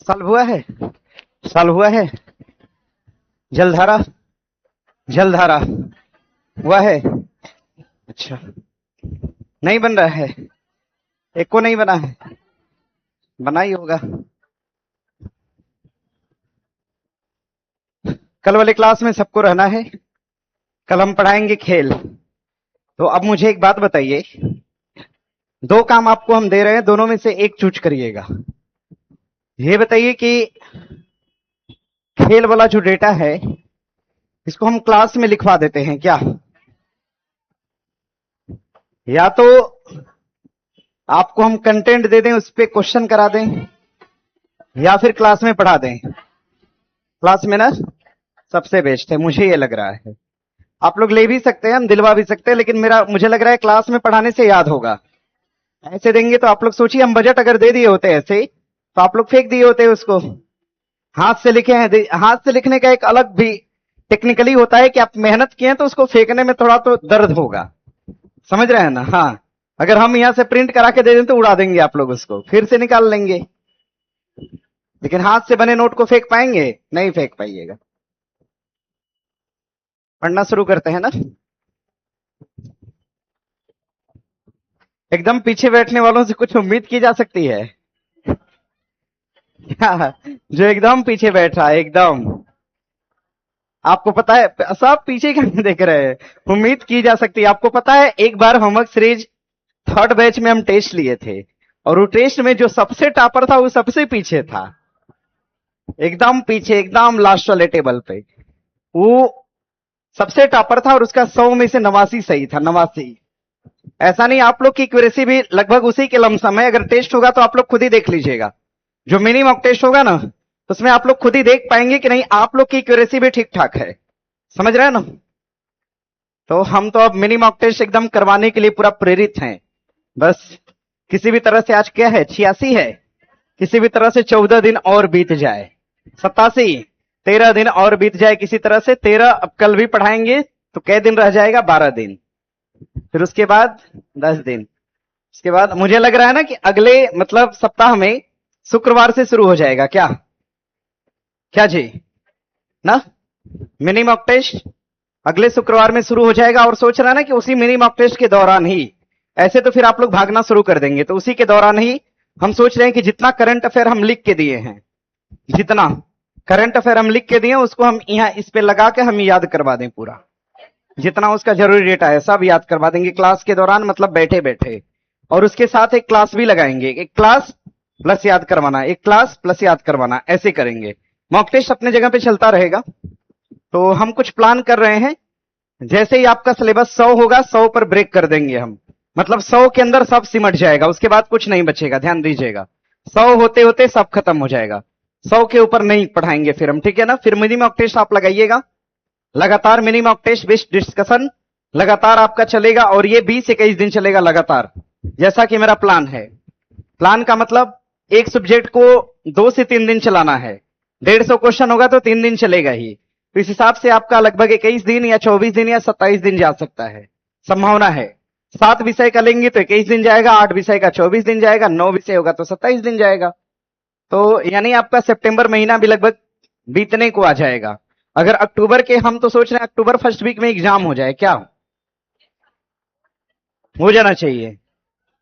Solve हुआ है? Solve हुआ है? जलधारा, जलधारा हुआ है? अच्छा, नहीं बन रहा है? एक को नहीं बना है? बना ही होगा। कल वाले क्लास में सबको रहना है। कल हम पढ़ाएंगे खेल। तो अब मुझे एक बात बताइए, दो काम आपको हम दे रहे हैं, दोनों में से एक चूज करिएगा। ये बताइए कि खेल वाला जो डेटा है इसको हम क्लास में लिखवा देते हैं क्या? या तो आपको हम कंटेंट दे दें, उस पर क्वेश्चन करा दें, या फिर क्लास में पढ़ा दें। क्लास में ना सबसे बेस्ट है, मुझे ये लग रहा है। आप लोग ले भी सकते हैं, हम दिलवा भी सकते हैं, लेकिन मुझे लग रहा है क्लास में पढ़ाने से याद होगा। ऐसे देंगे तो आप लोग सोचिए, हम बजट अगर दे दिए होते ऐसे तो आप लोग फेंक दिए होते उसको। हाथ से लिखे हैं, हाथ से लिखने का एक अलग भी टेक्निकली होता है कि आप मेहनत किए हैं तो उसको फेंकने में थोड़ा तो दर्द होगा, समझ रहे हैं ना? हाँ, अगर हम यहां से प्रिंट करा के दे दें तो उड़ा देंगे आप लोग, उसको फिर से निकाल लेंगे। लेकिन हाथ से बने नोट को फेंक पाएंगे? नहीं फेंक पाइएगा। पढ़ना शुरू करते हैं ना। एकदम पीछे बैठने वालों से कुछ उम्मीद की जा सकती है? जो एकदम पीछे बैठ रहा है, एकदम आपको पता है सब पीछे क्यों देख रहे हैं? उम्मीद की जा सकती है। आपको पता है एक बार होमवर्क सीरीज थर्ड बैच में हम टेस्ट लिए थे, और वो टेस्ट में जो सबसे टॉपर था वो सबसे पीछे था, एकदम पीछे, एकदम लास्ट वाले टेबल पे वो सबसे टॉपर था, और उसका 100 में से 89 सही था, 89। ऐसा नहीं, आप लोग की एक्यूरेसी भी लगभग उसी के लमसम है। अगर टेस्ट होगा तो आप लोग खुद ही देख लीजिएगा, जो मिनी मॉक टेस्ट होगा ना उसमें आप लोग खुद ही देख पाएंगे कि नहीं आप लोग की एक्यूरेसी भी ठीक ठाक है। समझ रहे हैं ना? तो हम तो अब मिनी मॉक टेस्ट एकदम करवाने के लिए पूरा प्रेरित हैं। बस किसी भी तरह से, आज क्या है, 86 है, किसी भी तरह से 14 दिन और बीत जाए, 87, 13 दिन और बीत जाए किसी तरह से। 13 अब कल भी पढ़ाएंगे तो कै दिन रह जाएगा? 12 दिन। फिर उसके बाद 10 दिन। उसके बाद मुझे लग रहा है ना कि अगले मतलब सप्ताह में शुक्रवार से शुरू हो जाएगा। क्या क्या जी ना, मिनी मॉक टेस्ट अगले शुक्रवार में शुरू हो जाएगा। और सोच रहा है ना कि उसी मिनी मॉक टेस्ट के दौरान ही, ऐसे तो फिर आप लोग भागना शुरू कर देंगे, तो उसी के दौरान ही हम सोच रहे हैं कि जितना करंट अफेयर हम लिख के दिए हैं, जितना करंट अफेयर हम लिख के दिए उसको हम यहाँ इस पे लगा के हम याद करवा दें पूरा। जितना उसका जरूरी डेटा है सब याद करवा देंगे क्लास के दौरान, मतलब बैठे बैठे। और उसके साथ एक क्लास भी लगाएंगे, एक क्लास प्लस याद करवाना, एक क्लास प्लस याद करवाना, ऐसे करेंगे। मॉक टेस्ट अपने जगह पे चलता रहेगा। तो हम कुछ प्लान कर रहे हैं, जैसे ही आपका सिलेबस 100 होगा 100 पर ब्रेक कर देंगे हम, मतलब 100 के अंदर सब सिमट जाएगा, उसके बाद कुछ नहीं बचेगा, ध्यान दीजिएगा। 100 होते होते सब खत्म हो जाएगा, 100 के ऊपर नहीं पढ़ाएंगे फिर हम, ठीक है ना? फिर मिनी मॉक टेस्ट आप लगाइएगा, लगातार mini mock test based discussion लगातार आपका चलेगा, और ये 20-21 दिन चलेगा लगातार, जैसा कि मेरा प्लान है। प्लान का मतलब एक सब्जेक्ट को 2 से 3 दिन चलाना है, 150 क्वेश्चन होगा तो 3 दिन चलेगा ही। तो इस हिसाब से आपका लगभग 21 दिन या 24 दिन या 27 दिन जा सकता है, संभावना है। 7 विषय का लेंगे तो 21 दिन जाएगा, 8 विषय का 24 दिन जाएगा, 9 विषय होगा तो 27 दिन जाएगा। तो यानी आपका सितंबर महीना भी लगभग बीतने को आ जाएगा। अगर अक्टूबर के, हम तो सोच रहे हैं अक्टूबर फर्स्ट वीक में एग्जाम हो जाए, क्या हो जाना चाहिए।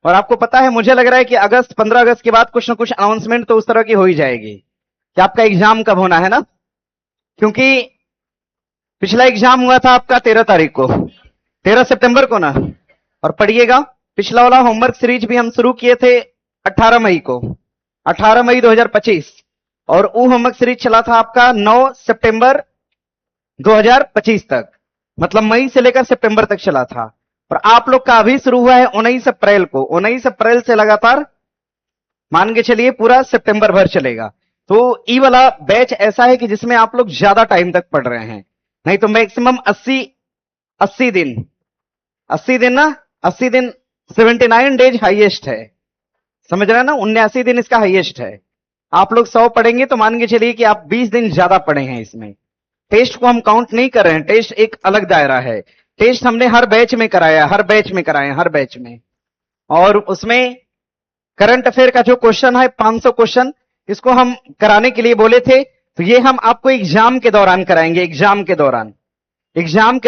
और आपको पता है, मुझे लग रहा है कि 15 अगस्त के बाद कुछ ना कुछ अनाउंसमेंट तो उस तरह की हो ही जाएगी कि आपका एग्जाम कब होना है ना। क्योंकि पिछला एग्जाम हुआ था आपका 13 तारीख को, 13 सितंबर को ना। और पढ़िएगा, पिछला वाला होमवर्क सीरीज भी हम शुरू किए थे 18 मई को, 18 मई 2025, और वो होमवर्क सीरीज चला था आपका 9 सितंबर 2025 तक, मतलब मई से लेकर सितंबर तक चला था। और आप लोग का अभी शुरू हुआ है 19 अप्रैल को, 19 अप्रैल से लगातार मान के चलिए पूरा सितंबर भर चलेगा। तो ई वाला बैच ऐसा है कि जिसमें आप लोग ज्यादा टाइम तक पढ़ रहे हैं, नहीं तो मैक्सिमम 80 दिन, 80 दिन ना, 80 दिन 79 डेज हाईएस्ट है, समझ रहे हैं ना? 79 दिन इसका हाईएस्ट है। आप लोग 100 पढ़ेंगे तो मान के चलिए कि आप 20 दिन ज्यादा पढ़े हैं इसमें। टेस्ट को हम काउंट नहीं कर रहे हैं, टेस्ट एक अलग दायरा है। टेस्ट हमने हर बैच में कराया, हर बैच में कराए, हर बैच में। और उसमें करंट अफेयर का जो क्वेश्चन है 500 क्वेश्चन, इसको हम कराने के लिए बोले थे, तो ये हम आपको एग्जाम के दौरान कराएंगे। एग्जाम के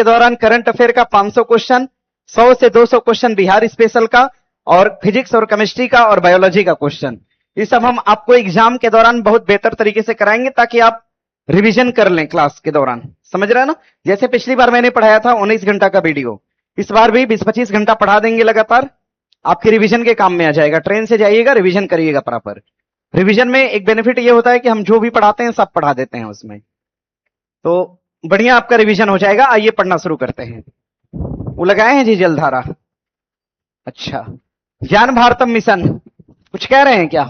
दौरान करंट अफेयर का 500 क्वेश्चन, 100 से 200 क्वेश्चन बिहार स्पेशल का, और फिजिक्स और केमिस्ट्री का और बायोलॉजी का क्वेश्चन। ये सब हम आपको एग्जाम के दौरान बहुत बेहतर तरीके से कराएंगे, ताकि आप रिवीजन कर लें क्लास के दौरान। समझ रहे हैं ना? जैसे पिछली बार मैंने पढ़ाया था 19 घंटा का वीडियो, इस बार भी 20-25 घंटा पढ़ा देंगे लगातार, आपके रिवीजन के काम में आ जाएगा। ट्रेन से जाइएगा, रिवीजन करिएगा प्रॉपर। रिवीजन में एक बेनिफिट ये होता है कि हम जो भी पढ़ाते हैं सब पढ़ा देते हैं उसमें, तो बढ़िया आपका रिवीजन हो जाएगा। आइए पढ़ना शुरू करते हैं। वो लगाए हैं जी जलधारा। अच्छा, ज्ञान भारतम मिशन कुछ कह रहे हैं क्या?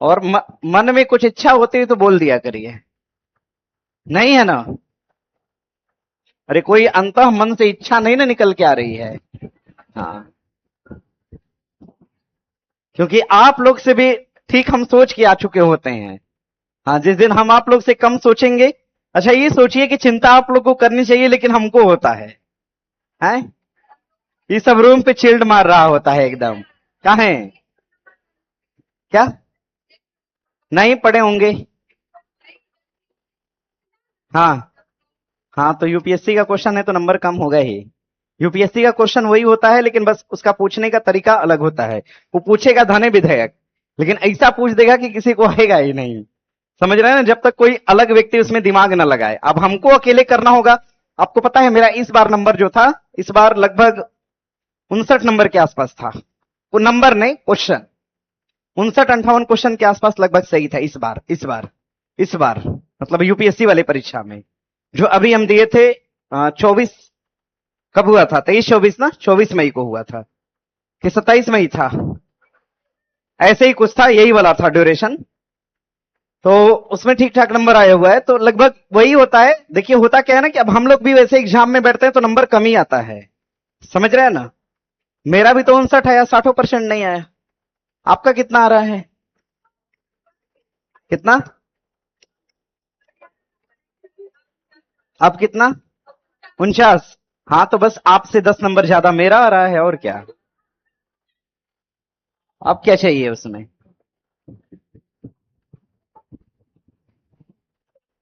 और मन में कुछ इच्छा होती है तो बोल दिया करिए, नहीं है ना? अरे कोई अंतः मन से इच्छा नहीं ना निकल के आ रही है। हाँ, क्योंकि आप लोग से भी ठीक हम सोच के आ चुके होते हैं। हाँ, जिस दिन हम आप लोग से कम सोचेंगे। अच्छा, ये सोचिए कि चिंता आप लोग को करनी चाहिए लेकिन हमको होता है, हैं? ये सब रूम पे चिल्ड मार रहा होता है एकदम। कहाँ है? क्या नहीं पढ़े होंगे? हाँ हाँ, तो यूपीएससी का क्वेश्चन है तो नंबर कम होगा ही। यूपीएससी का क्वेश्चन वही होता है, लेकिन बस उसका पूछने का तरीका अलग होता है। वो पूछेगा धन विधेयक, लेकिन ऐसा पूछ देगा कि किसी को आएगा ही नहीं। समझ रहे हैं ना? जब तक कोई अलग व्यक्ति उसमें दिमाग ना लगाए। अब हमको अकेले करना होगा। आपको पता है मेरा इस बार नंबर जो था, इस बार लगभग 59 नंबर के आसपास था। वो नंबर नहीं, क्वेश्चन 59-58 क्वेश्चन के आसपास लगभग सही था इस बार मतलब यूपीएससी वाले परीक्षा में। जो अभी हम दिए थे 24, कब हुआ था? 23-24 ना, 24 मई को हुआ था कि 27 मई था, ऐसे ही कुछ था, यही वाला था ड्यूरेशन। तो उसमें ठीक ठाक नंबर आया हुआ है, तो लगभग वही होता है। देखिए होता क्या है ना कि अब हम लोग भी वैसे एग्जाम में बैठते हैं तो नंबर कम ही आता है। समझ रहे हैं ना? मेरा भी तो 59 आया, 60% नहीं आया। आपका कितना आ रहा है? कितना? अब कितना? 49। हाँ, तो बस आपसे 10 नंबर ज्यादा मेरा आ रहा है, और क्या? अब क्या चाहिए उसमें?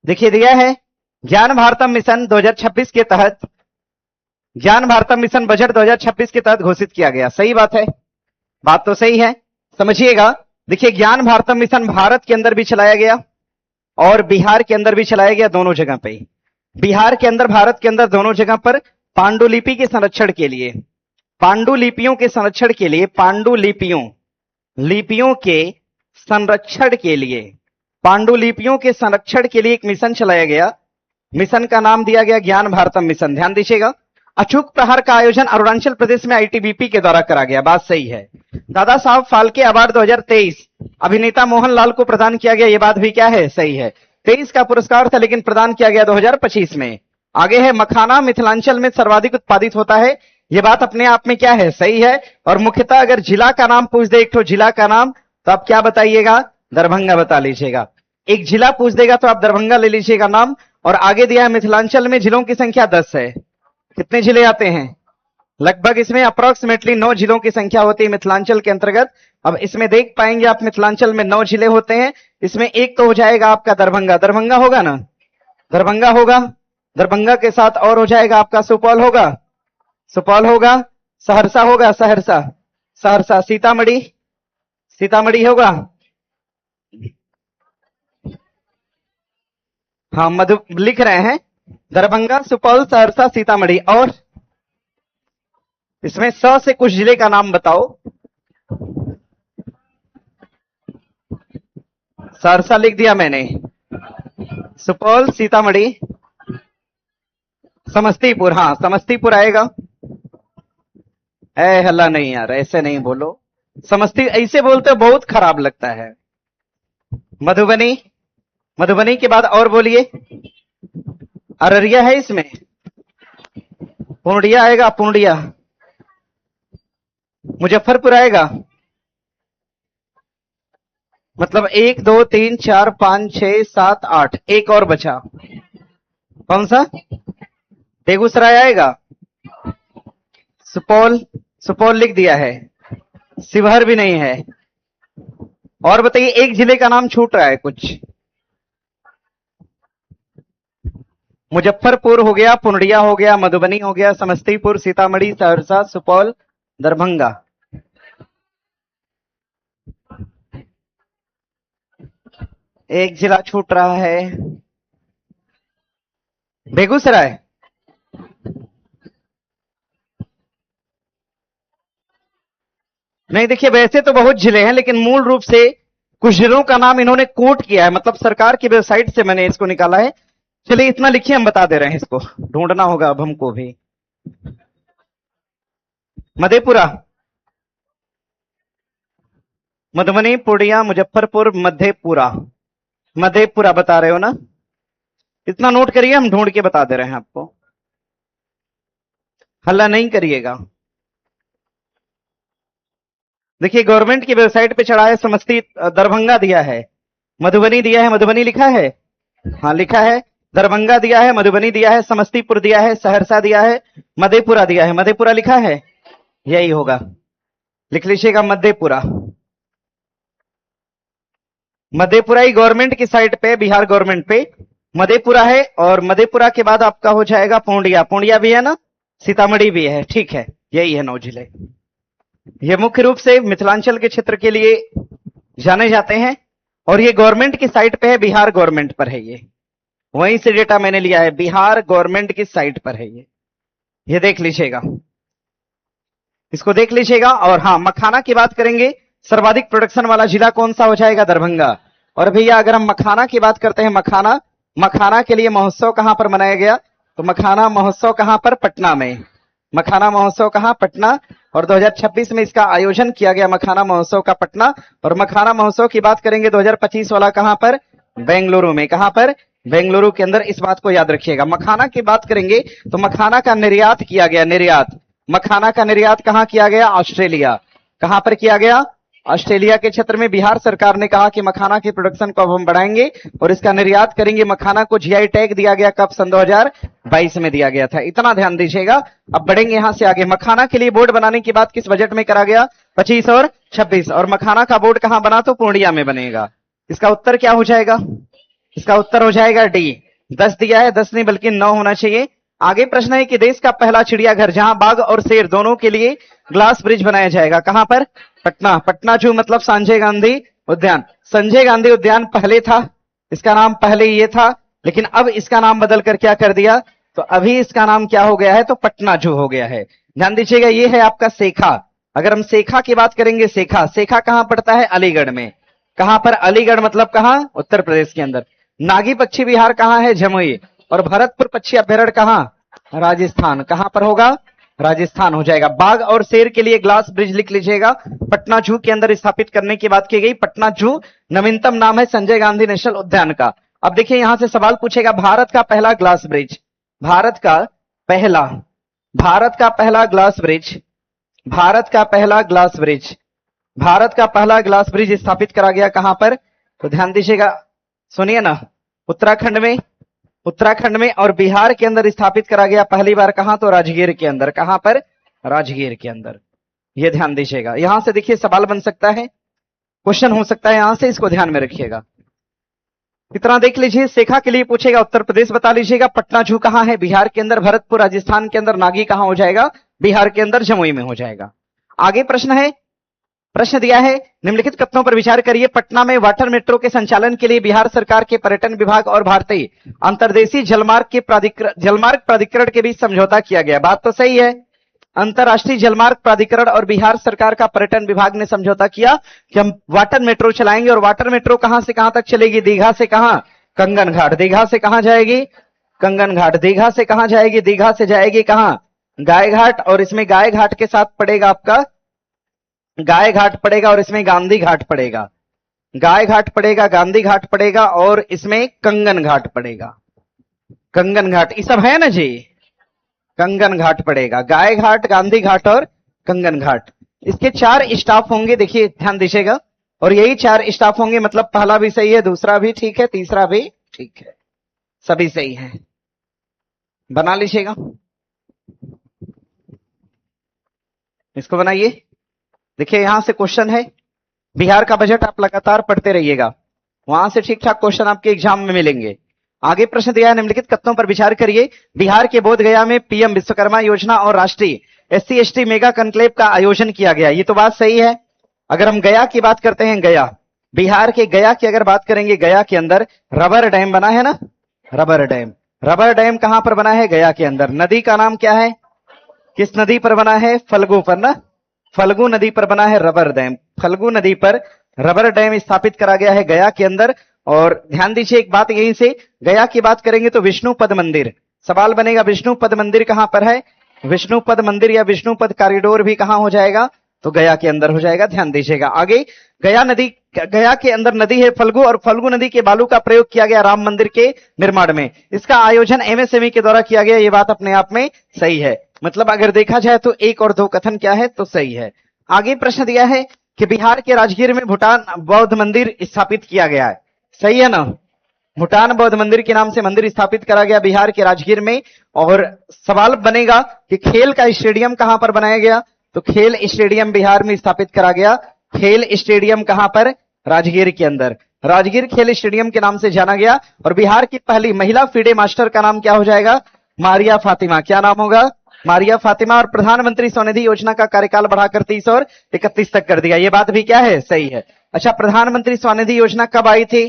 देखिए दिया है, ज्ञान भारतम मिशन 2026 के तहत, ज्ञान भारतम मिशन बजट 2026 के तहत घोषित किया गया। सही बात है, बात तो सही है। समझिएगा, देखिए ज्ञान भारतम मिशन भारत के अंदर भी चलाया गया और बिहार के अंदर भी चलाया गया, दोनों जगह पे। बिहार के अंदर, भारत के अंदर, दोनों जगह पर पांडुलिपि के संरक्षण के लिए, पांडुलिपियों के संरक्षण के लिए, लिपियों के संरक्षण के लिए, पांडुलिपियों के संरक्षण के लिए एक मिशन चलाया गया। मिशन का नाम दिया गया ज्ञान भारतम मिशन। ध्यान दीजिएगा, अचूक प्रहार का आयोजन अरुणाचल प्रदेश में आईटीबीपी के द्वारा करा गया। बात सही है। दादा साहब फाल्के अवार्ड 2023 अभिनेता मोहनलाल को प्रदान किया गया। यह बात भी क्या है? सही है। 23 का पुरस्कार था लेकिन प्रदान किया गया 2025 में। आगे है, मखाना मिथिलांचल में सर्वाधिक उत्पादित होता है। यह बात अपने आप में क्या है? सही है। और मुख्यतः अगर जिला का नाम पूछ दे, एक तो जिला का नाम, तो आप क्या बताइएगा? दरभंगा बता लीजिएगा। एक जिला पूछ देगा तो आप दरभंगा ले लीजिएगा नाम। और आगे दिया है मिथिलांचल में जिलों की संख्या 10 है। कितने जिले आते हैं? लगभग इसमें अप्रोक्सीमेटली 9 जिलों की संख्या होती है मिथिलांचल के अंतर्गत। अब इसमें देख पाएंगे आप, मिथिलांचल में 9 जिले होते हैं। इसमें एक तो हो जाएगा आपका दरभंगा, दरभंगा होगा ना? दरभंगा होगा। दरभंगा के साथ और हो जाएगा आपका सुपौल होगा, सुपौल होगा। सहरसा होगा, सहरसा, सहरसा। सीतामढ़ी, सीतामढ़ी होगा। हाँ, मधु लिख रहे हैं, दरभंगा, सुपौल, सहरसा, सीतामढ़ी। और इसमें 100 से कुछ जिले का नाम बताओ। सहरसा लिख दिया मैंने, सुपौल, सीतामढ़ी, समस्तीपुर। हाँ, समस्तीपुर आएगा। ए हल्ला नहीं यार, ऐसे नहीं बोलो। ऐसे बोलते हो बहुत खराब लगता है। मधुबनी, मधुबनी के बाद और बोलिए। अररिया है इसमें, पूर्णिया आएगा, पूर्णिया। मुजफ्फरपुर आएगा। मतलब 1 2 3 4 5 6 7 8, एक और बचा। कौन सा? बेगूसराय आएगा। सुपौल, सुपौल लिख दिया है। शिवहर भी नहीं है। और बताइए, एक जिले का नाम छूट रहा है कुछ। मुजफ्फरपुर हो गया, पूर्णिया हो गया, मधुबनी हो गया, समस्तीपुर, सीतामढ़ी, सहरसा, सुपौल, दरभंगा। एक जिला छूट रहा है, बेगूसराय। नहीं, देखिए वैसे तो बहुत जिले हैं, लेकिन मूल रूप से कुछ जिलों का नाम इन्होंने कोट किया है, मतलब सरकार की वेबसाइट से मैंने इसको निकाला है। चलिए इतना लिखिए, हम बता दे रहे हैं, इसको ढूंढना होगा अब हमको भी। मधेपुरा, मधुबनी, पूर्णिया, मुजफ्फरपुर, मधेपुरा। मधेपुरा बता रहे हो ना? इतना नोट करिए, हम ढूंढ के बता दे रहे हैं आपको, हल्ला नहीं करिएगा। देखिए गवर्नमेंट की वेबसाइट पे चढ़ा है, समस्ती दरभंगा दिया है, मधुबनी दिया है, मधुबनी लिखा है, हाँ लिखा है, दरभंगा दिया है, मधुबनी दिया है, समस्तीपुर दिया है, सहरसा दिया है, मधेपुरा दिया है। मधेपुरा लिखा है, यही होगा, लिख लीजिएगा मधेपुरा। मधेपुरा ही गवर्नमेंट की साइट पे, बिहार गवर्नमेंट पे मधेपुरा है। और मधेपुरा के बाद आपका हो जाएगा पूर्णिया। पूर्णिया भी है ना, सीतामढ़ी भी है, ठीक है, यही है 9 जिले। ये मुख्य रूप से मिथिलांचल के क्षेत्र के लिए जाने जाते हैं, और ये गवर्नमेंट की साइट पे है, बिहार गवर्नमेंट पर है ये, वहीं से डेटा मैंने लिया है, बिहार गवर्नमेंट की साइट पर है ये देख लीजिएगा, इसको देख लीजिएगा। और हाँ, मखाना की बात करेंगे, सर्वाधिक प्रोडक्शन वाला जिला कौन सा हो जाएगा? दरभंगा। और भैया अगर हम मखाना की बात करते हैं, मखाना, मखाना के लिए महोत्सव कहां पर मनाया गया? तो मखाना महोत्सव कहां पर? पटना में। मखाना महोत्सव कहां? पटना। और 2026 में इसका आयोजन किया गया, मखाना महोत्सव का, पटना। और मखाना महोत्सव की बात करेंगे 2025 वाला कहां पर? बेंगलुरु में। कहां पर? बेंगलुरु के अंदर। इस बात को याद रखिएगा। मखाना की बात करेंगे तो मखाना का निर्यात किया गया, निर्यात, मखाना का निर्यात कहां किया गया? ऑस्ट्रेलिया। कहां पर किया गया? ऑस्ट्रेलिया के क्षेत्र में। बिहार सरकार ने कहा कि मखाना की प्रोडक्शन को अब हम बढ़ाएंगे और इसका निर्यात करेंगे। मखाना को जीआई टैग दिया गया, कब? सन 2022 में दिया गया था। इतना ध्यान दीजिएगा। अब बढ़ेंगे यहां से आगे। मखाना के लिए बोर्ड बनाने की बात किस बजट में करा गया? 25 और 26। और मखाना का बोर्ड कहां बना? तो पूर्णिया में बनेगा। इसका उत्तर क्या हो जाएगा? इसका उत्तर हो जाएगा डी। 10 दिया है, 10 नहीं बल्कि 9 होना चाहिए। आगे प्रश्न है कि देश का पहला चिड़ियाघर जहां बाघ और शेर दोनों के लिए ग्लास ब्रिज बनाया जाएगा, कहां पर? पटना। पटना जू मतलब संजय गांधी उद्यान। संजय गांधी उद्यान पहले था, इसका नाम पहले ये था, लेकिन अब इसका नाम बदल कर क्या कर दिया? तो अभी इसका नाम क्या हो गया है? तो पटना जू हो गया है। ध्यान दीजिएगा, ये है आपका सेखा। अगर हम सेखा की बात करेंगे, सेखा, सेखा कहां पड़ता है? अलीगढ़ में। कहां पर? अलीगढ़ मतलब कहां? उत्तर प्रदेश के अंदर। नागी पक्षी विहार कहां है? जमुई। और भरतपुर पक्षी अभ्यारण्य कहां? राजस्थान। कहां पर होगा? राजस्थान हो जाएगा। बाघ और शेर के लिए ग्लास ब्रिज लिख लीजिएगा, पटना जू के अंदर स्थापित करने की बात की गई। पटना जू नवीनतम नाम है संजय गांधी नेशनल उद्यान का। अब देखिए यहां से सवाल पूछेगा, भारत का पहला ग्लास ब्रिज, भारत का पहला, भारत का पहला ग्लास ब्रिज, भारत का पहला ग्लास ब्रिज, भारत का पहला ग्लास ब्रिज स्थापित करा गया कहां पर? तो ध्यान दीजिएगा, सुनिए ना, उत्तराखंड में, उत्तराखंड में और बिहार के अंदर स्थापित करा गया पहली बार। कहां? तो राजगीर के अंदर। कहां पर? राजगीर के अंदर। यह ध्यान दीजिएगा। यहां से देखिए सवाल बन सकता है, क्वेश्चन हो सकता है यहां से, इसको ध्यान में रखिएगा। इतना देख लीजिए। सेखा के लिए पूछेगा उत्तर प्रदेश बता लीजिएगा। पटना जू कहां है? बिहार के अंदर। भरतपुर राजस्थान के अंदर। नागी कहां हो जाएगा? बिहार के अंदर, जमुई में हो जाएगा। आगे प्रश्न है, प्रश्न दिया है, निम्नलिखित कथनों पर विचार करिए। पटना में वाटर मेट्रो के संचालन के लिए बिहार सरकार के पर्यटन विभाग और भारतीय अंतर्देशीय जलमार्ग प्राधिकरण के बीच समझौता किया गया। बात तो सही है। अंतरराष्ट्रीय जलमार्ग प्राधिकरण और बिहार सरकार का पर्यटन विभाग ने समझौता किया कि हम वाटर मेट्रो चलाएंगे। और वाटर मेट्रो कहां से कहां तक चलेगी? दीघा से कहां? कंगन घाट। दीघा से कहां जाएगी? कंगन घाट। दीघा से कहां जाएगी? दीघा से जाएगी कहां? गाय घाट। और इसमें गाय घाट के साथ पड़ेगा आपका, गाय घाट पड़ेगा और इसमें गांधी घाट पड़ेगा। गाय घाट पड़ेगा, गांधी घाट पड़ेगा और इसमें कंगन घाट पड़ेगा। कंगन घाट, ये सब है ना जी? कंगन घाट पड़ेगा, गाय घाट, गांधी घाट और कंगन घाट। इसके 4 स्टाफ होंगे, देखिए ध्यान दीजिएगा। और यही 4 स्टाफ होंगे, मतलब पहला भी सही है, दूसरा भी ठीक है, तीसरा भी ठीक है, सभी सही है। बना लीजिएगा, इसको बनाइए। देखिए यहां से क्वेश्चन है, बिहार का बजट आप लगातार पढ़ते रहिएगा, वहां से ठीक ठाक क्वेश्चन आपके एग्जाम में मिलेंगे। आगे प्रश्न दिया है, निम्नलिखित कथनों पर विचार करिए। बिहार के बोधगया में पीएम विश्वकर्मा योजना और राष्ट्रीय एससी एसटी मेगा कॉन्क्लेव का आयोजन किया गया। ये तो बात सही है। अगर हम गया की बात करते हैं, गया, बिहार के गया की अगर बात करेंगे, गया के अंदर रबर डैम बना है ना, रबर डैम। रबर डैम कहां पर बना है? गया के अंदर। नदी का नाम क्या है? किस नदी पर बना है? फल्गु पर ना, फल्गु नदी पर बना है रबर डैम। फल्गु नदी पर रबर डैम स्थापित करा गया है गया के अंदर। और ध्यान दीजिए एक बात, यहीं से गया की बात करेंगे तो विष्णुपद मंदिर, सवाल बनेगा विष्णुपद मंदिर कहां पर है? विष्णुपद मंदिर या विष्णुपद कॉरिडोर भी कहां हो जाएगा? तो गया के अंदर हो जाएगा, ध्यान दीजिएगा। आगे गया नदी, गया के अंदर नदी है फल्गु, और फल्गु नदी के बालू का प्रयोग किया गया राम मंदिर के निर्माण में। इसका आयोजन एमएसएमई के द्वारा किया गया। ये बात अपने आप में सही है। मतलब अगर देखा जाए तो एक और दो कथन क्या है? तो सही है। आगे प्रश्न दिया है कि बिहार के राजगीर में भूटान बौद्ध मंदिर स्थापित किया गया है। सही है ना? भूटान बौद्ध मंदिर के नाम से मंदिर स्थापित करा गया बिहार के राजगीर में। और सवाल बनेगा कि खेल का स्टेडियम कहां पर बनाया गया? तो खेल स्टेडियम बिहार में स्थापित करा गया। खेल स्टेडियम कहां पर? राजगीर के अंदर। राजगीर खेल स्टेडियम के नाम से जाना गया। और बिहार की पहली महिला फीडे मास्टर का नाम क्या हो जाएगा? मारिया फातिमा। क्या नाम होगा? मारिया फातिमा। और प्रधानमंत्री स्वनिधि योजना का कार्यकाल बढ़ाकर 30 और 31 तक कर दिया। ये बात भी क्या है? सही है। अच्छा, प्रधानमंत्री स्वनिधि योजना कब आई थी?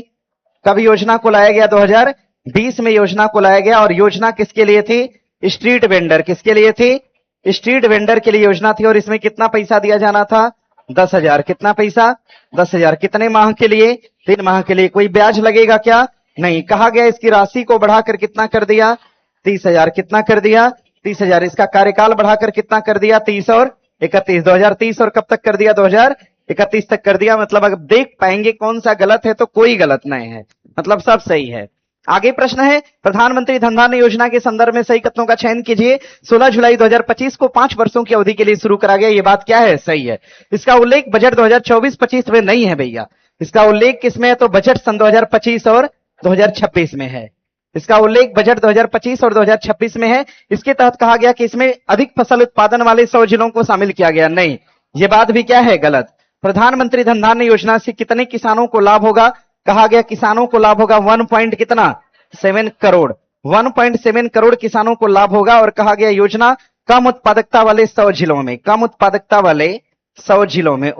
कब योजना को लाया गया? 2020 में योजना को लाया गया। और योजना किसके लिए थी? Street vendor. किसके लिए थी? स्ट्रीट वेंडर के लिए योजना थी। और इसमें कितना पैसा दिया जाना था? 10,000। कितना पैसा? 10,000। कितने माह के लिए? 3 माह के लिए। कोई ब्याज लगेगा क्या? नहीं। कहा गया इसकी राशि को बढ़ाकर कितना कर दिया? 30,000। कितना कर दिया? 30,000। इसका कार्यकाल बढ़ाकर कितना कर दिया? 30 और 31। 2030 और कब तक कर दिया? 2031 तक कर दिया। मतलब अगर देख पाएंगे कौन सा गलत है तो कोई गलत नहीं है, मतलब सब सही है। आगे प्रश्न है, प्रधानमंत्री धन धान्य योजना के संदर्भ में सही कथनों का चयन कीजिए। 16 जुलाई 2025 को 5 वर्षों की अवधि के लिए शुरू करा गया। ये बात क्या है? सही है। इसका उल्लेख बजट 2024-25 में नहीं है भैया। इसका उल्लेख किसमें है? तो बजट सन 2025 और 2026 में है। इसका उल्लेख बजट 2025 और 2026 में है। इसके तहत कहा गया कि इसमें अधिक फसल उत्पादन वाले 100 जिलों को शामिल किया गया। नहीं, ये बात भी क्या है? गलत। प्रधानमंत्री धन धान्य योजना से कितने किसानों को लाभ होगा? कहा गया किसानों को लाभ होगा 1 पॉइंट कितना? 7 करोड़। 1.7 करोड़ किसानों को लाभ होगा। और कहा गया योजना कम उत्पादकता वाले 100 जिलों में, कम उत्पादकता वाले 100 जिलों में,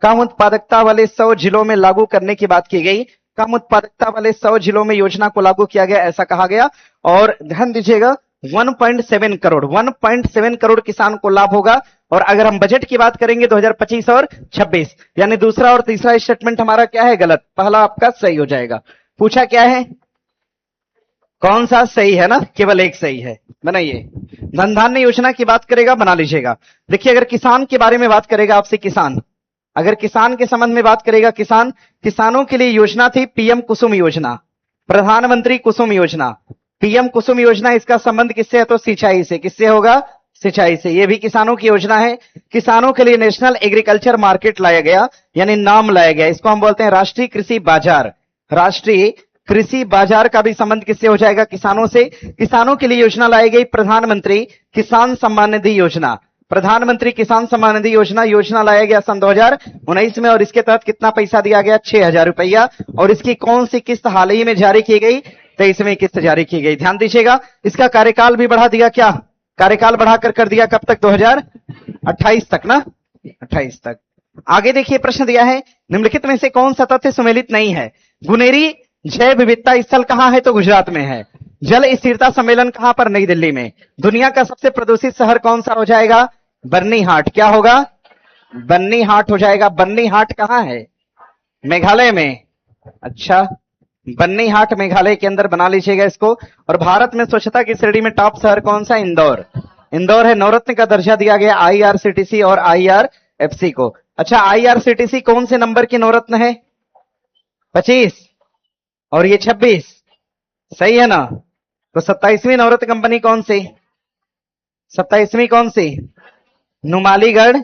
कम उत्पादकता वाले 100 जिलों में लागू करने की बात की गई। कम उत्पादकता वाले 100 जिलों में योजना को लागू किया गया, ऐसा कहा गया। और ध्यान दीजिएगा 1.7 करोड़, 1.7 करोड़ किसान को लाभ होगा। और अगर हम बजट की बात करेंगे 2025 और 26, यानी दूसरा और तीसरा स्टेटमेंट हमारा क्या है? गलत। पहला आपका सही हो जाएगा। पूछा क्या है? कौन सा सही है ना? केवल एक सही है। बनाइए। धन धान्य योजना की बात करेगा, बना लीजिएगा। देखिए, अगर किसान के बारे में बात करेगा आपसे, किसान, अगर किसान के संबंध में बात करेगा, किसानों के लिए योजना थी पीएम कुसुम योजना, प्रधानमंत्री कुसुम योजना। पीएम कुसुम योजना, इसका संबंध किससे है? तो सिंचाई से। किससे होगा? सिंचाई से। यह भी किसानों की योजना है। किसानों के लिए नेशनल एग्रीकल्चर मार्केट लाया गया, यानी नाम लाया गया। इसको हम बोलते हैं राष्ट्रीय कृषि बाजार। राष्ट्रीय कृषि बाजार का भी संबंध किससे हो जाएगा? किसानों से। किसानों के लिए योजना लाई गई प्रधानमंत्री किसान सम्मान निधि योजना। प्रधानमंत्री किसान सम्मान निधि योजना लाया गया सन 2019 में। और इसके तहत कितना पैसा दिया गया? 6,000 रुपया। और इसकी कौन सी किस्त हाल ही में जारी की गई? 23वीं किस्त जारी की गई। ध्यान दीजिएगा। इसका कार्यकाल भी बढ़ा दिया। क्या कार्यकाल बढ़ाकर कर दिया? कब तक? 2028 तक ना, 28 तक। आगे देखिए, प्रश्न दिया है, निम्नलिखित में से कौन सा तथ्य सुमेलित नहीं है? गुनेरी जैव विविधता स्थल कहां है? तो गुजरात में है। जल स्थिरता सम्मेलन कहां पर? नई दिल्ली में। दुनिया का सबसे प्रदूषित शहर कौन सा हो जाएगा? बर्नीहाट। क्या होगा? बर्नीहाट हो जाएगा। बर्नीहाट कहां है? मेघालय में। अच्छा, बर्नीहाट मेघालय के अंदर बना लीजिएगा इसको। और भारत में स्वच्छता की श्रेणी में टॉप शहर कौन सा? इंदौर। इंदौर है। नवरत्न का दर्जा दिया गया आईआरसीटीसी और आईआरएफसी को। अच्छा, आईआरसीटीसी कौन से नंबर की नवरत्न है? 25 और ये 26, सही है ना? तो 27वीं नवरत्न कंपनी कौन सी? 27वीं कौन सी? नुमालीगढ़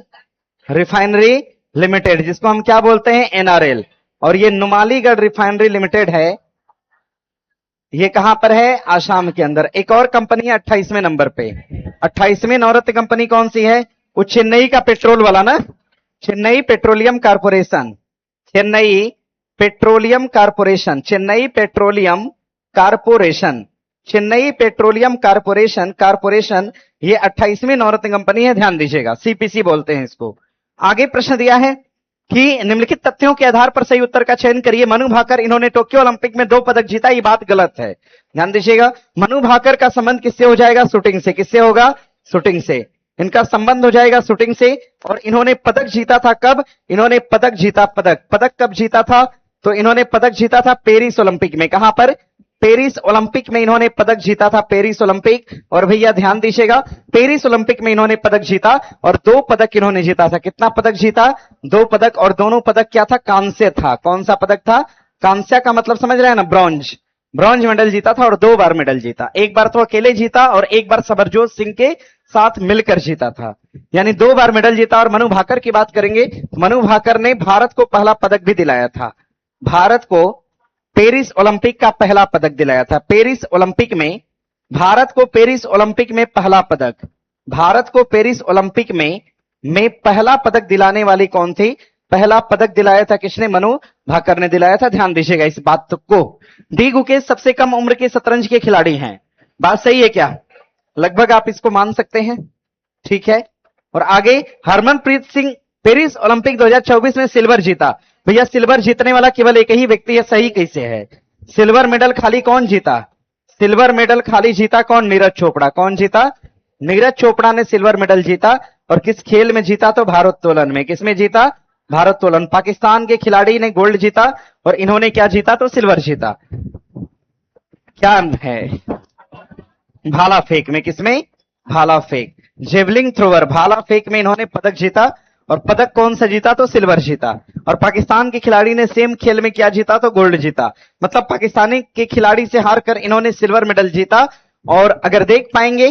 रिफाइनरी लिमिटेड, जिसको हम क्या बोलते हैं? एनआरएल। और ये नुमालीगढ़ रिफाइनरी लिमिटेड है, ये कहां पर है? आसाम के अंदर। एक और कंपनी है 28वें नंबर पे। 28वीं नवरत्न कंपनी कौन सी है? वो चेन्नई का पेट्रोल वाला ना, Chennai petroleum corporation, Chennai petroleum corporation, Chennai petroleum corporation, Chennai petroleum corporation, corporation ये 28वीं नवरत्न कंपनी है, ध्यान दीजिएगा, सीपीसी बोलते हैं इसको। आगे प्रश्न दिया है कि निम्नलिखित तथ्यों के आधार पर सही उत्तर का चयन करिए। मनु भाकर, इन्होंने टोक्यो ओलंपिक में 2 पदक जीता, ये बात गलत है, ध्यान दीजिएगा। मनु भाकर का संबंध किससे हो जाएगा? शूटिंग से। किससे होगा? शूटिंग से। इनका संबंध हो जाएगा शूटिंग से। और इन्होंने पदक जीता था कब? इन्होंने पदक जीता, पदक कब जीता था? तो इन्होंने पदक जीता था पेरिस ओलंपिक में। कहां पर? पेरिस ओलंपिक में इन्होंने पदक जीता था, पेरिस ओलंपिक। और भैया ध्यान दीजिएगा, पेरिस ओलंपिक में इन्होंने पदक जीता और 2 पदक इन्होंने जीता था। कितना पदक जीता? 2 पदक। और दोनों पदक क्या था? कांस्य था। कौन सा पदक था? कांस्य का मतलब समझ रहे हैं ना? ब्रॉन्ज। ब्रॉन्ज मेडल जीता था और 2 बार मेडल जीता। एक बार तो अकेले जीता और एक बार सबरजोत सिंह के साथ मिलकर जीता था, यानी 2 बार मेडल जीता। और मनु भाकर की बात करेंगे, मनु भाकर ने भारत को पहला पदक भी दिलाया था, भारत को पेरिस ओलंपिक का पहला पदक दिलाया था। पेरिस ओलंपिक में भारत को, पेरिस ओलंपिक में पहला पदक, भारत को पेरिस ओलंपिक में पहला पदक दिलाने वाली कौन थी? पहला पदक दिलाया था किसने? मनु भाकर ने दिलाया था, ध्यान दीजिएगा इस बात को। डी गुकेश सबसे कम उम्र के शतरंज के खिलाड़ी हैं, बात सही है क्या? लगभग आप इसको मान सकते हैं, ठीक है। और आगे हरमनप्रीत सिंह पेरिस ओलंपिक 2024 में सिल्वर जीता। भैया सिल्वर जीतने वाला केवल एक ही व्यक्ति है, सही कैसे है? सिल्वर मेडल खाली कौन जीता? सिल्वर मेडल खाली जीता कौन? नीरज चोपड़ा। कौन जीता? नीरज चोपड़ा ने सिल्वर मेडल जीता। और किस खेल में जीता? तो भारोत्तोलन में। किसमें जीता? भारोत्तोलन। पाकिस्तान के खिलाड़ी ने गोल्ड जीता और इन्होंने क्या जीता? तो सिल्वर जीता। क्या है? भाला फेंक में। किसमें? भाला फेंक। जेवलिंग थ्रोवर, भाला फेंक में इन्होंने पदक जीता। और पदक कौन सा जीता? तो सिल्वर जीता। और पाकिस्तान के खिलाड़ी ने सेम खेल में क्या जीता? तो गोल्ड जीता। मतलब पाकिस्तानी के खिलाड़ी से हारकर इन्होंने सिल्वर मेडल जीता। और अगर देख पाएंगे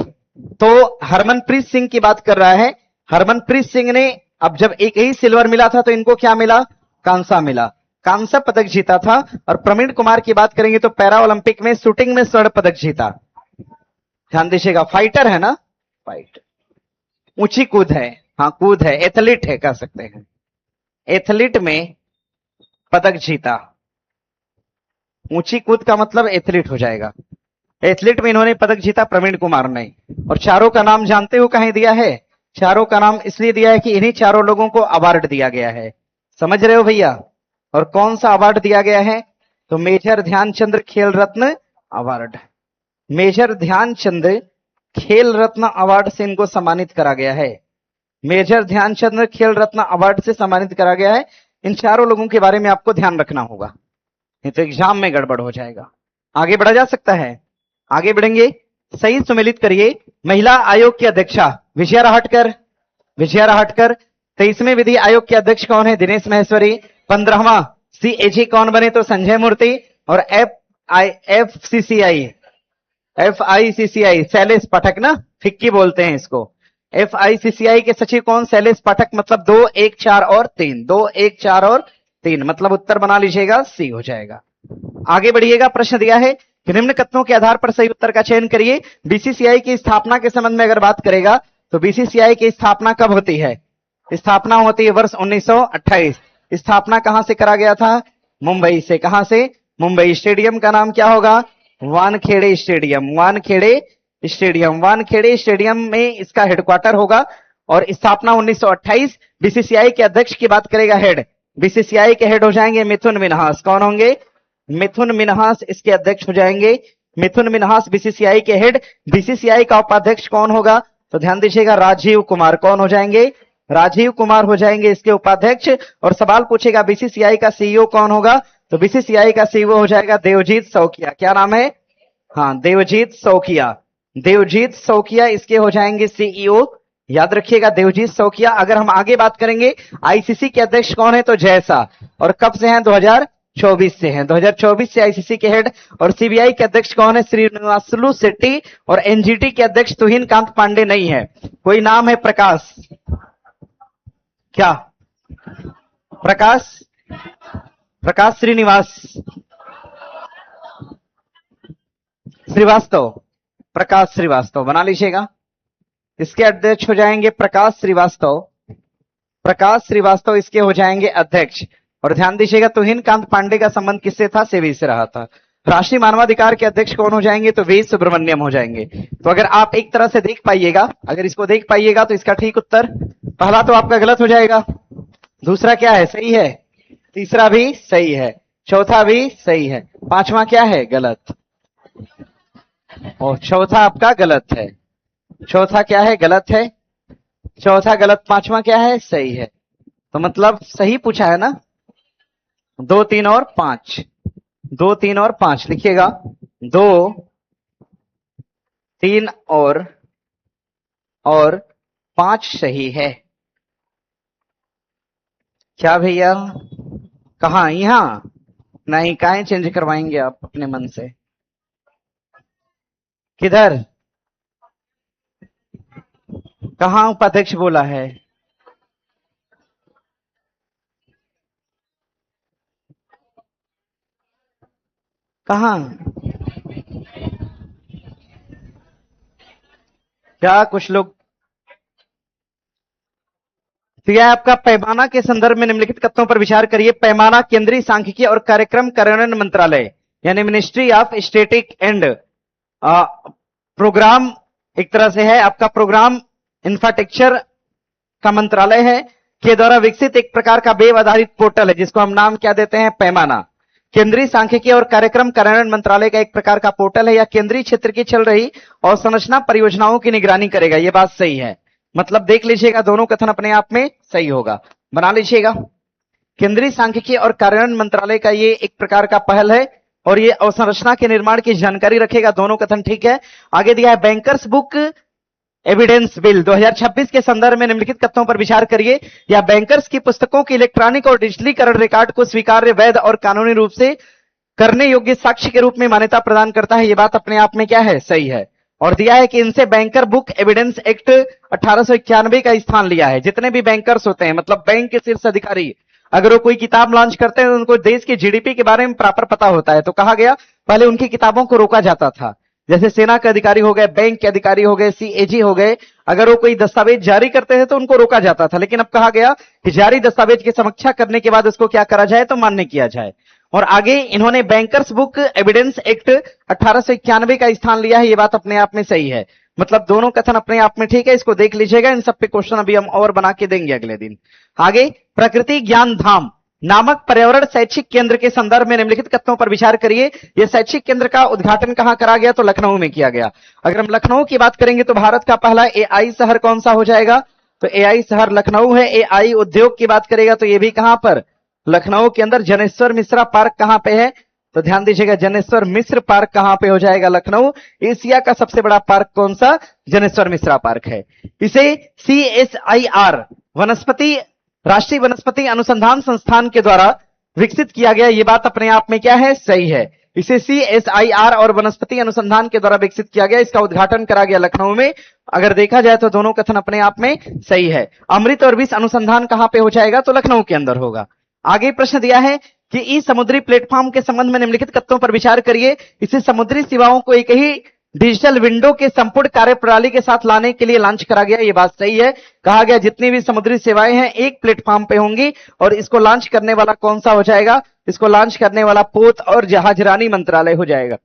तो हरमनप्रीत सिंह की बात कर रहा है, हरमनप्रीत सिंह ने अब जब एक ही सिल्वर मिला था तो इनको क्या मिला? कांसा मिला, कांसा पदक जीता था। और प्रवीण कुमार की बात करेंगे तो पैरा ओलंपिक में शूटिंग में स्वर्ण पदक जीता। ध्यान दीजिएगा, फाइटर है ना, फाइटर, ऊंची कूद है, हाँ कूद है, एथलीट है कह सकते हैं, एथलीट में पदक जीता। ऊंची कूद का मतलब एथलीट हो जाएगा। एथलीट में इन्होंने पदक जीता प्रवीण कुमार ने। और चारों का नाम जानते हो कहीं दिया है? चारों का नाम इसलिए दिया है कि इन्हीं चारों लोगों को अवार्ड दिया गया है, समझ रहे हो भैया? और कौन सा अवार्ड दिया गया है? तो मेजर ध्यानचंद खेल रत्न अवार्ड, मेजर ध्यानचंद खेल रत्न अवार्ड से इनको सम्मानित करा गया है। मेजर ध्यानचंद खेल रत्न अवार्ड से सम्मानित करा गया है। इन चारों लोगों के बारे में आपको ध्यान रखना होगा, नहीं तो एग्जाम में गड़बड़ हो जाएगा। आगे बढ़ा जा सकता है, आगे बढ़ेंगे। सही सुमेलित करिए। महिला आयोग की अध्यक्षा विजया राहटकर, विजया राहटकर। 23वें विधि आयोग के अध्यक्ष कौन है? दिनेश महेश्वरी। 15वां सीएजी कौन बने? तो संजय मूर्ति। और एफआईसीसीआई शैलेश पाठक ना, फिक्की बोलते हैं इसको। एफआईसीसीआई के सचिव कौन? शैलेश पाठक। मतलब 2, 1, 4 और 3, 2, 1, 4 और 3, मतलब उत्तर बना लीजिएगा, सी हो जाएगा। आगे बढ़िएगा। प्रश्न दिया है कि निम्न कथनों के आधार पर सही उत्तर का चयन करिए। बीसीसीआई की स्थापना के संबंध में अगर बात करेगा तो बीसीसीआई की स्थापना कब होती है? स्थापना होती है वर्ष 1928। स्थापना कहां से करा गया था? मुंबई से। कहां से? मुंबई। स्टेडियम का नाम क्या होगा? Wankhede stadium, Wankhede stadium, Wankhede stadium में इसका हेडक्वार्टर होगा। और स्थापना 1928। बीसीसीआई के अध्यक्ष की बात करेगा, हेड, बीसीसीआई के हेड हो जाएंगे मिथुन मिन्हास। कौन होंगे? मिथुन मिन्हास इसके अध्यक्ष हो जाएंगे। मिथुन मिन्हास बीसीसीआई के हेड। बीसीसीआई का उपाध्यक्ष कौन होगा? तो ध्यान दीजिएगा, राजीव कुमार। कौन हो जाएंगे? राजीव कुमार हो जाएंगे इसके उपाध्यक्ष। और सवाल पूछेगा बीसीसीआई का सीईओ कौन होगा? तो बीसीसीआई का सीईओ हो जाएगा देवजीत सौकिया। क्या नाम है? हाँ, देवजीत सौकिया। देवजीत सौकिया इसके हो जाएंगे सीईओ, याद रखिएगा, देवजीत सौकिया। अगर हम आगे बात करेंगे आईसीसी के अध्यक्ष कौन है? तो जैसा। और कब से हैं? 2024 से हैं, 2024 से आईसीसी के हेड। और सीबीआई के अध्यक्ष कौन है? श्रीनिवासलू शेट्टी। और एनजीटी के अध्यक्ष तुहिन कांत पांडे नहीं है, कोई नाम है प्रकाश। क्या? प्रकाश, प्रकाश श्रीनिवास श्रीवास्तव, प्रकाश श्रीवास्तव बना लीजिएगा। इसके अध्यक्ष हो जाएंगे प्रकाश श्रीवास्तव। प्रकाश श्रीवास्तव इसके हो जाएंगे अध्यक्ष। और ध्यान दीजिएगा, तुहिन कांत पांडे का संबंध किससे था? सेवी से रहा था। राष्ट्रीय मानवाधिकार के अध्यक्ष कौन हो जाएंगे? तो वी सुब्रमण्यम हो जाएंगे। तो अगर आप एक तरह से देख पाइएगा, अगर इसको देख पाइएगा तो इसका ठीक उत्तर पहला तो आपका गलत हो जाएगा, दूसरा क्या है? सही है, तीसरा भी सही है, चौथा भी सही है, पांचवा क्या है? गलत। और चौथा आपका गलत है। चौथा क्या है? गलत है। चौथा गलत, पांचवा क्या है? सही है। तो मतलब सही पूछा है ना? 2, 3 और 5, 2, 3 और 5 लिखिएगा। 2, 3 और 5 सही है। क्या भैया? कहा? यहां नहीं, काहे चेंज करवाएंगे आप अपने मन से? किधर? कहां उपाध्यक्ष बोला है? कहां? क्या कुछ लोग? तो यह आपका पैमाना के संदर्भ में निम्नलिखित कथनों पर विचार करिए। पैमाना केंद्रीय सांख्यिकी और कार्यक्रम कार्यान्वयन मंत्रालय यानी ministry of static and programme एक तरह से है आपका प्रोग्राम इंफ्रास्ट्रक्चर का मंत्रालय है के द्वारा विकसित एक प्रकार का वेब आधारित पोर्टल है जिसको हम नाम क्या देते हैं? पैमाना। केंद्रीय सांख्यिकी और कार्यक्रम कार्यान्वयन मंत्रालय का एक प्रकार का पोर्टल है या केंद्रीय क्षेत्र की चल रही और संरचना परियोजनाओं की निगरानी करेगा। यह बात सही है। मतलब देख लीजिएगा, दोनों कथन अपने आप में सही होगा, बना लीजिएगा। केंद्रीय सांख्यिकी और कार्यान्वयन मंत्रालय का ये एक प्रकार का पहल है और ये अवसंरचना के निर्माण की जानकारी रखेगा। दोनों कथन ठीक है। आगे दिया है बैंकर्स बुक एविडेंस बिल 2026 के संदर्भ में निम्नलिखित कथनों पर विचार करिए। या बैंकर्स की पुस्तकों की इलेक्ट्रॉनिक और डिजिटलीकरण रिकॉर्ड को स्वीकार्य, वैध और कानूनी रूप से करने योग्य साक्ष्य के रूप में मान्यता प्रदान करता है। यह बात अपने आप में क्या है? सही है। और दिया है कि इनसे बैंकर बुक एविडेंस एक्ट 1891 का स्थान लिया है। जितने भी बैंकर्स होते हैं मतलब बैंक के शीर्ष अधिकारी, अगर वो कोई किताब लॉन्च करते हैं तो उनको देश की जीडीपी के बारे में प्रॉपर पता होता है। तो कहा गया पहले उनकी किताबों को रोका जाता था, जैसे सेना के अधिकारी हो गए, बैंक के अधिकारी हो गए, सीएजी हो गए, अगर वो कोई दस्तावेज जारी करते हैं तो उनको रोका जाता था। लेकिन अब कहा गया कि जारी दस्तावेज की समीक्षा करने के बाद उसको क्या करा जाए? तो मान्य किया जाए। और आगे इन्होंने बैंकर्स बुक एविडेंस एक्ट 1891 का स्थान लिया है। ये बात अपने आप में सही है। मतलब दोनों कथन अपने आप में ठीक है। इसको देख लीजिएगा। इन सब पे क्वेश्चन अभी हम और बना के देंगे अगले दिन। आगे प्रकृति ज्ञान धाम नामक पर्यावरण शैक्षिक केंद्र के संदर्भ में निम्नलिखित कथनों पर विचार करिए। यह शैक्षिक केंद्र का उद्घाटन कहां करा गया? तो लखनऊ में किया गया। अगर हम लखनऊ की बात करेंगे तो भारत का पहला एआई शहर कौन सा हो जाएगा? तो एआई शहर लखनऊ है। एआई उद्योग की बात करेगा तो यह भी कहां पर? लखनऊ के अंदर। जनेश्वर मिश्रा पार्क कहां पे है? तो ध्यान दीजिएगा, जनेश्वर मिश्र पार्क कहां पे हो जाएगा? लखनऊ। एशिया का सबसे बड़ा पार्क कौन सा? जनेश्वर मिश्रा पार्क है। इसे सीएसआईआर वनस्पति राष्ट्रीय वनस्पति अनुसंधान संस्थान के द्वारा विकसित किया गया। यह बात अपने आप में क्या है? सही है। इसे सीएसआईआर और वनस्पति अनुसंधान के द्वारा विकसित किया गया। इसका उद्घाटन करा गया लखनऊ में। अगर देखा जाए तो दोनों कथन अपने आप में सही है। अमृत और विष अनुसंधान कहां पे हो जाएगा? तो लखनऊ के अंदर होगा। आगे प्रश्न दिया है कि इस समुद्री प्लेटफॉर्म के संबंध में निम्नलिखित कथनों पर विचार करिए। इसे समुद्री सेवाओं को एक ही डिजिटल विंडो के संपूर्ण कार्य प्रणाली के साथ लाने के लिए लॉन्च करा गया। ये बात सही है। कहा गया जितनी भी समुद्री सेवाएं हैं एक प्लेटफॉर्म पे होंगी और इसको लॉन्च करने वाला कौन सा हो जाएगा? इसको लॉन्च करने वाला पोत और जहाजरानी मंत्रालय हो जाएगा।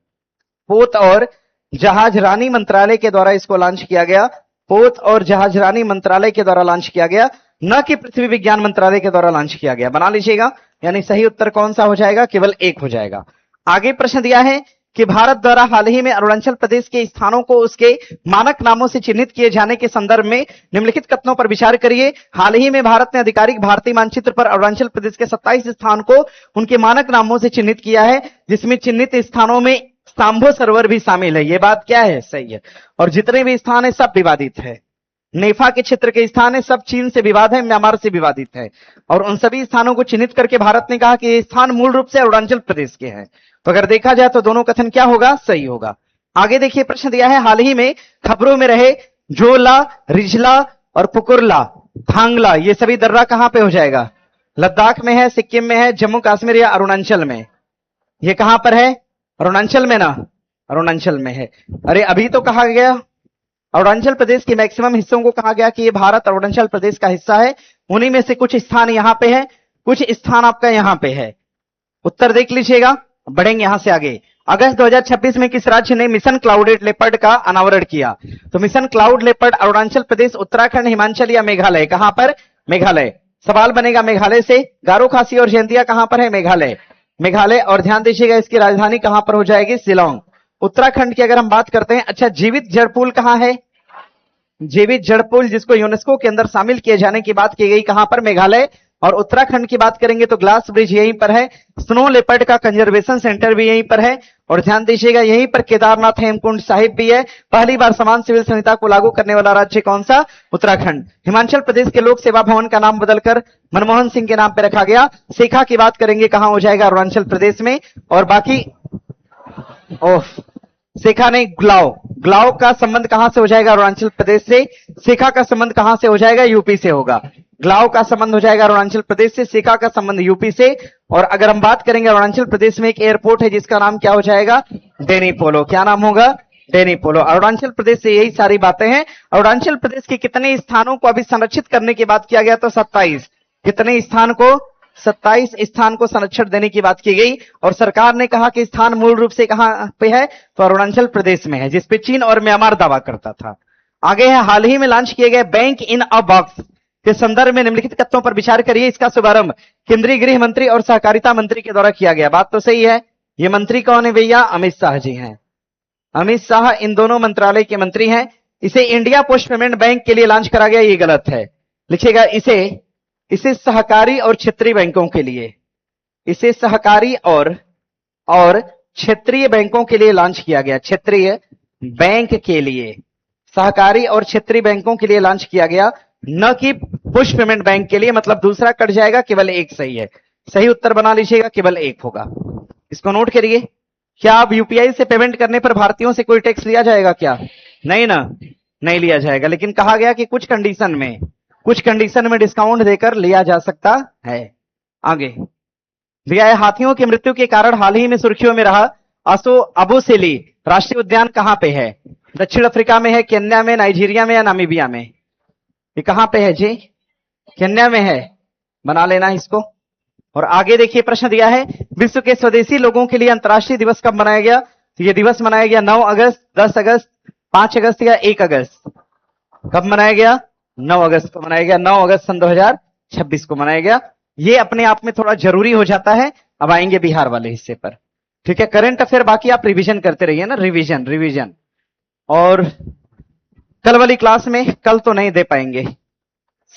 पोत और जहाजरानी मंत्रालय के द्वारा इसको लॉन्च किया गया। पोत और जहाजरानी मंत्रालय के द्वारा लॉन्च किया गया, न कि पृथ्वी विज्ञान मंत्रालय के द्वारा लॉन्च किया गया। बना लीजिएगा। यानी सही उत्तर कौन सा हो जाएगा? केवल एक हो जाएगा। आगे प्रश्न दिया है कि भारत द्वारा हाल ही में अरुणाचल प्रदेश के स्थानों को उसके मानक नामों से चिन्हित किए जाने के संदर्भ में निम्नलिखित कथनों पर विचार करिए। हाल ही में भारत ने आधिकारिक भारतीय मानचित्र पर अरुणाचल प्रदेश के 27 स्थान को उनके मानक नामों से चिन्हित किया है, जिसमें चिन्हित स्थानों में सांभो सरोवर भी शामिल है। यह बात क्या है? सही है। और जितने भी स्थान है सब विवादित है। नेफा के क्षेत्र के स्थान है, सब चीन से विवाद है, म्यांमार से विवादित है। और उन सभी स्थानों को चिन्हित करके भारत ने कहा कि ये स्थान मूल रूप से अरुणाचल प्रदेश के हैं। तो अगर देखा जाए तो दोनों कथन क्या होगा? सही होगा। आगे देखिए प्रश्न दिया है, हाल ही में खबरों में रहे जोला, रिजला और पुकुरला, थांगला, ये सभी दर्रा कहां पे हो जाएगा? लद्दाख में है, सिक्किम में है, जम्मू कश्मीर या अरुणाचल में? ये कहां पर है? अरुणाचल में ना? अरुणाचल में है। अरे अभी तो कहा गया अरुणाचल प्रदेश के मैक्सिमम हिस्सों को कहा गया कि ये भारत अरुणाचल प्रदेश का हिस्सा है। उन्हीं में से कुछ स्थान यहां पे है, कुछ स्थान आपका यहां पे है। उत्तर देख लीजिएगा, बढ़ेंगे यहां से आगे। अगस्त 2026 में किस राज्य ने मिशन क्लाउडेड लेपर्ड का अनावरण किया? तो mission cloud leopard Arunachal Pradesh, Uttarakhand, Himachal या मेघालय? कहां पर? मेघालय। सवाल बनेगा मेघालय से। गारो, खासी और जयंतिया कहां पर है? मेघालय। मेघालय। और ध्यान दीजिएगा इसकी राजधानी कहां पर हो जाएगी? शिलोंग। उत्तराखंड की अगर हम बात करते हैं, अच्छा जीवित जड़ पुल कहां है? जीवित जड़ पुल जिसको यूनेस्को के अंदर शामिल किए जाने की बात की गई, कहां पर? मेघालय। और उत्तराखंड की बात करेंगे तो ग्लास ब्रिज यहीं पर है, स्नो लेपर्ड का कंजर्वेशन सेंटर भी यहीं पर है। और ध्यान दीजिएगा यहीं पर केदारनाथ हेमकुंड साहिब भी है। पहली बार समान सिविल संहिता को लागू करने वाला राज्य कौन सा? उत्तराखंड। हिमाचल प्रदेश के लोक सेवा भवन का नाम बदलकर मनमोहन सिंह के नाम पर रखा गया। सेखा की बात करेंगे, कहां हो जाएगा? अरुणाचल प्रदेश में। और बाकी सेखा नहीं, गुलाव। गुलाव का संबंध कहां से हो जाएगा? अरुणाचल प्रदेश से। सेखा का संबंध कहां से हो जाएगा? यूपी से होगा। गुलाव का संबंध हो जाएगा अरुणाचल प्रदेश से, सेखा का संबंध यूपी से। और अगर हम बात करेंगे अरुणाचल प्रदेश में एक एयरपोर्ट है जिसका नाम क्या हो जाएगा? डेनी पोलो। क्या नाम होगा? डेनी पोलो। अरुणाचल प्रदेश से यही सारी बातें हैं। अरुणाचल प्रदेश के कितने स्थानों को अभी संरक्षित करने की बात किया गया? तो 27। कितने स्थान को? 27 स्थान को संरक्षण देने की बात की गई। और सरकार ने कहा कि स्थान मूल रूप से कहां पे है? तो अरुणाचल प्रदेश में है, जिसपे चीन और म्यांमार दावा करता था। आगे है, हाल ही में लॉन्च किए गए बैंक इन अ बॉक्स के संदर्भ में निम्नलिखित तथ्यों पर विचार करिए। इसका शुभारंभ केंद्रीय गृह मंत्री और सहकारिता मंत्री के द्वारा किया गया। बात तो सही है। ये मंत्री कौन है भैया? अमित शाह जी हैं। अमित शाह इन दोनों मंत्रालय के मंत्री हैं। इसे इंडिया पोस्ट पेमेंट बैंक के लिए लॉन्च करा गया, ये गलत है। लिखिएगा इसे सहकारी और क्षेत्रीय बैंकों के लिए, इसे सहकारी और क्षेत्रीय बैंकों के लिए लॉन्च किया गया। क्षेत्रीय बैंक के लिए, सहकारी और क्षेत्रीय बैंकों के लिए लॉन्च किया गया, न कि पुश पेमेंट बैंक के लिए। मतलब दूसरा कट जाएगा, केवल एक सही है। सही उत्तर बना लीजिएगा, केवल एक होगा। इसको नोट करिए। क्या आप यूपीआई से पेमेंट करने पर भारतीयों से कोई टैक्स लिया जाएगा क्या? नहीं ना, नहीं लिया जाएगा। लेकिन कहा गया कि कुछ कंडीशन में डिस्काउंट देकर लिया जा सकता है। आगे भैया, हाथियों की मृत्यु के कारण हाल ही में सुर्खियों में रहा अबू सिली राष्ट्रीय उद्यान कहां पे है? दक्षिण अफ्रीका में है, केन्या में, नाइजीरिया में या नामीबिया में? ये कहां पे है जी? केन्या में है। बना लेना इसको। और आगे देखिए प्रश्न दिया है, विश्व के स्वदेशी लोगों के लिए अंतर्राष्ट्रीय दिवस कब मनाया गया? तो ये दिवस मनाया गया 9 अगस्त, 10 अगस्त, 5 अगस्त या 1 अगस्त? कब मनाया गया? 9 अगस्त को मनाया गया। 9 अगस्त सन 2026 को मनाया गया। ये अपने आप में थोड़ा जरूरी हो जाता है। अब आएंगे बिहार वाले हिस्से पर। ठीक है, करंट अफेयर बाकी आप रिवीजन करते रहिए ना, रिवीजन। और कल वाली क्लास में, कल तो नहीं दे पाएंगे,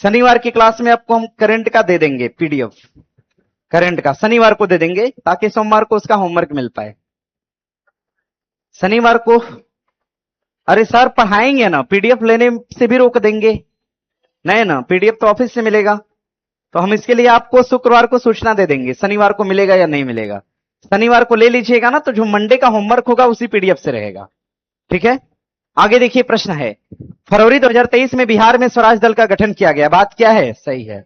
शनिवार की क्लास में आपको हम करंट का दे देंगे पीडीएफ। करंट का शनिवार को दे देंगे ताकि सोमवार को उसका होमवर्क मिल पाए। शनिवार को अरे सर पढ़ाएंगे ना, पीडीएफ लेने से भी रोक देंगे? नहीं ना, पीडीएफ तो ऑफिस से मिलेगा। तो हम इसके लिए आपको शुक्रवार को सूचना दे देंगे, शनिवार को मिलेगा या नहीं मिलेगा। शनिवार को ले लीजिएगा ना, तो जो मंडे का होमवर्क होगा उसी पीडीएफ से रहेगा। ठीक है, आगे देखिए प्रश्न है, फरवरी 2023 में बिहार में स्वराज दल का गठन किया गया। बात क्या है? सही है।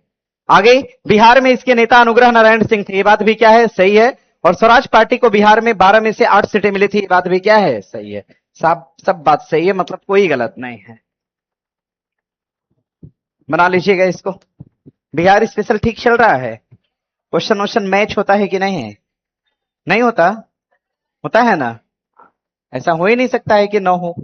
आगे, बिहार में इसके नेता अनुग्रह नारायण सिंह थे। ये बात भी क्या है? सही है। और स्वराज पार्टी को बिहार में 12 में से 8 सीटें मिली थी। ये बात भी क्या है? सही है। सब बात सही है, मतलब कोई गलत नहीं है। बना लीजिएगा इसको। बिहार स्पेशल ठीक चल रहा है? क्वेश्चन मैच होता है कि नहीं है? नहीं होता? होता है ना, ऐसा हो ही नहीं सकता है कि न हो।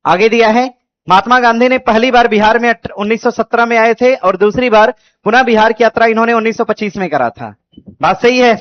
आगे दिया है, महात्मा गांधी ने पहली बार बिहार में 1917 में आए थे और दूसरी बार पुनः बिहार की यात्रा इन्होंने 1925 में करा था। बात सही है।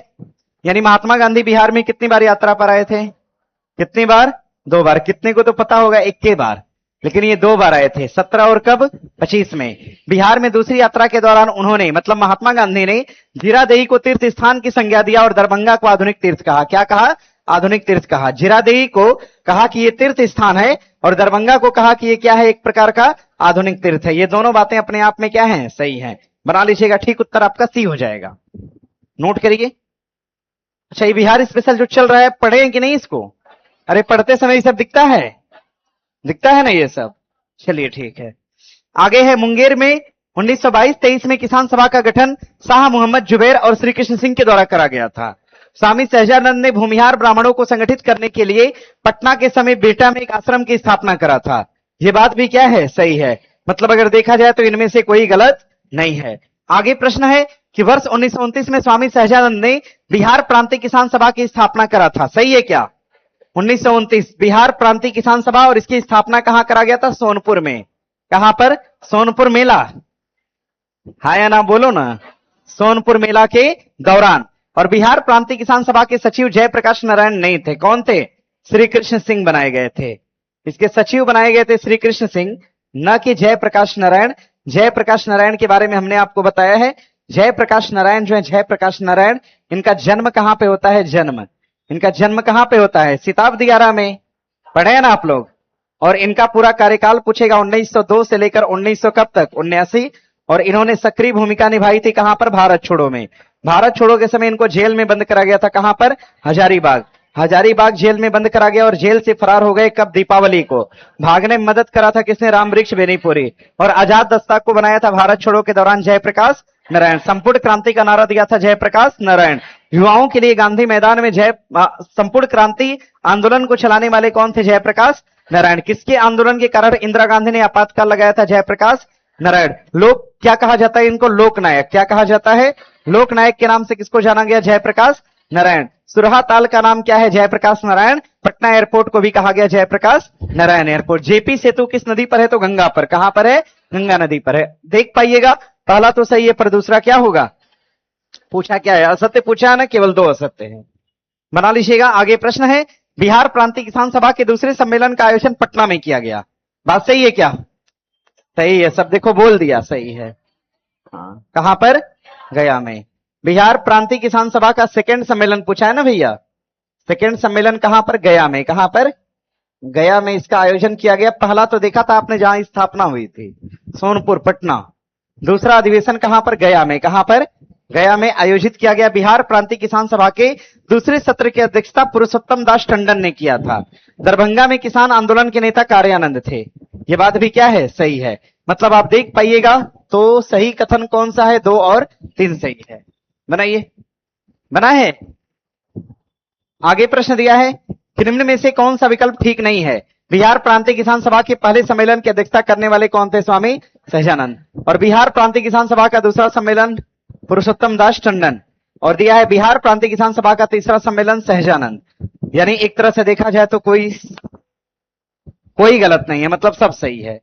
यानी महात्मा गांधी बिहार में कितनी बार यात्रा पर आए थे? कितनी बार? 2 बार। कितने को तो पता होगा, 21 बार, लेकिन ये 2 बार आए थे, 17 और कब? 25 में। बिहार में दूसरी यात्रा के दौरान उन्होंने, मतलब महात्मा गांधी ने, जीरादेई को तीर्थ स्थान की संज्ञा दिया और दरभंगा को आधुनिक तीर्थ कहा। क्या कहा? आधुनिक तीर्थ कहा। जीरादेई को कहा कि ये तीर्थ स्थान है और दरभंगा को कहा कि ये क्या है? एक प्रकार का आधुनिक तीर्थ है। ये दोनों बातें अपने आप में क्या है? सही है। बना लीजिएगा, ठीक उत्तर आपका सी हो जाएगा। नोट करिए। अच्छा, ये बिहार स्पेशल जो चल रहा है, पढ़े कि नहीं इसको? अरे पढ़ते समय ये सब दिखता है, दिखता है ना ये सब? चलिए ठीक है। आगे है, मुंगेर में 1922-23 में किसान सभा का गठन शाह मोहम्मद जुबैर और श्री कृष्ण सिंह के द्वारा करा गया था। स्वामी सहजानंद ने भूमिहार ब्राह्मणों को संगठित करने के लिए पटना के समीप बेटा में एक आश्रम की स्थापना करा था। यह बात भी क्या है? सही है। मतलब अगर देखा जाए तो इनमें से कोई गलत नहीं है। आगे प्रश्न है कि वर्ष 1929 में स्वामी सहजानंद ने बिहार प्रांतीय किसान सभा की स्थापना करा था, सही है क्या? 1929 बिहार प्रांतीय किसान सभा, और इसकी स्थापना कहां करा गया था? सोनपुर में। कहां पर? सोनपुर मेला। हाँ या ना बोलो ना। सोनपुर मेला के दौरान। और बिहार प्रांतीय किसान सभा के सचिव जयप्रकाश नारायण नहीं थे, कौन थे? श्री कृष्ण सिंह बनाए गए थे। इसके सचिव बनाए गए थे श्री कृष्ण सिंह, न कि जयप्रकाश नारायण। जयप्रकाश नारायण के बारे में हमने आपको बताया है। जयप्रकाश नारायण जो है, जयप्रकाश नारायण, इनका जन्म कहां पे होता है? जन्म इनका जन्म कहां पे होता है? सिताब दिगारा में। पढ़े हैं ना आप लोग? और इनका पूरा कार्यकाल पूछेगा 1902 से लेकर 1900 कब तक? 79। और इन्होंने सक्रिय भूमिका निभाई थी कहां पर? भारत छोड़ो में। भारत छोड़ो के समय इनको जेल में बंद करा गया था, कहां पर? हजारीबाग। हजारीबाग जेल में बंद करा गया और जेल से फरार हो गए कब? दीपावली को। भागने में मदद करा था किसने? रामवृक्ष बेनीपुरी। और आजाद दस्ता को बनाया था भारत छोड़ो के दौरान जयप्रकाश नारायण। संपूर्ण क्रांति का नारा दिया था जयप्रकाश नारायण। युवाओं के लिए गांधी मैदान में संपूर्ण क्रांति आंदोलन को चलाने वाले कौन थे? जयप्रकाश नारायण। किसके आंदोलन के कारण इंदिरा गांधी ने आपातकाल लगाया था? जयप्रकाश नारायण। लोक क्या कहा जाता है इनको? लोकनायक। क्या कहा जाता है? लोकनायक के नाम से किसको जाना गया? जयप्रकाश नारायण। सुरहा ताल का नाम क्या है? जयप्रकाश नारायण। पटना एयरपोर्ट को भी कहा गया जयप्रकाश नारायण एयरपोर्ट। जेपी सेतु किस नदी पर है? तो गंगा पर। कहां पर है? गंगा नदी पर है। देख पाइएगा, पहला तो सही है, पर दूसरा क्या होगा? पूछा क्या है? असत्य पूछा है ना, केवल 2 असत्य है, बना लीजिएगा। आगे प्रश्न है, बिहार प्रांतीय किसान सभा के दूसरे सम्मेलन का आयोजन पटना में किया गया, बात सही है क्या? सही है, सब देखो बोल दिया, सही है। हाँ, कहां पर? गया में। बिहार प्रांतीय किसान सभा का सेकंड सम्मेलन पूछा है ना भैया। सेकंड सम्मेलन कहां पर? गया में। कहां पर? गया में इसका आयोजन किया गया। पहला तो देखा था आपने जहां स्थापना हुई थी, सोनपुर पटना। दूसरा अधिवेशन कहां पर? गया में। कहां पर? गया में आयोजित किया गया। बिहार प्रांतीय किसान सभा के दूसरे सत्र की अध्यक्षता पुरुषोत्तम दास टंडन ने किया था। दरभंगा में किसान आंदोलन के नेता कार्यानंद थे। ये बात भी क्या है? सही है। मतलब आप देख पाइएगा तो सही कथन कौन सा है? 2 और 3 सही है। बनाइए, बना है। आगे प्रश्न दिया है कि निम्न में से कौन सा विकल्प ठीक नहीं है? बिहार प्रांतीय किसान सभा के पहले सम्मेलन की अध्यक्षता करने वाले कौन थे? स्वामी सहजानंद। और बिहार प्रांतीय किसान सभा का दूसरा सम्मेलन पुरुषोत्तम दास टंडन। और दिया है बिहार प्रांतीय किसान सभा का तीसरा सम्मेलन सहजानंद। यानी एक तरह से देखा जाए तो कोई गलत नहीं है, मतलब सब सही है।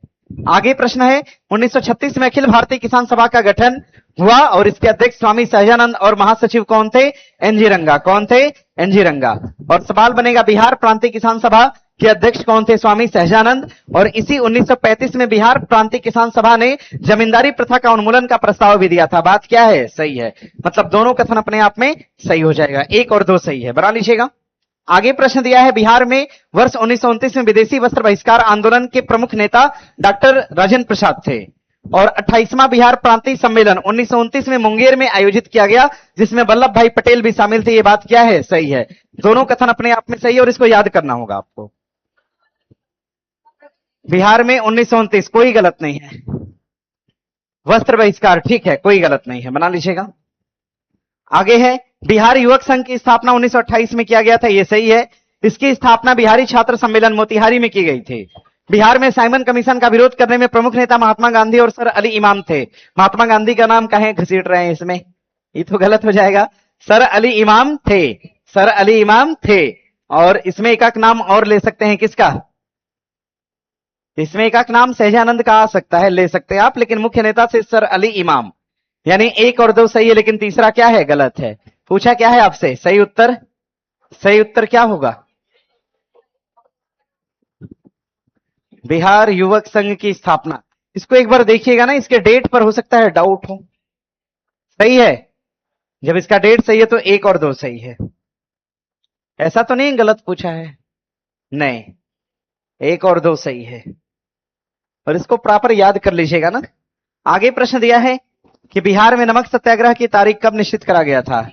आगे प्रश्न है, 1936 में अखिल भारतीय किसान सभा का गठन हुआ और इसके अध्यक्ष स्वामी सहजानंद और महासचिव कौन थे? एनजी रंगा। कौन थे? एनजी रंगा। और सवाल बनेगा, बिहार प्रांतीय किसान सभा के अध्यक्ष कौन थे? स्वामी सहजानंद। और इसी 1935 में बिहार प्रांतीय किसान सभा ने जमींदारी प्रथा का उन्मूलन का प्रस्ताव भी दिया था। बात क्या है? सही है। मतलब दोनों कथन अपने आप में सही हो जाएगा, 1 और 2 सही है, बना लीजिएगा। आगे प्रश्न दिया है, बिहार में वर्ष 1929 में विदेशी वस्त्र बहिष्कार आंदोलन के प्रमुख नेता डॉक्टर राजेंद्र प्रसाद थे। और 28वां बिहार प्रांतीय सम्मेलन 1929 में मुंगेर में आयोजित किया गया, जिसमें वल्लभ भाई पटेल भी शामिल थे। ये बात क्या है? सही है। दोनों कथन अपने आप में सही है और इसको याद करना होगा आपको। बिहार में 1929 कोई गलत नहीं है। वस्त्र बहिष्कार ठीक है, कोई गलत नहीं है, बना लीजिएगा। आगे है, बिहार युवक संघ की स्थापना 1928 में किया गया था। यह सही है। इसकी स्थापना बिहारी छात्र सम्मेलन मोतिहारी में की गई थी। बिहार में साइमन कमीशन का विरोध करने में प्रमुख नेता महात्मा गांधी और सर अली इमाम थे। महात्मा गांधी का नाम कहें घसीट रहे हैं इसमें, ये तो गलत हो जाएगा। सर अली इमाम थे, सर अली इमाम थे। और इसमें एक नाम और ले सकते हैं, किसका? इसमें एक नाम सहजानंद का आ सकता है, ले सकते हैं आप, लेकिन मुख्य नेता से सर अली इमाम। यानी 1 और 2 सही है, लेकिन तीसरा क्या है? गलत है। पूछा क्या है आपसे? सही उत्तर, सही उत्तर क्या होगा? बिहार युवक संघ की स्थापना। इसको एक बार देखिएगा ना, इसके डेट पर हो सकता है डाउट हो। सही है। जब इसका डेट सही है तो 1 और 2 सही है। ऐसा तो नहीं गलत पूछा है, नहीं, 1 और 2 सही है। और इसको प्रॉपर याद कर लीजिएगा ना। आगे प्रश्न दिया है कि बिहार में नमक सत्याग्रह की तारीख कब निश्चित करा गया था?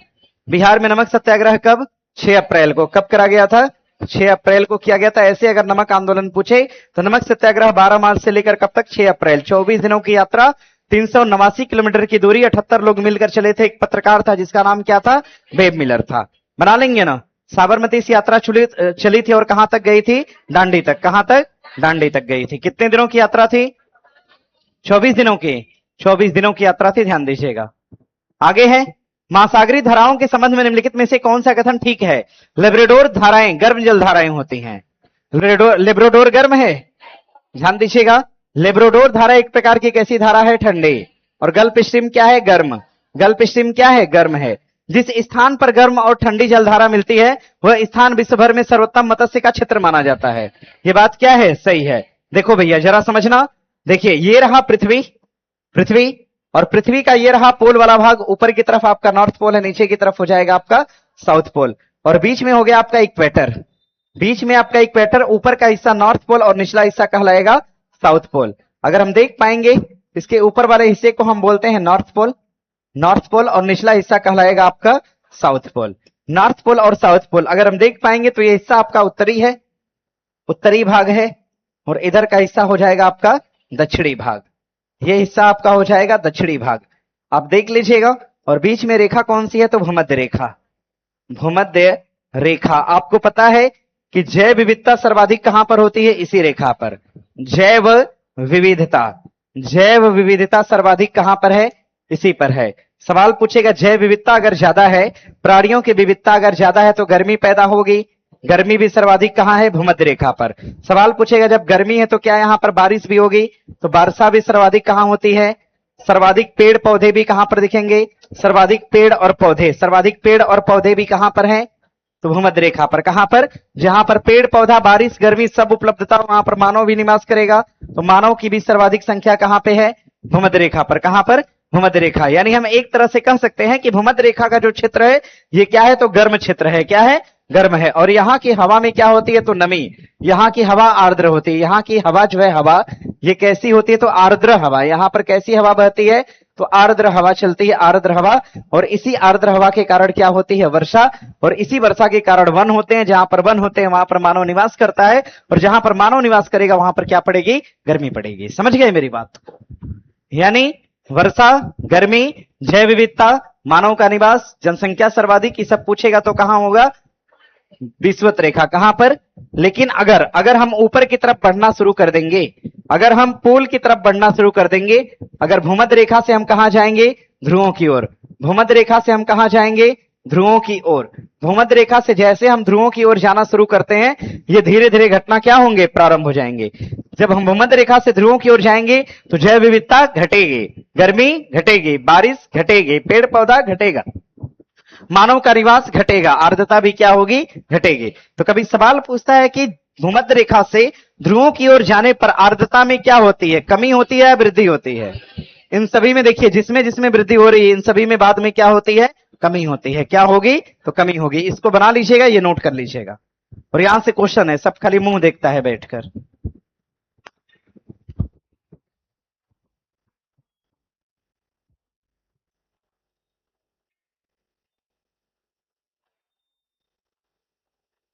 बिहार में नमक सत्याग्रह कब? 6 अप्रैल को। कब करा गया था? 6 अप्रैल को किया गया था। ऐसे अगर नमक आंदोलन पूछे तो नमक सत्याग्रह 12 मार्च से लेकर कब तक? 6 अप्रैल। 24 दिनों की यात्रा, 389 किलोमीटर की दूरी, 78 लोग मिलकर चले थे। एक पत्रकार था जिसका नाम क्या था? वेब मिलर था। बना लेंगे ना। साबरमती से यात्रा चली थी और कहां तक गई थी? दांडी तक। कहां तक? दांडी तक गई थी। कितने दिनों की यात्रा थी? 24 दिनों की यात्रा थी, ध्यान दीजिएगा। आगे है, महासागरीय धाराओं के संबंध में निम्नलिखित में से कौन सा कथन ठीक है? लेब्राडोर धाराएं गर्म जल धाराएं होती हैं। लेब्राडोर गर्म है, ध्यान दीजिएगा। लेब्राडोर धारा एक प्रकार की कैसी धारा है? ठंडी। और गल्फ स्ट्रीम क्या है? गर्म। गल्फ स्ट्रीम क्या है? गर्म है। जिस स्थान पर गर्म और ठंडी जलधारा मिलती है वह स्थान विश्व भर में सर्वोत्तम मत्स्य का क्षेत्र माना जाता है। ये बात क्या है? सही है। देखो भैया जरा समझना, देखिए ये रहा पृथ्वी, पृथ्वी और पृथ्वी का ये रहा पोल वाला भाग, ऊपर की तरफ आपका नॉर्थ पोल है, नीचे की तरफ हो जाएगा आपका साउथ पोल, और बीच में हो गया आपका इक्वेटर। बीच में आपका इक्वेटर, ऊपर का हिस्सा नॉर्थ पोल और निचला हिस्सा कहलाएगा साउथ पोल। अगर हम देख पाएंगे इसके ऊपर वाले हिस्से को हम बोलते हैं नॉर्थ पोल, नॉर्थ पोल, और निचला हिस्सा कहलाएगा आपका साउथ पोल। नॉर्थ पोल और साउथ पोल अगर हम देख पाएंगे तो ये हिस्सा आपका उत्तरी है, उत्तरी भाग है, और इधर का हिस्सा हो जाएगा आपका दक्षिणी भाग। ये हिस्सा आपका हो जाएगा दक्षिणी भाग, आप देख लीजिएगा। और बीच में रेखा कौन सी है? तो भूमध्य रेखा। भूमध्य रेखा, आपको पता है कि जैव विविधता सर्वाधिक कहां पर होती है? इसी रेखा पर। जैव विविधता, जैव विविधता सर्वाधिक कहां पर है? इसी पर है। सवाल पूछेगा जैव विविधता अगर ज्यादा है, प्राणियों की विविधता अगर ज्यादा है तो गर्मी पैदा होगी। गर्मी भी सर्वाधिक कहां है? भूमध्य रेखा पर। सवाल पूछेगा जब गर्मी है तो क्या यहां पर बारिश भी होगी? तो वर्षा भी सर्वाधिक कहां होती है? सर्वाधिक पेड़ पौधे भी कहां पर दिखेंगे? सर्वाधिक पेड़ और पौधे, सर्वाधिक पेड़ और पौधे भी कहां पर हैं? तो भूमध्य रेखा पर। कहां पर? जहां पर पेड़ पौधा बारिश गर्मी सब उपलब्धता वहां पर मानव भी निवास करेगा। तो मानव की भी सर्वाधिक संख्या कहां पे है? भूमध्य रेखा पर। कहां पर? भूमध्य रेखा। यानी हम एक तरह से कह सकते हैं कि भूमध्य रेखा का जो क्षेत्र है ये क्या है? तो गर्म क्षेत्र है। क्या है? गर्म है। और यहाँ की हवा में क्या होती है? तो नमी। यहाँ की हवा आर्द्र होती है। यहाँ की हवा जो है हवा ये कैसी होती है? तो आर्द्र हवा। यहाँ पर कैसी हवा बहती है? तो आर्द्र हवा चलती है, आर्द्र हवा। और इसी आर्द्र हवा के कारण क्या होती है? वर्षा। और इसी वर्षा के कारण वन होते हैं। जहां पर वन होते हैं वहां पर मानव निवास करता है, और जहां पर मानव निवास करेगा वहां पर क्या पड़ेगी? गर्मी पड़ेगी। समझ गए मेरी बात? यानी वर्षा, गर्मी, जैव विविधता, मानव का निवास, जनसंख्या सर्वाधिक, ये सब पूछेगा तो कहां होगा? विषुवत रेखा। कहां पर? लेकिन अगर हम ऊपर की तरफ बढ़ना शुरू कर देंगे, अगर हम पोल की तरफ बढ़ना शुरू कर देंगे, अगर भूमध्य रेखा से हम कहां जाएंगे? ध्रुवों की ओर। भूमध्य रेखा से हम कहां जाएंगे? ध्रुवों की ओर। भूमध्य रेखा से जैसे हम ध्रुवों की ओर जाना शुरू करते हैं ये धीरे धीरे घटना क्या होंगे? प्रारंभ हो जाएंगे। जब हम भूमध्य रेखा से ध्रुवों की ओर जाएंगे तो जैव विविधता घटेगी, गर्मी घटेगी, बारिश घटेगी, पेड़ पौधा घटेगा, मानव का निवास घटेगा, आर्द्रता भी क्या होगी? घटेगी। तो कभी सवाल पूछता है कि भूमध्य रेखा से ध्रुवों की ओर जाने पर आर्द्रता में क्या होती है? कमी होती है या वृद्धि होती है? इन सभी में देखिए जिसमें जिसमें वृद्धि हो रही है इन सभी में बाद में क्या होती है? कमी होती है। क्या होगी? तो कमी होगी। इसको बना लीजिएगा, ये नोट कर लीजिएगा। और यहां से क्वेश्चन है, सब खाली मुंह देखता है बैठकर।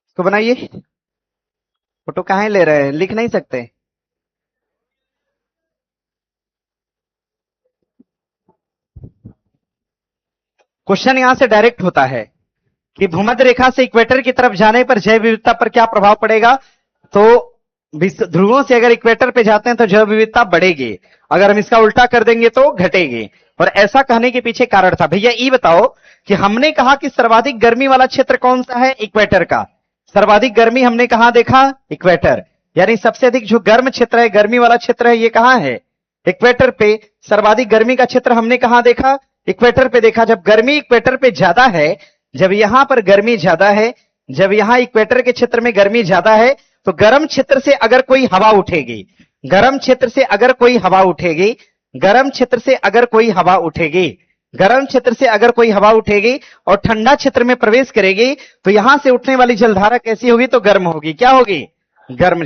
इसको बनाइए। फोटो कहां ले रहे हैं? लिख नहीं सकते? क्वेश्चन यहां से डायरेक्ट होता है कि भूमध्य रेखा से इक्वेटर की तरफ जाने पर जैव विविधता पर क्या प्रभाव पड़ेगा? तो ध्रुवों से अगर इक्वेटर पे जाते हैं तो जैव विविधता बढ़ेगी, अगर हम इसका उल्टा कर देंगे तो घटेगी। और ऐसा कहने के पीछे कारण था। भैया ये बताओ कि हमने कहा कि सर्वाधिक गर्मी वाला क्षेत्र कौन सा है? इक्वेटर का। सर्वाधिक गर्मी हमने कहां देखा? इक्वेटर। यानी सबसे अधिक जो गर्म क्षेत्र है, गर्मी वाला क्षेत्र है, ये कहां है? इक्वेटर पे। सर्वाधिक गर्मी का क्षेत्र हमने कहां देखा? इक्वेटर पे देखा। जब गर्मी इक्वेटर पे ज्यादा है, जब यहां पर गर्मी ज्यादा है, जब यहां इक्वेटर के क्षेत्र में गर्मी ज्यादा है, तो गर्म क्षेत्र से अगर कोई हवा उठेगी, गर्म क्षेत्र से अगर कोई हवा उठेगी, गर्म क्षेत्र से अगर कोई हवा उठेगी, गर्म क्षेत्र से अगर कोई हवा उठेगी और ठंडा क्षेत्र में प्रवेश करेगी, तो यहां से उठने वाली जलधारा कैसी होगी? तो गर्म होगी। क्या होगी? गर्म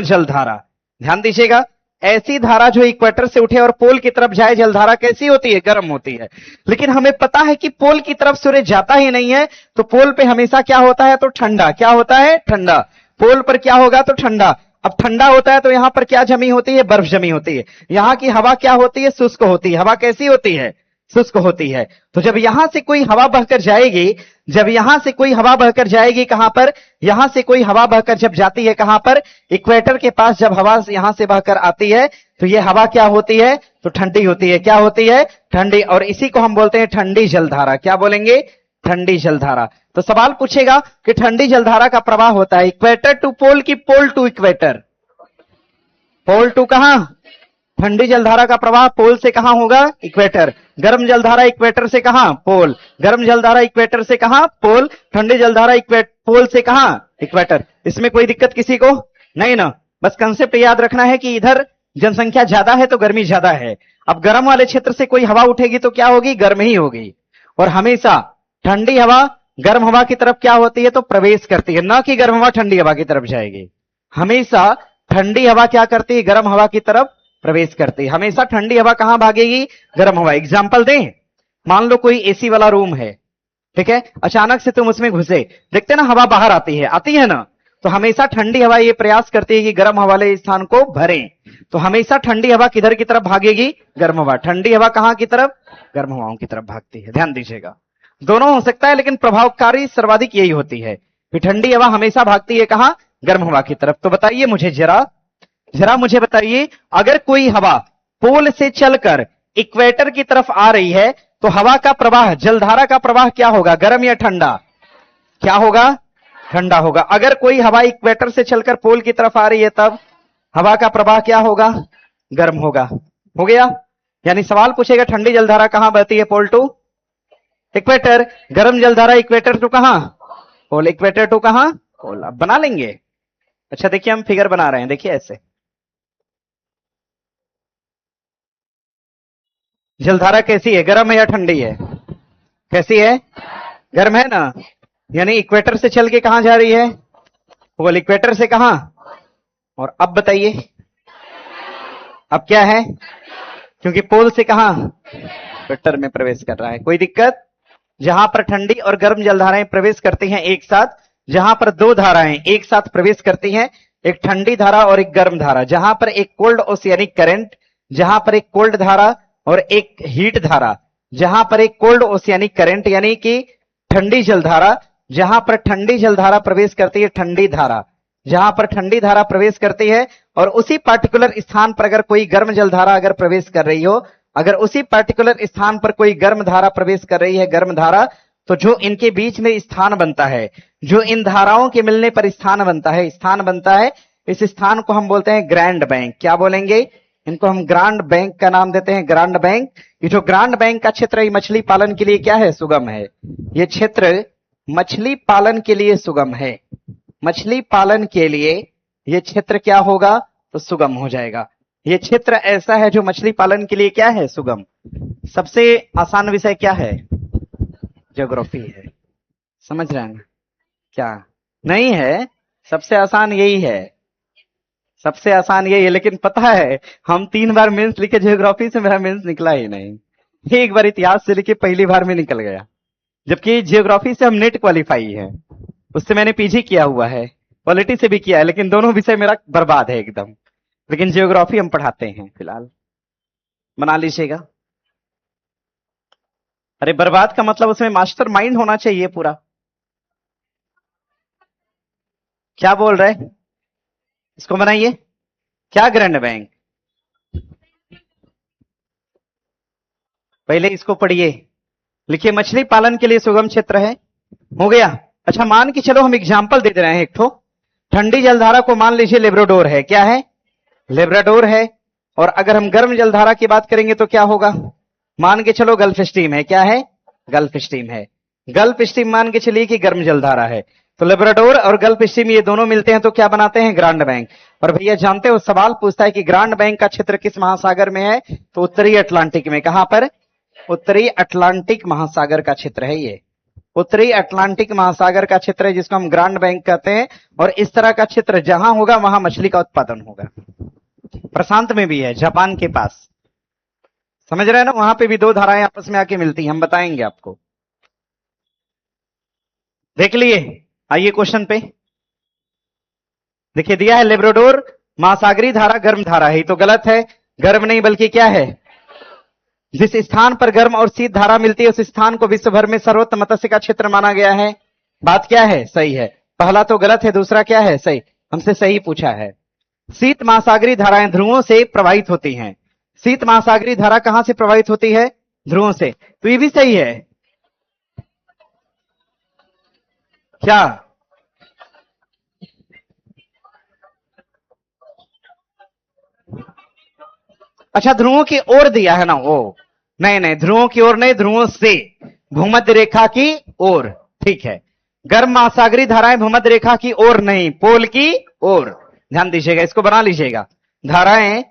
जलधारा। ध्यान दीजिएगा, ऐसी धारा जो इक्वेटर से उठे और पोल की तरफ जाए, जलधारा कैसी होती है? गर्म होती है। लेकिन हमें पता है कि पोल की तरफ सूर्य जाता ही नहीं है, तो पोल पे हमेशा क्या होता है? तो ठंडा। क्या होता है? ठंडा। पोल पर क्या होगा? तो ठंडा। अब ठंडा होता है तो यहां पर क्या जमी होती है? बर्फ जमी होती है। यहां की हवा क्या होती है? शुष्क होती है। हवा कैसी होती है? शुष्क होती है। तो जब यहां से कोई हवा बहकर जाएगी, जब यहां से कोई हवा बहकर जाएगी कहां पर, यहां से कोई हवा बहकर जब जाती है कहां पर, इक्वेटर के पास जब हवा यहां से बहकर आती है तो ये हवा क्या होती है, तो ठंडी होती है। क्या होती है, ठंडी। और इसी को हम बोलते हैं ठंडी जलधारा। क्या बोलेंगे, ठंडी जलधारा। तो सवाल पूछेगा कि ठंडी जलधारा का प्रवाह होता है इक्वेटर टू पोल की pole to equator, pole to कहां, ठंडी जलधारा का प्रवाह पोल से कहां होगा, इक्वेटर। गर्म जलधारा इक्वेटर से कहां, पोल। गर्म जलधारा इक्वेटर से कहां, पोल। ठंडी जलधारा पोल से कहां, इक्वेटर। इसमें कोई दिक्कत किसी को नहीं ना। बस कंसेप्ट याद रखना है कि इधर जनसंख्या ज्यादा है तो गर्मी ज्यादा है। अब गर्म वाले क्षेत्र से कोई हवा उठेगी तो क्या होगी, गर्म ही होगी। और हमेशा ठंडी हवा गर्म हवा की तरफ क्या होती है, तो प्रवेश करती है, ना कि गर्म हवा ठंडी हवा की तरफ जाएगी। हमेशा ठंडी हवा क्या करती है, गर्म हवा की तरफ प्रवेश करती है। हमेशा ठंडी हवा कहां भागेगी, गर्म हवा। एग्जाम्पल दें, मान लो कोई एसी वाला रूम है, ठीक है, अचानक से तुम उसमें घुसे, देखते ना हवा बाहर आती है ना। तो हमेशा ठंडी हवा ये प्रयास करती है कि गर्म हवा वाले स्थान को भरे। तो हमेशा ठंडी हवा किधर की तरफ भागेगी, गर्म हवा। ठंडी हवा कहां की तरफ, गर्म हवाओं की तरफ भागती है। ध्यान दीजिएगा, दोनों हो सकता है लेकिन प्रभावकारी सर्वाधिक यही होती है कि ठंडी हवा हमेशा भागती है कहां, गर्म हवा की तरफ। तो बताइए मुझे जरा मुझे बताइए, अगर कोई हवा पोल से चलकर इक्वेटर की तरफ आ रही है तो हवा का प्रवाह, जलधारा का प्रवाह क्या होगा, गर्म या ठंडा, क्या होगा, ठंडा होगा। अगर कोई हवा इक्वेटर से चलकर पोल की तरफ आ रही है तब हवा का प्रवाह क्या होगा, गर्म होगा। हो गया। यानी सवाल पूछेगा ठंडी जलधारा कहां बहती है, पोल टू इक्वेटर। गर्म जलधारा इक्वेटर टू कहां, पोल। इक्वेटर टू कहां, पोल। अब बना लेंगे। अच्छा देखिए, हम फिगर बना रहे हैं, देखिए ऐसे। जलधारा कैसी है, गर्म है या ठंडी है, कैसी है, गर्म है ना। यानी इक्वेटर से चल के कहां जा रही है, पोल। इक्वेटर से कहां, और अब बताइए अब क्या है, क्योंकि पोल से कहां, इक्वेटर में प्रवेश कर रहा है। कोई दिक्कत, जहां पर ठंडी और गर्म जलधाराएं प्रवेश करती हैं एक साथ, जहां पर दो धाराएं एक साथ प्रवेश करती हैं, एक ठंडी धारा और एक गर्म धारा, जहां पर एक कोल्ड ओशियानिक करंट, जहां पर एक कोल्ड धारा और एक हीट धारा, जहां पर एक कोल्ड ओशियानिक करंट यानी कि ठंडी जलधारा, जहां पर ठंडी जलधारा प्रवेश करती है, ठंडी धारा, जहां पर ठंडी धारा प्रवेश करती है, और उसी पार्टिकुलर स्थान पर अगर कोई गर्म जलधारा अगर प्रवेश कर रही हो, अगर उसी पार्टिकुलर स्थान पर कोई गर्म धारा प्रवेश कर रही है, गर्म धारा, तो जो इनके बीच में स्थान बनता है, जो इन धाराओं के मिलने पर स्थान बनता है, स्थान बनता है, इस स्थान को हम बोलते हैं ग्रैंड बैंक। क्या बोलेंगे, इनको हम ग्रांड बैंक का नाम देते हैं, ग्रांड बैंक। ये जो ग्रांड बैंक का क्षेत्र है मछली पालन के लिए क्या है, सुगम है। ये क्षेत्र मछली पालन के लिए सुगम है। मछली पालन के लिए ये क्षेत्र क्या होगा, तो सुगम हो जाएगा। ये क्षेत्र ऐसा है जो मछली पालन के लिए क्या है, सुगम। सबसे आसान विषय क्या है, ज्योग्राफी है। समझ रहे हैं क्या, नहीं है, सबसे आसान यही है, सबसे आसान यही है। लेकिन पता है हम 3 बार मेंस लिखे ज्योग्राफी से, मेरा मेंस निकला ही नहीं। एक बार इतिहास से लिखे, पहली बार में निकल गया। जबकि ज्योग्राफी से हम नेट क्वालिफाई है, उससे मैंने पीजी किया हुआ है, पॉलिटी से भी किया है, लेकिन दोनों विषय मेरा बर्बाद है एकदम। लेकिन ज्योग्राफी हम पढ़ाते हैं फिलहाल, बना लीजिएगा। अरे बर्बाद का मतलब उसमें मास्टर माइंड होना चाहिए पूरा। क्या बोल रहे, इसको बनाइए। क्या ग्रैंड बैंक, पहले इसको पढ़िए, लिखिए मछली पालन के लिए सुगम क्षेत्र है। हो गया। अच्छा मान के चलो हम एग्जाम्पल दे रहे हैं एक ठो। ठंडी जलधारा को मान लीजिए लेब्राडोर है, क्या है, लेब्राडोर है। और अगर हम गर्म जलधारा की बात करेंगे तो क्या होगा, मान के चलो गल्फ स्ट्रीम है, क्या है, गल्फ स्ट्रीम है। गल्फ स्ट्रीम मान के चलिए कि गर्म जलधारा है। तो लेब्राडोर और गल्फ स्ट्रीम ये दोनों मिलते हैं तो क्या बनाते हैं, ग्रांड बैंक। और भैया जानते हो सवाल पूछता है कि ग्रांड बैंक का क्षेत्र किस महासागर में है, तो उत्तरी अटलांटिक में। कहां पर, उत्तरी अटलांटिक महासागर का क्षेत्र है ये, उत्तरी अटलांटिक महासागर का क्षेत्र है जिसको हम ग्रांड बैंक कहते हैं। और इस तरह का क्षेत्र जहां होगा वहां मछली का उत्पादन होगा। प्रशांत में भी है, जापान के पास, समझ रहे हैं ना, वहां पे भी दो धाराएं आपस में आके मिलती हैं, हम बताएंगे आपको। देख लिए, आइए क्वेश्चन पे। देखिए दिया है लेब्राडोर महासागरी धारा गर्म धारा है, तो गलत है, गर्म नहीं बल्कि क्या है, जिस स्थान पर गर्म और शीत धारा मिलती है उस स्थान को विश्व भर में सर्वोत्तम मत्स्य का क्षेत्र माना गया है। बात क्या है? सही है। पहला तो गलत है, दूसरा क्या है? सही। हमसे सही पूछा है। शीत महासागरीय धाराएं ध्रुवों से प्रवाहित होती हैं। शीत महासागरीय धारा कहां से प्रवाहित होती है? ध्रुवों से। तो ये भी सही है क्या? अच्छा, ध्रुवों की ओर दिया है ना वो। नहीं नहीं, ध्रुवों की ओर नहीं, ध्रुवों से। भूमध्य रेखा की ओर। ठीक है। गर्म महासागरीय धाराएं भूमध्य रेखा की ओर नहीं, पोल की ओर। ध्यान दीजिएगा, इसको बना लीजिएगा। धाराएं,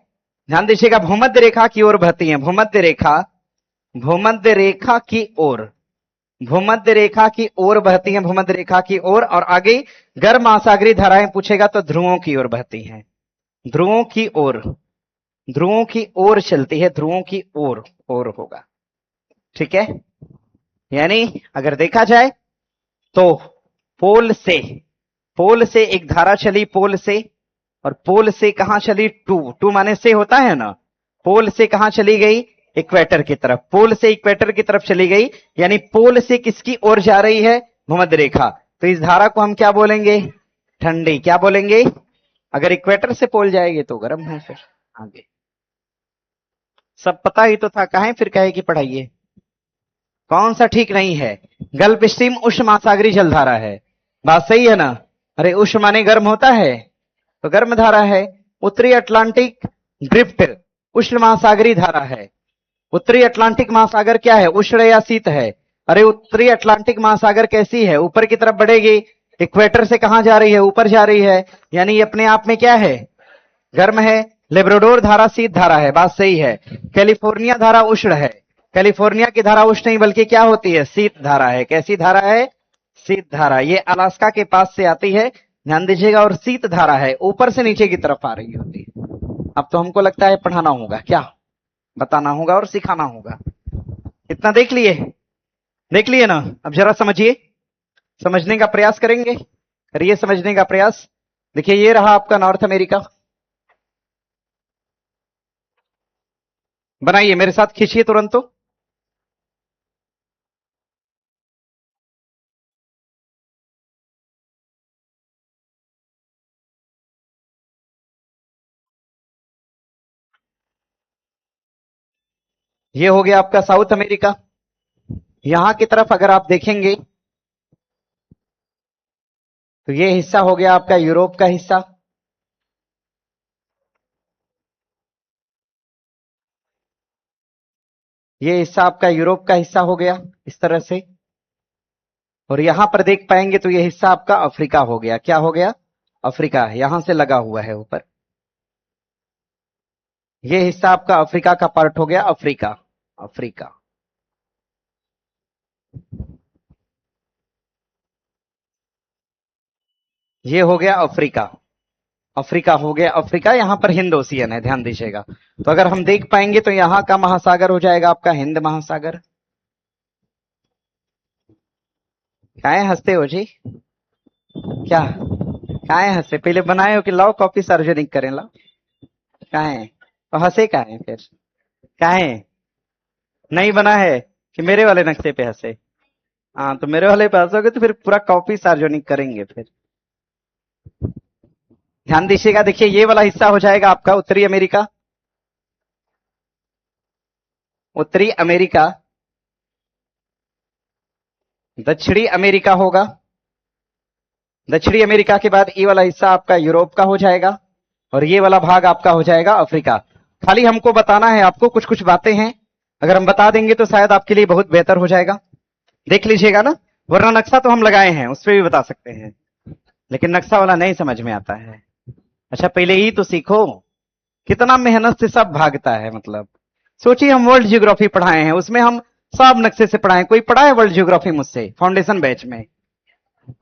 ध्यान दीजिएगा, भूमध्य रेखा की ओर बहती हैं। भूमध्य रेखा, भूमध्य रेखा की ओर, भूमध्य रेखा की ओर बहती हैं, भूमध्य रेखा की ओर। और आगे गर्म महासागरीय धाराएं पूछेगा तो ध्रुवों की ओर बहती हैं। ध्रुवों की ओर, ध्रुवों की ओर चलती है, ध्रुवों की ओर होगा। ठीक है। यानी अगर देखा जाए तो पोल से, पोल से एक धारा चली, पोल से, और पोल से कहां चली? टू माने से होता है ना। पोल से कहां चली गई? इक्वेटर की तरफ। पोल से इक्वेटर की तरफ चली गई, यानी पोल से किसकी ओर जा रही है? भूमध्य रेखा। तो इस धारा को हम क्या बोलेंगे? ठंडी। क्या बोलेंगे? अगर इक्वेटर से पोल जाएगी तो गर्म है। फिर आगे सब पता ही तो था, काहे फिर कहे कि पढ़ाइए। कौन सा ठीक नहीं है? गल्फ स्ट्रीम उष्ण महासागरीय जलधारा है। बात सही है ना? अरे उष्ण माने गर्म होता है, तो गर्म धारा है। उत्तरी अटलांटिक ड्रिफ्ट उष्ण महासागरीय धारा है। उत्तरी अटलांटिक महासागर क्या है? उष्ण या शीत है? अरे उत्तरी अटलांटिक महासागर कैसी है? ऊपर की तरफ बढ़ेगी। इक्वेटर से कहां जा रही है? ऊपर जा रही है, यानी अपने आप में क्या है? गर्म है। लेब्राडोर धारा शीत धारा है। बात सही है। कैलिफोर्निया धारा उष्ण है। कैलिफोर्निया की धारा उष्ण नहीं बल्कि क्या होती है? शीत धारा है। कैसी धारा है? शीत धारा। ये अलास्का के पास से आती है, ध्यान दीजिएगा, और शीत धारा है, ऊपर से नीचे की तरफ आ रही होती है। अब तो हमको लगता है पढ़ाना होगा, क्या बताना होगा और सिखाना होगा। इतना देख लिए? देख लिए ना? अब जरा समझिए, समझने का प्रयास करेंगे। करिए समझने का प्रयास। देखिए ये रहा आपका नॉर्थ अमेरिका। बनाइए मेरे साथ, खींचिए तुरंत। तो ये हो गया आपका साउथ अमेरिका। यहां की तरफ अगर आप देखेंगे तो ये हिस्सा हो गया आपका यूरोप का हिस्सा। ये हिस्सा आपका यूरोप का हिस्सा हो गया इस तरह से। और यहां पर देख पाएंगे तो ये हिस्सा आपका अफ्रीका हो गया। क्या हो गया? अफ्रीका। यहां से लगा हुआ है ऊपर। ये हिस्सा आपका अफ्रीका का पार्ट हो गया। Africa, Africa. ये हो गया अफ्रीका। अफ्रीका हो गया अफ्रीका। यहां पर हिंद ओशियन है, ध्यान दीजिएगा। तो अगर हम देख पाएंगे तो यहां का महासागर हो जाएगा आपका हिंद महासागर। काहे हंसते हो जी? क्या काहे हंसे? पहले बनाए हो कि लाओ कॉपी सार्वजनिक करें? लाओ। काहे तो हंसे? काहे फिर? काहे नहीं बना है कि मेरे वाले नक्शे पे हंसे? हाँ, तो मेरे वाले पे हंसोगे तो फिर पूरा कॉपी सार्वजनिक करेंगे फिर। ध्यान दीजिएगा, देखिए ये वाला हिस्सा हो जाएगा आपका उत्तरी अमेरिका। उत्तरी अमेरिका। दक्षिणी अमेरिका होगा। दक्षिणी अमेरिका के बाद ये वाला हिस्सा आपका यूरोप का हो जाएगा, और ये वाला भाग आपका हो जाएगा अफ्रीका। खाली हमको बताना है, आपको कुछ कुछ बातें हैं, अगर हम बता देंगे तो शायद आपके लिए बहुत बेहतर हो जाएगा। देख लीजिएगा ना, वरना नक्शा तो हम लगाए हैं, उस पर भी बता सकते हैं, लेकिन नक्शा वाला नहीं समझ में आता है। अच्छा पहले ही तो सीखो, कितना मेहनत से सब भागता है। मतलब सोचिए, हम वर्ल्ड ज्योग्राफी पढ़ाए हैं, उसमें हम सब नक्शे से पढ़ाए। कोई पढ़ा है वर्ल्ड ज्योग्राफी मुझसे फाउंडेशन बैच में?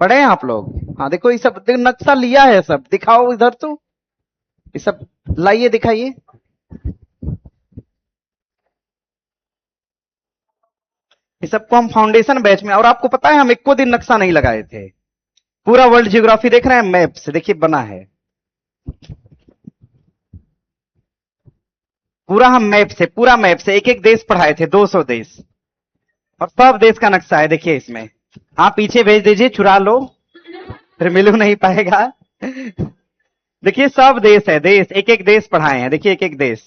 पढ़े हैं आप लोग? हाँ देखो, ये सब नक्शा लिया है, सब दिखाओ इधर। तो ये सब लाइए, दिखाइए। ये सबको हम फाउंडेशन बैच में, और आपको पता है हम एको दिन नक्शा नहीं लगाए थे। पूरा वर्ल्ड ज्योग्राफी देख रहे हैं मैप से, देखिए बना है पूरा हम पूरा मैप से एक एक देश पढ़ाए थे, 200 देश, और सब देश का नक्शा है देखिए इसमें। आप पीछे भेज दीजिए, चुरा लो, फिर मिलू नहीं पाएगा। देखिए सब देश है, देश एक एक देश पढ़ाए हैं, देखिए एक एक देश।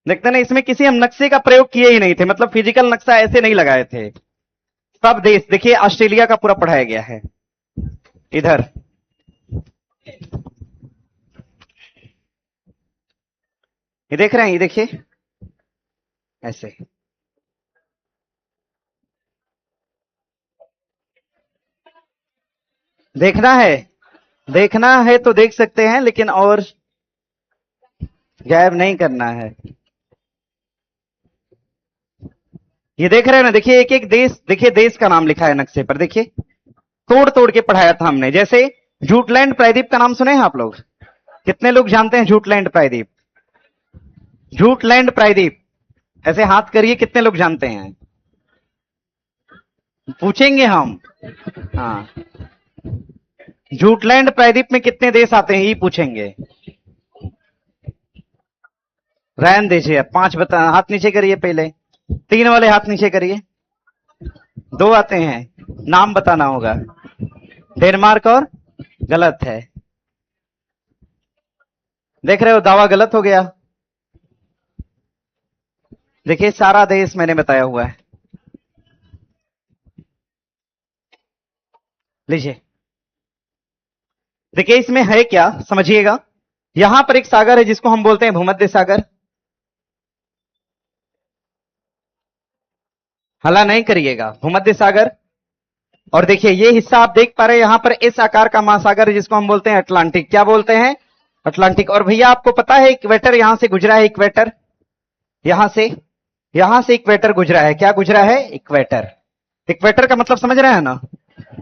देखते ना, इसमें किसी हम नक्शे का प्रयोग किए ही नहीं थे, मतलब फिजिकल नक्शा ऐसे नहीं लगाए थे। सब देश देखिए, ऑस्ट्रेलिया का पूरा पढ़ाया गया है इधर। ये देख रहे हैं, ये देखिए ऐसे। देखना है, देखना है तो देख सकते हैं, लेकिन और गायब नहीं करना है। ये देख रहे हैं ना, देखिए एक एक देश, देखिए देश का नाम लिखा है नक्शे पर, देखिए तोड़ तोड़ के पढ़ाया था हमने। जैसे जूटलैंड प्रायद्वीप का नाम सुने हैं आप लोग? कितने लोग जानते हैं जूटलैंड प्रायद्वीप? जूटलैंड प्रायद्वीप ऐसे हाथ करिए, कितने लोग जानते हैं? पूछेंगे हम, हाँ। जूटलैंड प्रायद्वीप में कितने देश आते हैं, ये पूछेंगे। रहन दीजिए, 5 बता, हाथ नीचे करिए पहले। 3 वाले हाथ नीचे करिए। 2 आते हैं, नाम बताना होगा। डेनमार्क और गलत है। देख रहे हो, दावा गलत हो गया। देखिए सारा देश मैंने बताया हुआ है, लीजिए। देखिए इसमें है क्या, समझिएगा। यहां पर एक सागर है जिसको हम बोलते हैं भूमध्य सागर। हला नहीं करिएगा, भूमध्य सागर। और देखिए ये हिस्सा आप देख पा रहे हैं, यहां पर इस आकार का महासागर है जिसको हम बोलते हैं अटलांटिक। क्या बोलते हैं? अटलांटिक। और भैया आपको पता है इक्वेटर यहां से गुजरा है, इक्वेटर यहां से इक्वेटर गुजरा है। क्या गुजरा है? इक्वेटर। इक्वेटर का मतलब समझ रहे हैं ना?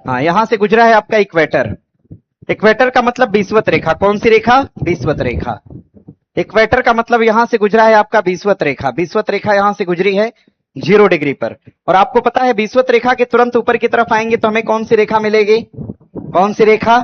हाँ, यहां से गुजरा है आपका इक्वेटर। इक्वेटर का मतलब विषुवत रेखा। कौन सी रेखा? विषुवत रेखा। इक्वेटर का मतलब यहां से गुजरा है आपका विषुवत रेखा। विषुवत रेखा यहां से गुजरी है 0 डिग्री पर। और आपको पता है विषुवत रेखा के तुरंत ऊपर की तरफ आएंगे तो हमें कौन सी रेखा मिलेगी? कौन सी रेखा?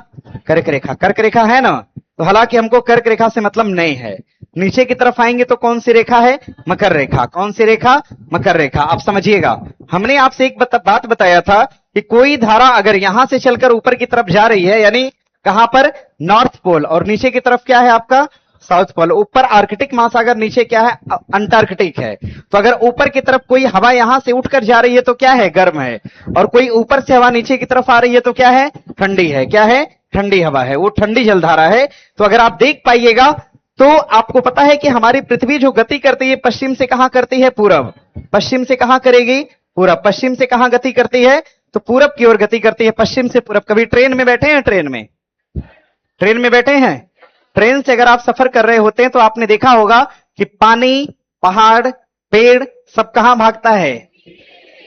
कर्क रेखा। कर्क रेखा है ना? तो हालांकि हमको कर्क रेखा से मतलब नहीं है। नीचे की तरफ आएंगे तो कौन सी रेखा है? मकर रेखा। कौन सी रेखा? मकर रेखा। आप समझिएगा, हमने आपसे एक बात बताया था कि कोई धारा अगर यहां से चलकर ऊपर की तरफ जा रही है, यानी कहां पर? नॉर्थ पोल, और नीचे की तरफ क्या है आपका? South pole. ऊपर आर्कटिक महासागर, नीचे क्या है? अंटार्कटिक है। तो अगर ऊपर की तरफ कोई हवा यहां से उठकर जा रही है तो क्या है? गर्म है। और कोई ऊपर से हवा नीचे की तरफ आ रही है तो क्या है? ठंडी है। क्या है? ठंडी हवा है, वो ठंडी जलधारा है। तो अगर आप देख पाइएगा तो आपको पता है कि हमारी पृथ्वी जो गति करती है पश्चिम से कहां करती है? पूरब। पश्चिम से कहां करेगी? पूरब। पश्चिम से कहां गति करती है? तो पूरब की ओर गति करती है, पश्चिम से पूरब। कभी ट्रेन में बैठे हैं? ट्रेन में बैठे हैं? ट्रेन से अगर आप सफर कर रहे होते हैं तो आपने देखा होगा कि पानी, पहाड़, पेड़ सब कहां भागता है?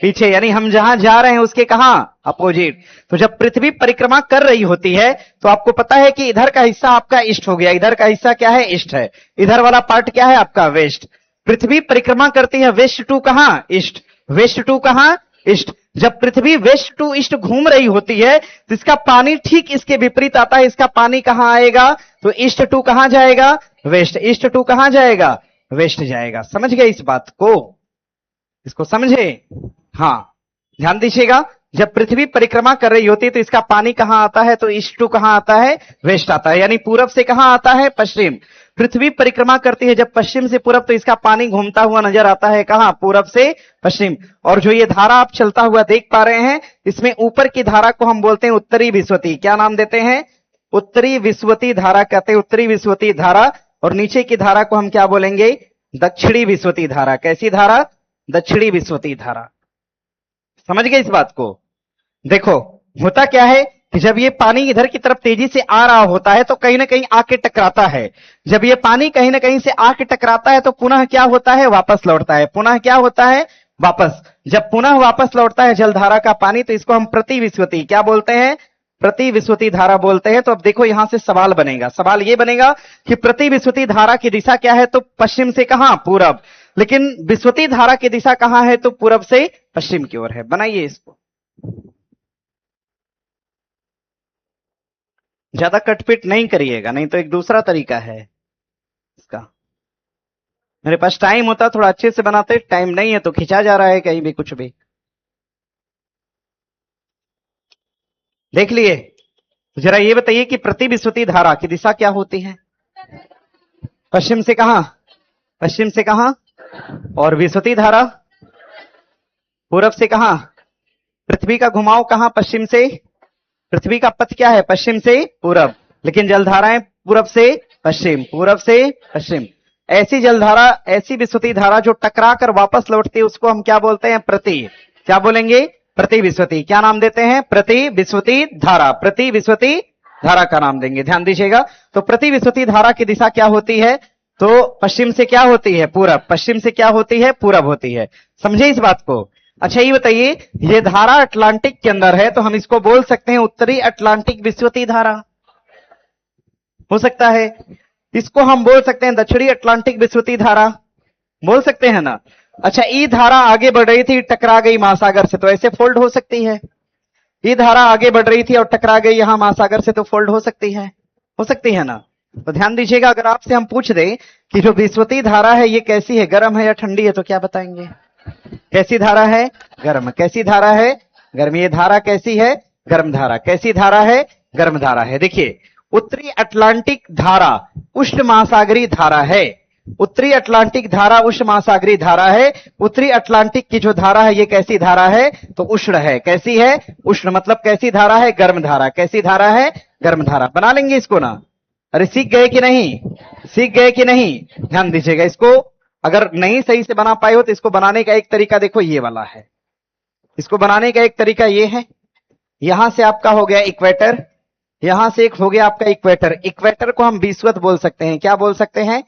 पीछे। यानी हम जहां जा रहे हैं उसके कहां? अपोजिट। तो जब पृथ्वी परिक्रमा कर रही होती है तो आपको पता है कि इधर का हिस्सा आपका ईस्ट हो गया। इधर का हिस्सा क्या है? ईस्ट है। इधर वाला पार्ट क्या है आपका? वेस्ट। पृथ्वी परिक्रमा करती है वेस्ट टू कहां? ईस्ट। वेस्ट टू कहां? ईस्ट। जब पृथ्वी वेस्ट टू ईस्ट घूम रही होती है तो इसका पानी ठीक इसके विपरीत आता है। इसका पानी कहां आएगा? तो ईस्ट टू कहां जाएगा? वेस्ट। ईस्ट टू कहां जाएगा? वेस्ट जाएगा। समझ गए इस बात को? इसको समझे? हाँ, ध्यान दीजिएगा। जब पृथ्वी परिक्रमा कर रही होती है तो इसका पानी कहां आता है? तो ईस्ट टू कहां आता है? वेस्ट आता है। यानी पूरब से कहां आता है? पश्चिम। पृथ्वी परिक्रमा करती है जब पश्चिम से पूरब तो इसका पानी घूमता हुआ नजर आता है कहां? पूरब से पश्चिम। और जो ये धारा आप चलता हुआ देख पा रहे हैं, इसमें ऊपर की धारा को हम बोलते हैं उत्तरी विषुवती। क्या नाम देते हैं? उत्तरी विषुवती धारा कहते हैं, उत्तरी विषुवती धारा। और नीचे की धारा को हम क्या बोलेंगे? दक्षिणी विषुवती धारा। कैसी धारा? दक्षिणी विषुवती धारा। समझ गए इस बात को? देखो होता क्या है कि जब ये पानी इधर की तरफ तेजी से आ रहा होता है तो कहीं ना कहीं आके टकराता है। जब ये पानी कहीं ना कहीं से आके टकराता है तो पुनः क्या होता है? वापस लौटता है। पुनः क्या होता है? वापस। जब पुनः वापस लौटता है जलधारा का पानी तो इसको हम प्रति विषुवती क्या बोलते हैं? प्रति विषुवती धारा बोलते हैं। तो अब देखो यहां से सवाल बनेगा। सवाल ये बनेगा कि प्रति विषुवती धारा की दिशा क्या है? तो पश्चिम से कहां? पूरब। लेकिन विषुवती धारा की दिशा कहां है? तो पूरब से पश्चिम की ओर है। बनाइए इसको। ज्यादा कटपिट नहीं करिएगा, नहीं तो एक दूसरा तरीका है इसका। मेरे पास टाइम होता थोड़ा अच्छे से बनाते, टाइम नहीं है तो खिंचा जा रहा है कहीं भी कुछ भी। देख लिए? जरा ये बताइए कि प्रति विस्वती धारा की दिशा क्या होती है? पश्चिम से कहां? पश्चिम से कहां? और विस्वती धारा पूरब से कहां? पृथ्वी का घुमाव कहां? पश्चिम से। पृथ्वी का पथ क्या है? पश्चिम से पूरब। लेकिन जलधाराएं पूरब से पश्चिम, पूरब से पश्चिम। ऐसी जलधारा, ऐसी विस्वती धारा जो टकरा कर वापस लौटती है उसको हम क्या बोलते हैं? प्रति। क्या बोलेंगे? प्रति विस्वती। क्या नाम देते हैं? प्रति विस्वती धारा। प्रति विस्वती धारा का नाम देंगे, ध्यान दीजिएगा। तो प्रति विस्वती धारा की दिशा क्या होती है? तो पश्चिम से क्या होती है? पूरब। पश्चिम से क्या होती है? पूरब होती है। समझे इस बात को? अच्छा ये बताइए, ये धारा अटलांटिक के अंदर है तो हम इसको बोल सकते हैं उत्तरी अटलांटिक विस्वती धारा, हो सकता है। इसको हम बोल सकते हैं दक्षिणी अटलांटिक विस्वती धारा, बोल सकते हैं ना। अच्छा, ई धारा आगे बढ़ रही थी, टकरा गई महासागर से, तो ऐसे फोल्ड हो सकती है। ई धारा आगे बढ़ रही थी और टकरा गई यहां महासागर से, तो फोल्ड हो सकती है, हो सकती है ना। तो ध्यान दीजिएगा, अगर आपसे हम पूछ दें कि जो विस्वती धारा है ये कैसी है, गर्म है या ठंडी है, तो क्या बताएंगे? कैसी धारा है? गर्म। कैसी धारा है? गर्म। ये धारा कैसी है? गर्म धारा। कैसी धारा है? गर्म धारा है। देखिए, उत्तरी अटलांटिक धारा उष्ण महासागरीय धारा है। उत्तरी अटलांटिक धारा उष्ण महासागरीय धारा है। उत्तरी अटलांटिक की जो धारा है ये कैसी धारा है? तो उष्ण है। कैसी है? उष्ण। मतलब कैसी धारा है? गर्म धारा। कैसी धारा है? गर्म धारा। बना लेंगे इसको ना? अरे सीख गए कि नहीं? सीख गए कि नहीं? ध्यान दीजिएगा, इसको अगर नहीं सही से बना पाए हो तो इसको बनाने का एक तरीका देखो ये वाला है। इसको बनाने का एक तरीका ये है, यहां से आपका हो गया इक्वेटर, यहां से एक हो गया आपका इक्वेटर। इक्वेटर को हम विषुवत बोल सकते हैं। क्या बोल सकते हैं?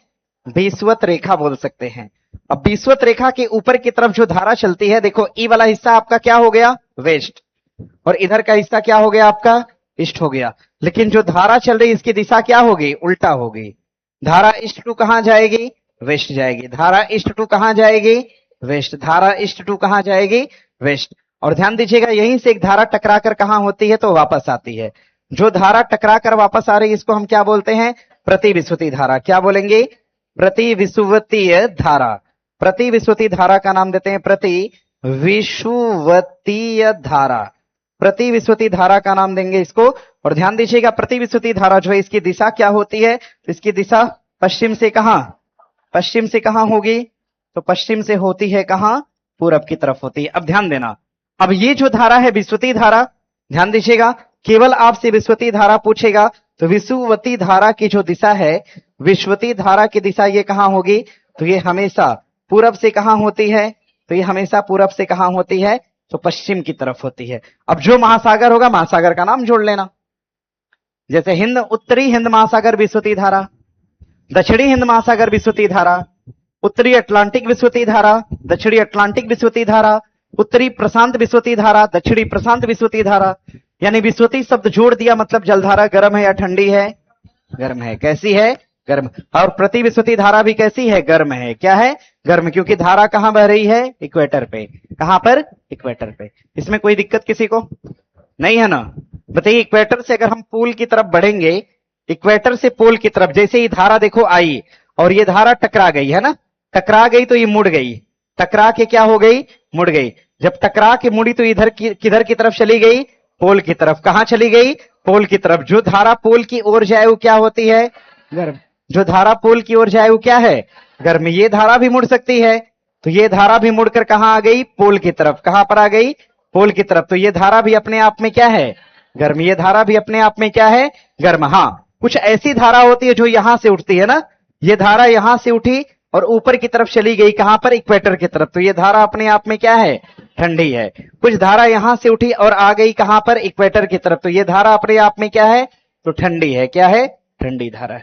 विषुवत रेखा बोल सकते हैं। अब विषुवत रेखा के ऊपर की तरफ जो धारा चलती है, देखो ई वाला हिस्सा आपका क्या हो गया? वेस्ट। और इधर का हिस्सा क्या हो गया आपका? ईस्ट हो गया। लेकिन जो धारा चल रही इसकी दिशा क्या होगी? उल्टा होगी। धारा ईस्ट टू कहां जाएगी? वेस्ट जाएगी। धारा ईस्ट टू कहां जाएगी? वेस्ट। धारा ईस्ट टू कहां जाएगी? वेस्ट। और ध्यान दीजिएगा, यहीं से एक धारा टकरा कर कहां होती है? तो वापस आती है। जो धारा टकरा कर वापस आ रही है इसको हम क्या बोलते हैं? प्रति विस्वती धारा। क्या बोलेंगे? प्रति विषुवतीय धारा। प्रति विस्वती धारा का नाम देते हैं प्रति विषुवतीय धारा। प्रति विस्वती धारा का नाम देंगे इसको। और ध्यान दीजिएगा, प्रति विस्वती धारा जो है इसकी दिशा क्या होती है? इसकी दिशा पश्चिम से कहां? पश्चिम से कहां होगी? तो पश्चिम से होती है कहां? पूरब की तरफ होती है। अब ध्यान देना, अब ये जो धारा है विस्वती धारा, ध्यान दीजिएगा, केवल आपसे विस्वती धारा पूछेगा तो विषुवती धारा की जो दिशा है, विषुवती धारा की दिशा ये कहां होगी? तो ये हमेशा पूरब से कहां होती है? तो ये हमेशा पूरब से कहां होती है? तो पश्चिम की तरफ होती है। अब जो महासागर होगा महासागर का नाम जोड़ लेना, जैसे हिंद, उत्तरी हिंद महासागर विस्वती धारा, दक्षिणी हिंद महासागर विस्वती धारा, उत्तरी अटलांटिक विस्वती धारा, दक्षिणी अटलांटिक विस्वती धारा, उत्तरी प्रशांत विस्वती धारा, दक्षिणी प्रशांत विस्वती धारा। यानी विस्वती शब्द जोड़ दिया, मतलब जलधारा गर्म है या ठंडी है? गर्म है। कैसी है? गर्म। और प्रति विस्वती धारा भी कैसी है? गर्म है। क्या है? गर्म, क्योंकि धारा कहां बह रही है? इक्वेटर पे। कहां पर? इक्वेटर पे। इसमें कोई दिक्कत किसी को नहीं है ना? बताइए, इक्वेटर से अगर हम पोल की तरफ बढ़ेंगे, इक्वेटर से पोल की तरफ जैसे ही धारा देखो आई और ये धारा टकरा गई है ना, टकरा गई तो ये मुड़ गई, टकरा के क्या हो गई? मुड़ गई। जब टकरा के मुड़ी तो इधर किधर की तरफ चली गई? पोल की तरफ। कहां चली गई? पोल की तरफ। जो धारा पोल की ओर जाए वो क्या होती है? गर्म। जो धारा पोल की ओर जाए वो क्या है? गर्म। ये धारा भी मुड़ सकती है, तो ये धारा भी मुड़कर कहां आ गई? पोल की तरफ। कहां पर आ गई? पोल की तरफ। तो ये धारा भी अपने आप में क्या है? गर्म। ये धारा भी अपने आप में क्या है? गर्म। हाँ, कुछ ऐसी धारा होती है जो यहां से उठती है ना, ये धारा यहां से उठी और ऊपर की तरफ चली गई, कहां पर? इक्वेटर की तरफ। तो ये धारा अपने आप में क्या है? ठंडी है। कुछ धारा यहां से उठी और आ गई कहां पर? इक्वेटर की तरफ। तो ये धारा अपने आप में क्या है? तो ठंडी है। क्या है? ठंडी धारा।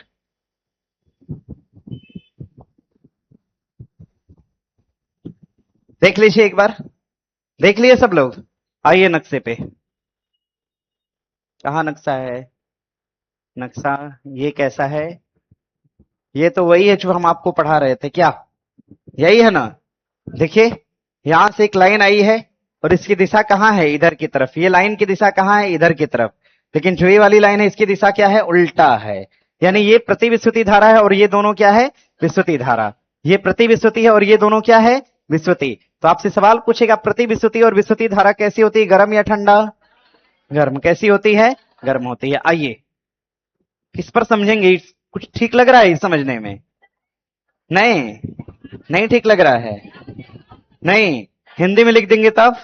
देख लीजिए एक बार, देख लिए सब लोग? आइए नक्शे पे। कहां नक्शा है? नक्शा ये कैसा है? ये तो वही है जो हम आपको पढ़ा रहे थे। क्या यही है ना? देखिए, यहां से एक लाइन आई है और इसकी दिशा कहां है? इधर की तरफ। ये लाइन की दिशा कहां है? इधर की तरफ। लेकिन जो ये वाली लाइन है इसकी दिशा क्या है, उल्टा है। यानी ये प्रतिविस्वती धारा है और ये दोनों क्या है, विस्वती धारा। ये प्रतिविस्वती है और ये दोनों क्या है, विस्वती। तो आपसे सवाल पूछेगा प्रतिविस्वती और विस्वती धारा कैसी होती है, गर्म या ठंडा? गर्म। कैसी होती है, गर्म होती है। आइए किस पर समझेंगे, कुछ ठीक लग रहा है समझने में? नहीं, नहीं ठीक लग रहा है, नहीं। हिंदी में लिख देंगे तब।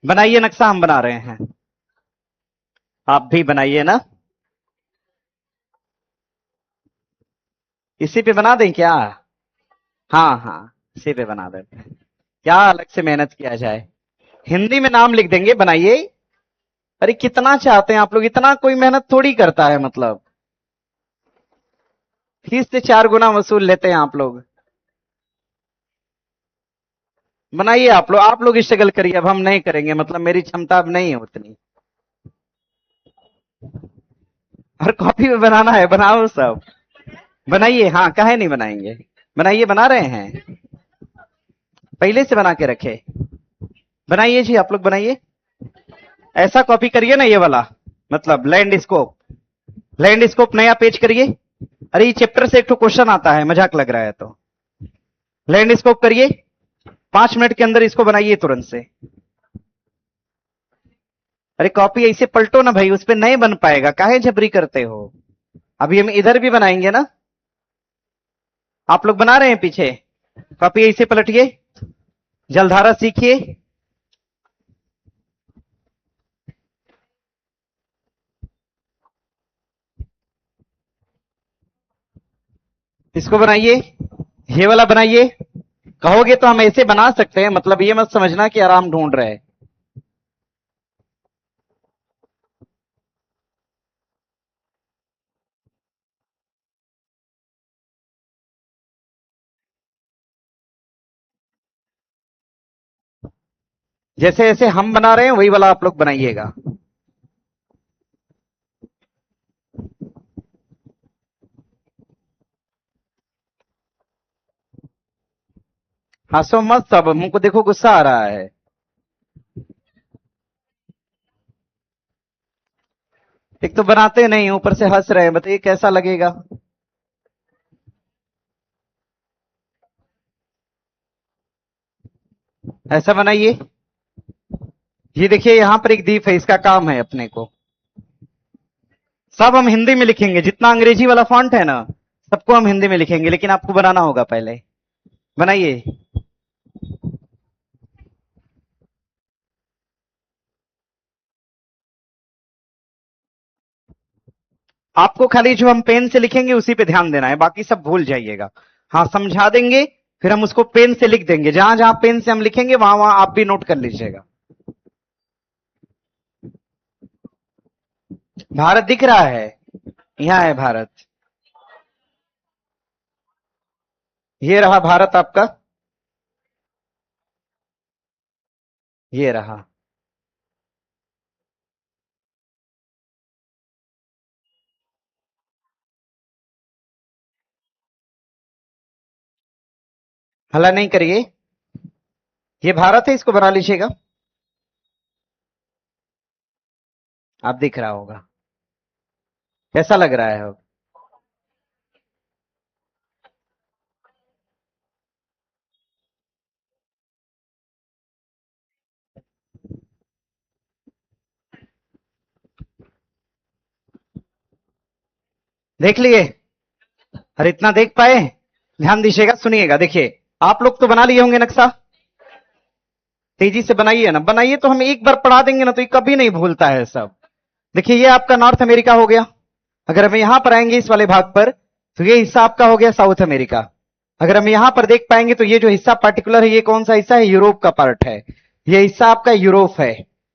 बनाइए नक्शा, हम बना रहे हैं, आप भी बनाइए ना। इसी पे बना दें क्या? हाँ हाँ, इसी पे बना देते हैं, क्या अलग से मेहनत किया जाए। हिंदी में नाम लिख देंगे, बनाइए। अरे कितना चाहते हैं आप लोग, इतना कोई मेहनत थोड़ी करता है, मतलब फीस से 4 गुना वसूल लेते हैं आप लोग। बनाइए आप लोग स्ट्रगल करिए, अब हम नहीं करेंगे, मतलब मेरी क्षमता अब नहीं है उतनी। और कॉपी में बनाना है, बनाओ सब, बनाइए। हाँ, काहे नहीं बनाएंगे, बनाइए, बना रहे हैं, पहले से बना के रखे। बनाइए जी, आप लोग बनाइए। ऐसा कॉपी करिए ना, ये वाला, मतलब लैंडस्केप, लैंडस्केप नया पेज करिए। अरे ये चैप्टर से एक तो क्वेश्चन आता है, मजाक लग रहा है तो। लैंडस्केप करिए, 5 मिनट के अंदर इसको बनाइए तुरंत से। अरे कॉपी ऐसे पलटो ना भाई, उस पर नहीं बन पाएगा, काहे जबरी करते हो। अभी हम इधर भी बनाएंगे ना, आप लोग बना रहे हैं पीछे, कॉपी ऐसे पलटिए, जलधारा सीखिए। इसको बनाइए, ये वाला बनाइए। कहोगे तो हम ऐसे बना सकते हैं, मतलब ये मत समझना कि आराम ढूंढ रहे हैं। जैसे जैसे हम बना रहे हैं वही वाला आप लोग बनाइएगा। हंसो मत सब, मुझको देखो गुस्सा आ रहा है। एक तो बनाते नहीं, ऊपर से हंस रहे हैं, बताइए कैसा लगेगा। ऐसा बनाइए। ये देखिए यहां पर एक दीप है, इसका काम है अपने को। सब हम हिंदी में लिखेंगे, जितना अंग्रेजी वाला फॉन्ट है ना, सबको हम हिंदी में लिखेंगे, लेकिन आपको बनाना होगा पहले। बनाइए। आपको खाली जो हम पेन से लिखेंगे उसी पे ध्यान देना है, बाकी सब भूल जाइएगा। हाँ, समझा देंगे, फिर हम उसको पेन से लिख देंगे, जहां जहां पेन से हम लिखेंगे वहां वहां आप भी नोट कर लीजिएगा। भारत दिख रहा है, यहाँ है भारत। ये रहा भारत आपका, ये रहा। हल्ला नहीं करिए, ये भारत है, इसको बना लीजिएगा। आप दिख रहा होगा, कैसा लग रहा है अब? देख लिए? अरे इतना देख पाए? ध्यान दीजिएगा, सुनिएगा, देखिए। आप लोग तो बना लिए होंगे नक्शा, तेजी से बनाइए ना, बनाइए तो हम एक बार पढ़ा देंगे ना, तो ये कभी नहीं भूलता है सब। देखिए ये आपका नॉर्थ अमेरिका हो गया। अगर हम यहां पर आएंगे इस वाले भाग पर, तो ये हिस्सा आपका हो गया साउथ अमेरिका। अगर हम यहां पर देख पाएंगे तो ये जो हिस्सा पर्टिकुलर है, ये कौन सा हिस्सा है, यूरोप का पार्ट है। ये हिस्सा आपका यूरोप है,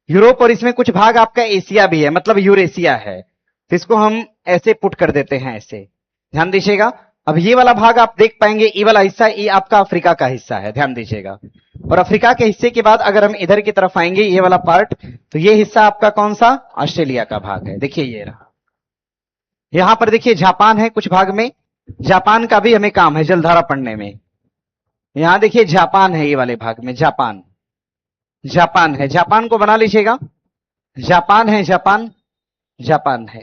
यूरोप, और इसमें कुछ भाग आपका एशिया भी है, मतलब यूरेशिया है। तो इसको हम ऐसे पुट कर देते हैं, ऐसे। ध्यान दीजिएगा। अब ये वाला भाग आप देख पाएंगे, ये वाला हिस्सा, ये आपका अफ्रीका का हिस्सा है, ध्यान दीजिएगा। और अफ्रीका के हिस्से के बाद अगर हम इधर की तरफ आएंगे, ये वाला पार्ट, तो ये हिस्सा आपका कौन सा, ऑस्ट्रेलिया का भाग है। देखिए ये रहा। यहां पर देखिए जापान है कुछ भाग में, जापान का भी हमें काम है जलधारा पढ़ने में। यहां देखिए जापान है, ये वाले भाग में जापान, जापान है, जापान को बना लीजिएगा। जापान है, जापान, जापान है।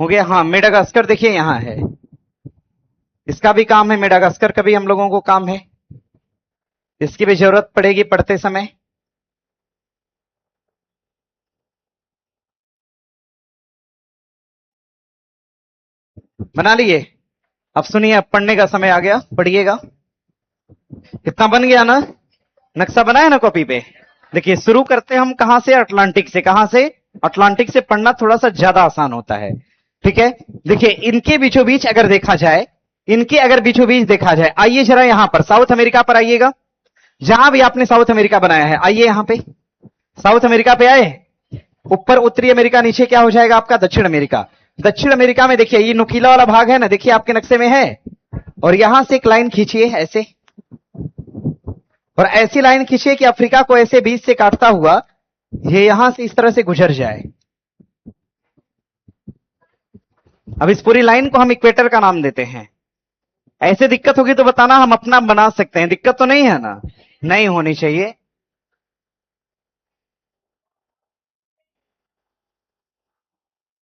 हो गया। हाँ, मेडागास्कर देखिए यहां है, इसका भी काम है, मेडागास्कर का भी हम लोगों को काम है, इसकी भी जरूरत पड़ेगी पढ़ते समय। बना लिए? अब सुनिए, अब पढ़ने का समय आ गया, पढ़िएगा। कितना बन गया ना, नक्शा बनाया ना कॉपी पे। देखिए शुरू करते हैं हम कहां से, अटलांटिक से। कहां से? अटलांटिक से पढ़ना थोड़ा सा ज्यादा आसान होता है, ठीक है। देखिए इनके बीचों बीच अगर देखा जाए, इनके अगर बीचों बीच देखा जाए, आइए जरा यहां पर साउथ अमेरिका पर आइएगा। जहां भी आपने साउथ अमेरिका बनाया है, आइए यहां पे साउथ अमेरिका पे आए। ऊपर उत्तरी अमेरिका, नीचे क्या हो जाएगा आपका दक्षिण अमेरिका। दक्षिण अमेरिका में देखिए ये नुकीला वाला भाग है ना, देखिए आपके नक्शे में है। और यहां से एक लाइन खींचिए ऐसे, और ऐसी लाइन खींचिए कि अफ्रीका को ऐसे बीच से काटता हुआ ये यहां से इस तरह से गुजर जाए। अब इस पूरी लाइन को हम इक्वेटर का नाम देते हैं। ऐसे दिक्कत होगी तो बताना, हम अपना बना सकते हैं, दिक्कत तो नहीं है ना, नहीं होनी चाहिए।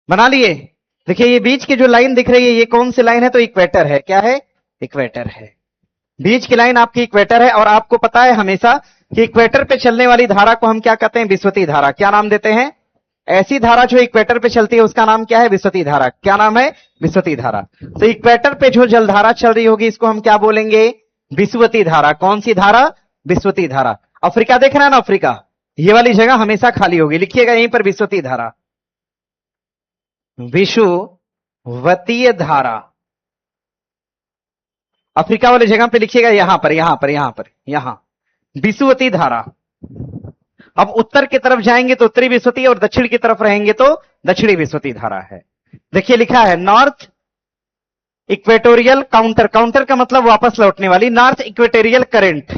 बना लिए? देखिए ये बीच की जो लाइन दिख रही है, ये कौन सी लाइन है, तो इक्वेटर है। क्या है? इक्वेटर है। बीच की लाइन आपकी इक्वेटर है। और आपको पता है हमेशा कि इक्वेटर पे चलने वाली धारा को हम क्या कहते हैं, विस्वती धारा। क्या नाम देते हैं? ऐसी धारा जो इक्वेटर पे चलती है उसका नाम क्या है, विस्वती धारा। क्या नाम है? विस्वती धारा। तो इक्वेटर पे जो जलधारा चल रही होगी इसको हम क्या बोलेंगे, विस्वती धारा। कौन सी धारा? विस्वती धारा। अफ्रीका देख रहे हैं ना, अफ्रीका, ये वाली जगह हमेशा खाली होगी, लिखिएगा यहीं पर विस्वती धारा, विषुवतीय धारा। अफ्रीका वाली जगह पे लिखिएगा यहां पर, यहां पर, यहां पर, यहां विषुवती धारा। अब उत्तर की तरफ जाएंगे तो उत्तरी विस्वती, और दक्षिण की तरफ रहेंगे तो दक्षिणी विस्वती धारा है। देखिए लिखा है नॉर्थ इक्वेटोरियल काउंटर, काउंटर का मतलब वापस लौटने वाली, नॉर्थ इक्वेटोरियल करंट,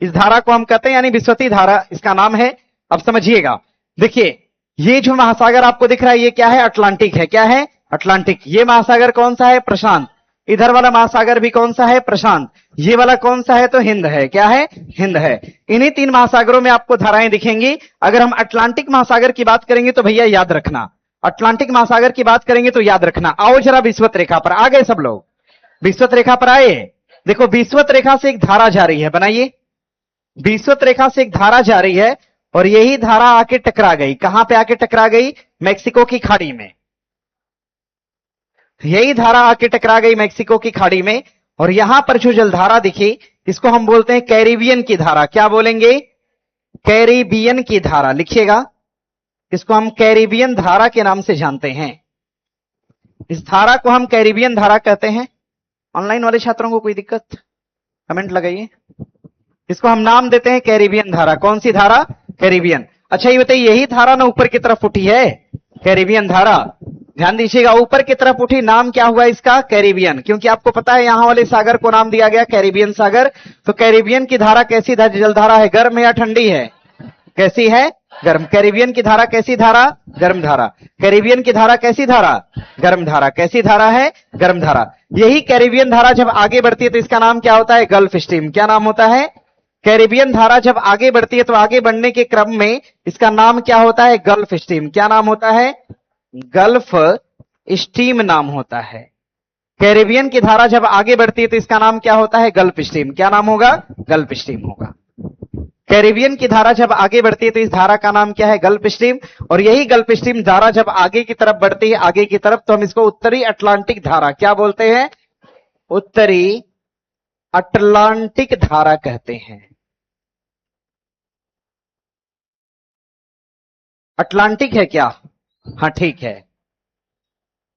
इस धारा को हम कहते हैं, यानी विस्वती धारा इसका नाम है। अब समझिएगा, देखिए ये जो महासागर आपको दिख रहा है ये क्या है, अटलांटिक है। क्या है? अटलांटिक। ये महासागर कौन सा है? प्रशांत। इधर वाला महासागर भी कौन सा है? प्रशांत। ये वाला कौन सा है? तो हिंद है। क्या है? हिंद है। इन्हीं तीन महासागरों में आपको धाराएं दिखेंगी। अगर हम अटलांटिक महासागर की बात करेंगे तो भैया याद रखना, अटलांटिक महासागर की बात करेंगे तो याद रखना। आओ जरा विषुवत रेखा पर, आ गए सब लोग? विषुवत रेखा पर आए? देखो विषुवत रेखा से एक धारा जा रही है, बनाइए। विषुवत रेखा से एक धारा जा रही है और यही धारा आके टकरा गई। कहां पे आके टकरा गई? मैक्सिको की खाड़ी में। यही धारा आके टकरा गई मैक्सिको की खाड़ी में। और यहां पर जो जलधारा दिखी इसको हम बोलते हैं कैरिबियन की धारा। क्या बोलेंगे? कैरिबियन की धारा। लिखिएगा, इसको हम कैरिबियन धारा के नाम से जानते हैं। इस धारा को हम कैरिबियन धारा कहते हैं। ऑनलाइन वाले छात्रों को कोई दिक्कत? कमेंट लगाइए। इसको हम नाम देते हैं कैरिबियन धारा। कौन सी धारा? कैरिबियन। अच्छा ये बताइए, यही धारा ना ऊपर की तरफ उठी है, कैरिबियन धारा। ध्यान दीजिएगा, ऊपर की तरफ उठी, नाम क्या हुआ इसका? कैरिबियन। क्योंकि आपको पता है यहां वाले सागर को नाम दिया गया कैरिबियन सागर। तो कैरिबियन की धारा कैसी जलधारा है, गर्म है या ठंडी है? कैसी है? गर्म। कैरिबियन की धारा कैसी धारा? गर्म धारा। कैरिबियन की धारा कैसी धारा? गर्म धारा। कैसी धारा है? गर्म धारा। यही कैरिबियन धारा जब आगे बढ़ती है तो इसका नाम क्या होता है? Gulf Stream. क्या नाम होता है? कैरिबियन धारा जब आगे बढ़ती है तो आगे बढ़ने के क्रम में इसका नाम क्या होता है? Gulf Stream. क्या नाम होता है? गल्फ स्ट्रीम नाम होता है। कैरिबियन की धारा जब आगे बढ़ती है तो इसका नाम क्या होता है? Gulf Stream. क्या नाम होगा? गल्फ स्ट्रीम होगा। कैरिबियन की धारा जब आगे बढ़ती है तो इस धारा का नाम क्या है? Gulf stream. और यही गल्फ स्ट्रीम धारा जब आगे की तरफ बढ़ती है, आगे की तरफ, तो हम इसको उत्तरी अटलांटिक धारा क्या बोलते हैं? उत्तरी अटलांटिक धारा कहते हैं। अटलांटिक है क्या? हाँ ठीक है,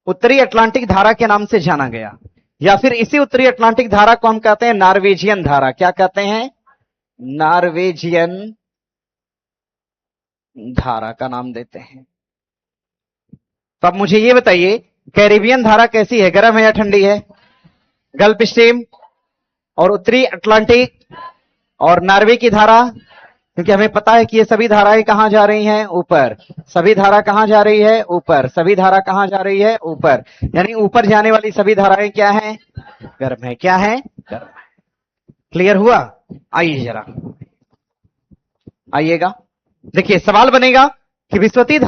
उत्तरी अटलांटिक धारा के नाम से जाना गया। या फिर इसी उत्तरी अटलांटिक धारा को हम कहते हैं नॉर्वेजियन धारा। क्या कहते हैं? नॉर्वेजियन धारा का नाम देते हैं। तो अब मुझे ये बताइए, कैरिबियन धारा कैसी है, गर्म है या ठंडी है? गल्फ स्ट्रीम और उत्तरी अटलांटिक और नॉर्वे की धारा, क्योंकि हमें पता है कि ये सभी धाराएं कहां जा रही हैं? ऊपर। सभी धारा कहां जा रही है? ऊपर। सभी धारा कहां जा रही है? ऊपर। यानी ऊपर जाने वाली सभी धाराएं क्या हैं? गर्म है। क्या है? गर्म है। क्लियर हुआ? आइए जरा, आइएगा। देखिए सवाल बनेगा कि विस्वती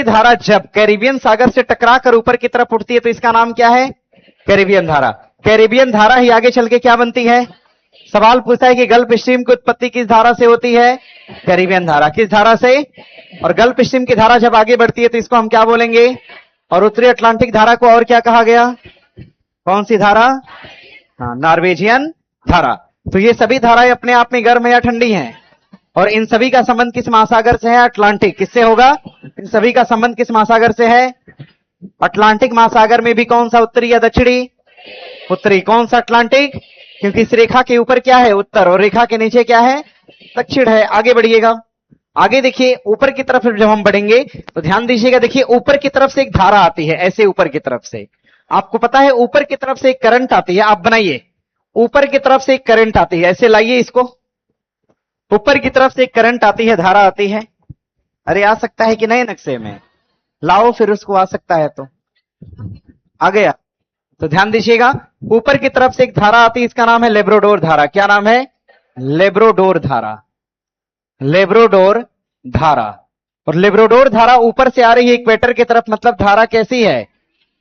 धारा जब कैरिबियन सागर से टकरा कर ऊपर की तरफ उठती है तो इसका नाम क्या है? कैरिबियन धारा। कैरिबियन धारा ही आगे चल के क्या बनती है? सवाल पूछा है कि गल्फ स्ट्रीम की उत्पत्ति किस धारा से होती है? कैरिबियन धारा। किस धारा से? और गल्फ स्ट्रीम की धारा जब आगे बढ़ती है तो इसको हम क्या बोलेंगे? और उत्तरी अटलांटिक धारा को और क्या कहा गया? कौन सी धारा? हाँ, नॉर्वेजियन धारा। तो ये सभी धाराएं अपने आप में गर्म है या ठंडी हैं? और इन सभी का संबंध किस महासागर से है? अटलांटिक। किससे होगा? इन सभी का संबंध किस महासागर से है? अटलांटिक महासागर में भी कौन सा, उत्तरी या दक्षिणी? उत्तरी। कौन सा? अटलांटिक। क्योंकि इस रेखा के ऊपर क्या है? उत्तर, और रेखा के नीचे क्या है? दक्षिण है। आगे बढ़िएगा। आगे देखिए, ऊपर की तरफ जब हम बढ़ेंगे तो ध्यान दीजिएगा। देखिए ऊपर की तरफ से एक धारा आती है, ऐसे ऊपर की तरफ से। आपको पता है ऊपर की तरफ से एक करंट आती है। आप बनाइए, ऊपर की तरफ से एक करंट आती है, ऐसे लाइए इसको। ऊपर की तरफ से एक करंट आती है, धारा आती है। अरे आ सकता है कि नहीं नक्शे में? लाओ फिर उसको, आ सकता है तो आ गया। तो ध्यान दीजिएगा, ऊपर की तरफ से एक धारा आती है, इसका नाम है लेब्राडोर धारा। क्या नाम है? लेब्राडोर धारा। लेब्राडोर धारा। और लेब्राडोर धारा ऊपर से आ रही है इक्वेटर की तरफ, मतलब धारा कैसी है?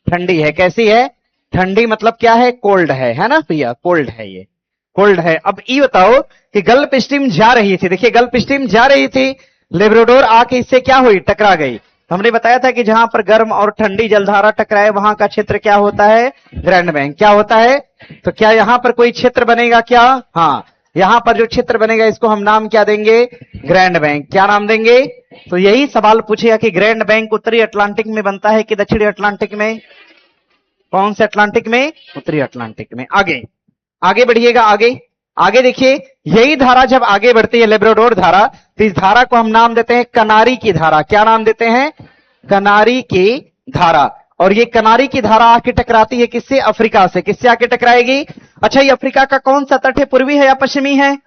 ठंडी है। कैसी है? ठंडी। मतलब क्या है? कोल्ड है ना भैया? कोल्ड है, ये कोल्ड है। अब ये बताओ कि गल्फ स्ट्रीम जा रही थी, देखिए गल्फ स्ट्रीम जा रही थी, लेब्राडोर आके इससे क्या हुई? टकरा गई। तो हमने बताया था कि जहां पर गर्म और ठंडी जलधारा टकराए वहां का क्षेत्र क्या होता है? Grand bank. क्या होता है? तो क्या यहां पर कोई क्षेत्र बनेगा क्या? हाँ, यहां पर जो क्षेत्र बनेगा इसको हम नाम क्या देंगे? Grand bank. क्या नाम देंगे? तो यही सवाल पूछेगा कि ग्रैंड बैंक उत्तरी अटलांटिक में बनता है कि दक्षिणी अटलांटिक में? कौन से अटलांटिक में? उत्तरी अटलांटिक में। आगे आगे बढ़िएगा। आगे देखिए, यही धारा जब आगे बढ़ती है, लेब्राडोर धारा, तो इस धारा को हम नाम देते हैं कनारी की धारा। क्या नाम देते हैं? कनारी की धारा। और ये कनारी की धारा आके टकराती है किससे? अफ्रीका से। किससे आके टकराएगी? अच्छा, ये अफ्रीका का कौन सा तट है? पूर्वी है या पश्चिमी है?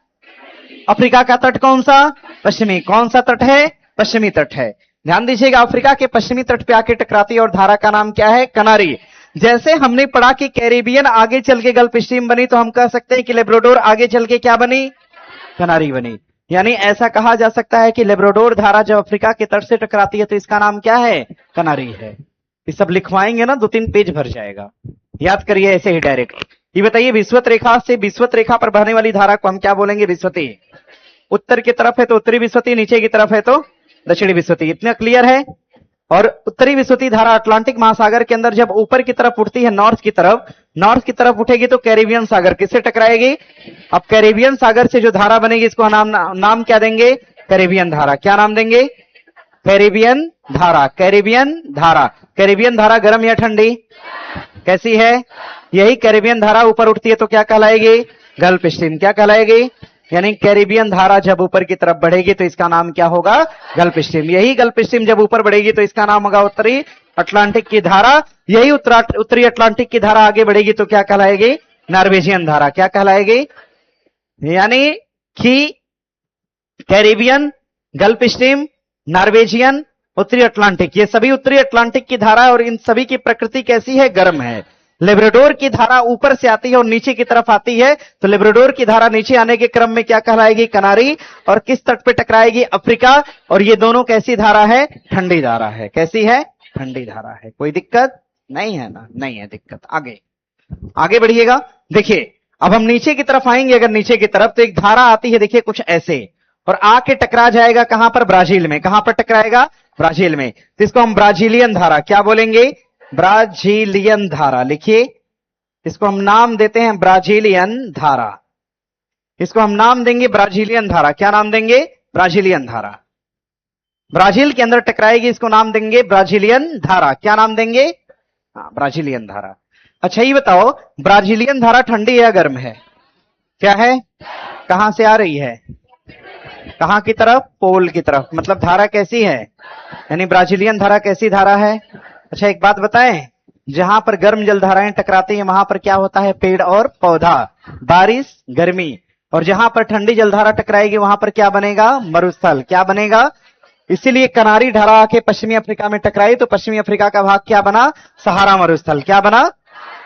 अफ्रीका का तट कौन सा? पश्चिमी। कौन सा तट है? पश्चिमी तट है। ध्यान दीजिएगा, अफ्रीका के पश्चिमी तट पे आके टकराती है और धारा का नाम क्या है? कनारी। जैसे हमने पढ़ा कि कैरिबियन आगे चल के गल्फ स्ट्रीम बनी, तो हम कह सकते हैं कि लेब्राडोर आगे चल के क्या बनी? कनारी बनी। यानी ऐसा कहा जा सकता है कि लेब्राडोर धारा जब अफ्रीका के तट से टकराती है तो इसका नाम क्या है? कनारी है। ये सब लिखवाएंगे ना, 2-3 पेज भर जाएगा। याद करिए ऐसे ही डायरेक्ट। ये बताइए, विषुवत रेखा से विषुवत रेखा पर बहने वाली धारा को हम क्या बोलेंगे? विषुवती। उत्तर की तरफ है तो उत्तरी विषुवती, नीचे की तरफ है तो दक्षिणी विषुवती। इतना क्लियर है? और उत्तरी विषुवती धारा अटलांटिक महासागर के अंदर जब ऊपर की तरफ उठती है, नॉर्थ की तरफ उठेगी तो कैरिबियन सागर किससे टकराएगी? अब कैरिबियन सागर से जो धारा बनेगी इसको नाम क्या देंगे? कैरिबियन धारा। क्या नाम देंगे? कैरिबियन धारा। कैरिबियन धारा। कैरिबियन धारा गर्म या ठंडी? कैसी है? यही कैरिबियन धारा ऊपर उठती है तो क्या कहलाएगी? Gulf Stream. क्या कहलाएगी? यानी कैरिबियन धारा जब ऊपर की तरफ बढ़ेगी तो इसका नाम क्या होगा? Gulf stream. यही गल्फ स्ट्रीम जब ऊपर बढ़ेगी तो इसका नाम होगा उत्तरी अटलांटिक की धारा। यही उत्तरी अटलांटिक की धारा आगे बढ़ेगी तो क्या कहलाएगी? नॉर्वेजियन धारा। क्या कहलाएगी? यानी कि कैरिबियन, गल्फ स्ट्रीम, नॉर्वेजियन, उत्तरी अटलांटिक, ये सभी उत्तरी अटलांटिक की धारा। और इन सभी की प्रकृति कैसी है? गर्म है। लेब्राडोर की धारा ऊपर से आती है और नीचे की तरफ आती है, तो लेब्राडोर की धारा नीचे आने के क्रम में क्या कहलाएगी? कनारी। और किस तट पे टकराएगी? अफ्रीका। और ये दोनों कैसी धारा है? ठंडी धारा है। कैसी है? ठंडी धारा है। कोई दिक्कत नहीं है ना? नहीं है दिक्कत। आगे बढ़िएगा। देखिए अब हम नीचे की तरफ आएंगे। अगर नीचे की तरफ तो एक धारा आती है, देखिए कुछ ऐसे, और आके टकरा जाएगा कहां पर? ब्राजील में। कहां पर टकराएगा? ब्राजील में। तो इसको हम ब्राजीलियन धारा क्या बोलेंगे? ब्राजीलियन धारा। लिखिए, इसको हम नाम देते हैं ब्राजीलियन धारा। इसको हम नाम देंगे ब्राजीलियन धारा। क्या नाम देंगे? ब्राजीलियन धारा। ब्राजील के अंदर टकराएगी, इसको नाम देंगे ब्राजीलियन धारा। क्या नाम देंगे? हाँ, ब्राजीलियन धारा। अच्छा ये बताओ, ब्राजीलियन धारा ठंडी या गर्म है? क्या है? कहां से आ रही है? कहां की तरफ? पोल की तरफ। मतलब धारा कैसी है? यानी ब्राजीलियन धारा कैसी धारा है? अच्छा एक बात बताएं, जहां पर गर्म जलधाराएं टकराती हैं वहां पर क्या होता है? पेड़ और पौधा, बारिश, गर्मी। और जहां पर ठंडी जलधारा टकराएगी वहां पर क्या बनेगा? मरुस्थल। क्या बनेगा? इसीलिए कनारी धारा आके पश्चिमी अफ्रीका में टकराई तो पश्चिमी अफ्रीका का भाग क्या बना? सहारा मरुस्थल। क्या बना?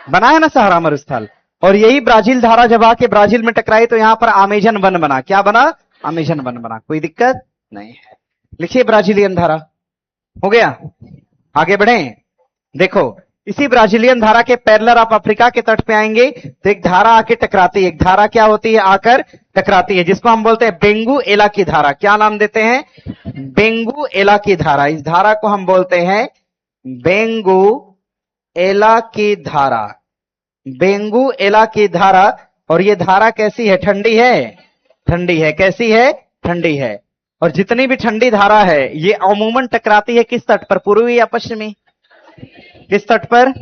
बना है ना सहारा मरुस्थल। और यही ब्राजील धारा जब आके ब्राजील में टकराई तो यहां पर अमेजन वन बना। क्या बना? अमेजन वन बना। कोई दिक्कत नहीं है। लिखिए ब्राजीलियन धारा। हो गया? आगे बढ़े। देखो, इसी ब्राजीलियन धारा के पैरेलल आप अफ्रीका के तट पे आएंगे तो एक धारा आके टकराती है। एक धारा क्या होती है? आकर टकराती है, जिसको हम बोलते हैं बेंगू एला की धारा। क्या नाम देते हैं? बेंगू एला की धारा। इस धारा को हम बोलते हैं बेंगू एला की धारा। बेंगू एला की धारा। और ये धारा कैसी है? ठंडी है। ठंडी है। कैसी है? ठंडी है। और जितनी भी ठंडी धारा है ये अमूमन टकराती है किस तट पर? पूर्वी या पश्चिमी? किस तट पर?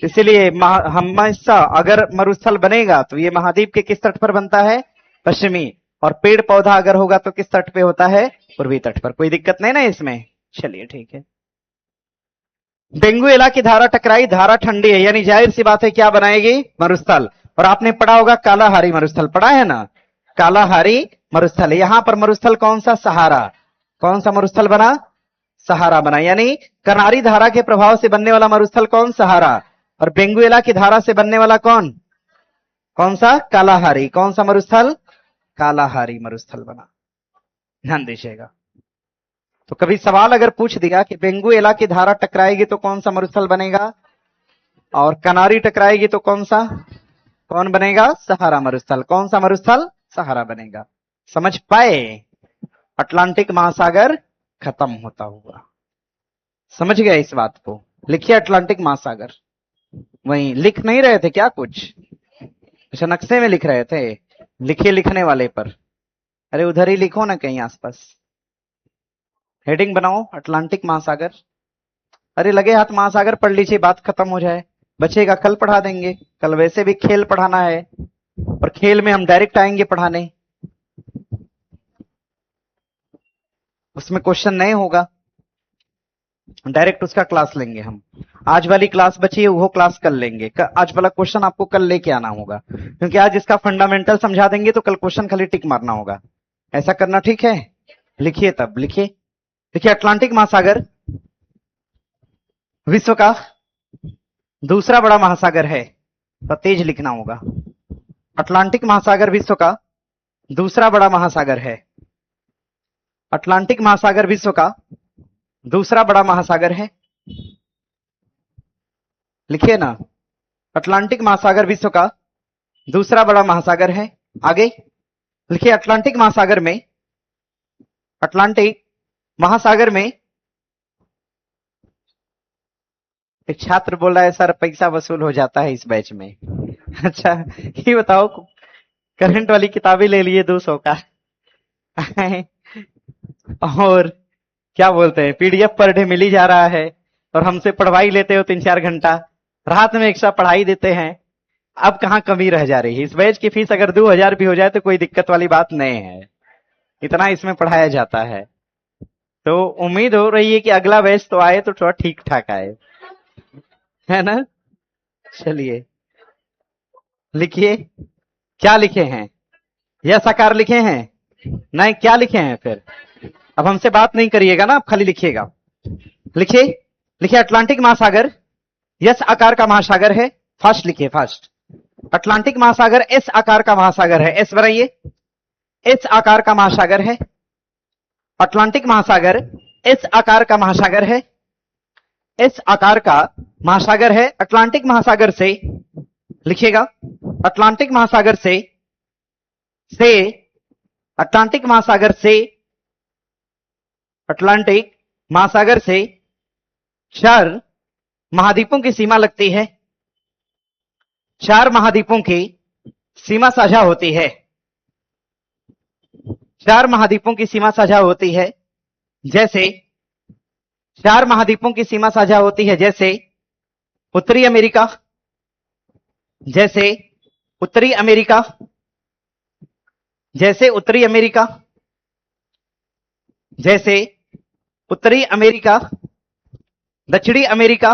इसलिए हमेशा अगर मरुस्थल बनेगा तो ये महाद्वीप के किस तट पर बनता है? पश्चिमी। और पेड़ पौधा अगर होगा तो किस तट पे होता है? पूर्वी तट पर। कोई दिक्कत नहीं ना इसमें? चलिए ठीक है। बेंगुएला की धारा टकराई, धारा ठंडी है, यानी जाहिर सी बात है क्या बनाएगी? मरुस्थल। और आपने पढ़ा होगा कालाहारी मरुस्थल, पढ़ा है ना? कालाहारी मरुस्थल। यहां पर मरुस्थल कौन सा? सहारा। कौन सा मरुस्थल बना? सहारा बना। यानी कनारी धारा के प्रभाव से बनने वाला मरुस्थल कौन? सहारा। और बेंगुएला की धारा से बनने वाला कौन? कौन सा? कालाहारी। कौन सा मरुस्थल? कालाहारी मरुस्थल बना। ध्यान दीजिएगा। तो कभी सवाल अगर पूछ दिया कि बेंगुएला की धारा टकराएगी तो कौन सा मरुस्थल बनेगा, और कनारी टकराएगी तो कौन सा? कौन बनेगा? सहारा मरुस्थल। कौन सा मरुस्थल? सहारा बनेगा। समझ पाए? अटलांटिक महासागर खत्म होता हुआ। समझ गए इस बात को? लिखिए अटलांटिक महासागर। वहीं लिख नहीं रहे थे क्या कुछ? अच्छा, नक्शे में लिख रहे थे। लिखिए लिखने वाले पर। अरे उधर ही लिखो ना कहीं आसपास। हेडिंग बनाओ अटलांटिक महासागर। अरे लगे हाथ महासागर पढ़ लीजिए, बात खत्म हो जाए। बचेगा कल पढ़ा देंगे। कल वैसे भी खेल पढ़ाना है और खेल में हम डायरेक्ट आएंगे पढ़ाने, उसमें क्वेश्चन नहीं होगा, डायरेक्ट उसका क्लास लेंगे हम। आज वाली क्लास बची है वो क्लास कल लेंगे। आज वाला क्वेश्चन आपको कल लेके आना होगा, क्योंकि आज इसका फंडामेंटल समझा देंगे तो कल क्वेश्चन खाली टिक मारना होगा। ऐसा करना ठीक है? लिखिए तब लिखिए। देखिए अटलांटिक महासागर विश्व का दूसरा बड़ा महासागर है, तो तेज लिखना होगा। अटलांटिक महासागर विश्व का दूसरा बड़ा महासागर है। अटलांटिक महासागर विश्व का दूसरा बड़ा महासागर है। लिखिए ना, अटलांटिक महासागर विश्व का दूसरा बड़ा महासागर है। आगे लिखिए अटलांटिक महासागर में, अटलांटिक महासागर में एक छात्र बोल रहा है सर पैसा वसूल हो जाता है इस बैच में। अच्छा ये बताओ, करंट वाली किताबें ले लिए 200 का और क्या बोलते हैं पीडीएफ पर डे मिल ही जा रहा है, और हमसे पढ़वाई लेते हो 3-4 घंटा, रात में एक्स्ट्रा पढ़ाई देते हैं। अब कहां कमी रह जा रही है? इस बैच की फीस अगर 2000 भी हो जाए तो कोई दिक्कत वाली बात नहीं है, इतना इसमें पढ़ाया जाता है। तो उम्मीद हो रही है कि अगला बैच तो आए तो थोड़ा ठीक ठाक आए, है ना? चलिए लिखिए। क्या लिखे हैं? यस आकार लिखे हैं? नहीं, क्या लिखे हैं फिर? अब हमसे बात नहीं करिएगा ना, आप खाली लिखिएगा। लिखिए लिखिए अटलांटिक महासागर यस आकार का महासागर है। फास्ट लिखिए, फास्ट। अटलांटिक महासागर एस आकार का महासागर है। एस बनाइए। एस आकार का महासागर है। अटलांटिक महासागर एस आकार का महासागर है। एस आकार का महासागर है। अटलांटिक महासागर से लिखिएगा, अटलांटिक महासागर से अटलांटिक महासागर से अटलांटिक महासागर से 4 महाद्वीपों की सीमा लगती है। 4 महाद्वीपों की सीमा साझा होती है। 4 महाद्वीपों की सीमा साझा होती है। जैसे 4 महाद्वीपों की सीमा साझा होती है, जैसे उत्तरी अमेरिका, जैसे उत्तरी अमेरिका, जैसे उत्तरी अमेरिका, जैसे उत्तरी अमेरिका, दक्षिणी अमेरिका,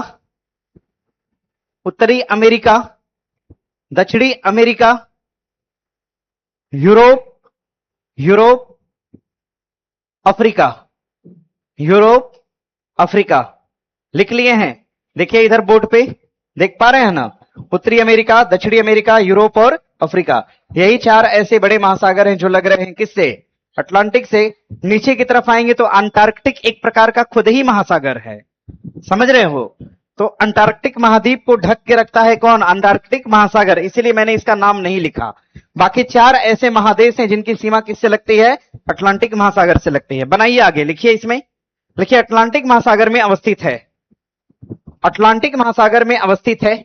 उत्तरी अमेरिका, दक्षिणी America, Europe, Europe, Africa, Europe, Africa. लिख लिए हैं? देखिए इधर बोर्ड पे देख पा रहे हैं ना, उत्तरी अमेरिका, दक्षिणी अमेरिका, यूरोप और अफ्रीका। यही 4 ऐसे बड़े महासागर हैं जो लग रहे हैं किससे? अटलांटिक से। नीचे की तरफ आएंगे तो अंटार्कटिक एक प्रकार का खुद ही महासागर है, समझ रहे हो? तो अंटार्कटिक महाद्वीप को ढक के रखता है कौन? अंटार्कटिक महासागर, इसीलिए मैंने इसका नाम नहीं लिखा। बाकी 4 ऐसे महादेश हैं जिनकी सीमा किससे लगती है? अटलांटिक महासागर से लगती है। बनाइए आगे, लिखिए इसमें, लिखिए अटलांटिक महासागर में अवस्थित है, अटलांटिक महासागर में अवस्थित है,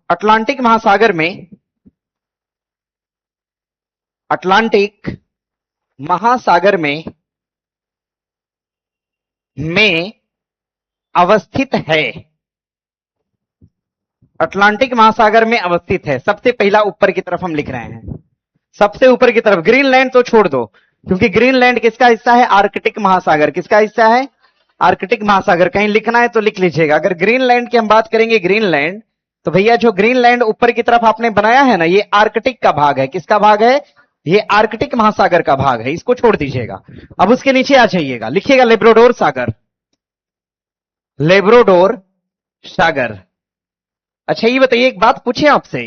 अटलांटिक महासागर में, अटलांटिक महासागर में अवस्थित है, अटलांटिक महासागर में अवस्थित है। सबसे पहला ऊपर की तरफ हम लिख रहे हैं, सबसे ऊपर की तरफ। ग्रीनलैंड तो छोड़ दो, क्योंकि ग्रीनलैंड किसका हिस्सा है? आर्कटिक महासागर। किसका हिस्सा है? आर्कटिक महासागर। कहीं लिखना है तो लिख लीजिएगा। अगर ग्रीनलैंड की हम बात करेंगे, ग्रीनलैंड, तो भैया जो ग्रीनलैंड ऊपर की तरफ आपने बनाया है ना, ये आर्कटिक का भाग है। किसका भाग है? ये आर्कटिक महासागर का भाग है, इसको छोड़ दीजिएगा। अब उसके नीचे आ जाइएगा, लिखिएगा लेब्राडोर सागर, लेब्राडोर सागर। अच्छा ये बताइए, एक बात पूछे आपसे,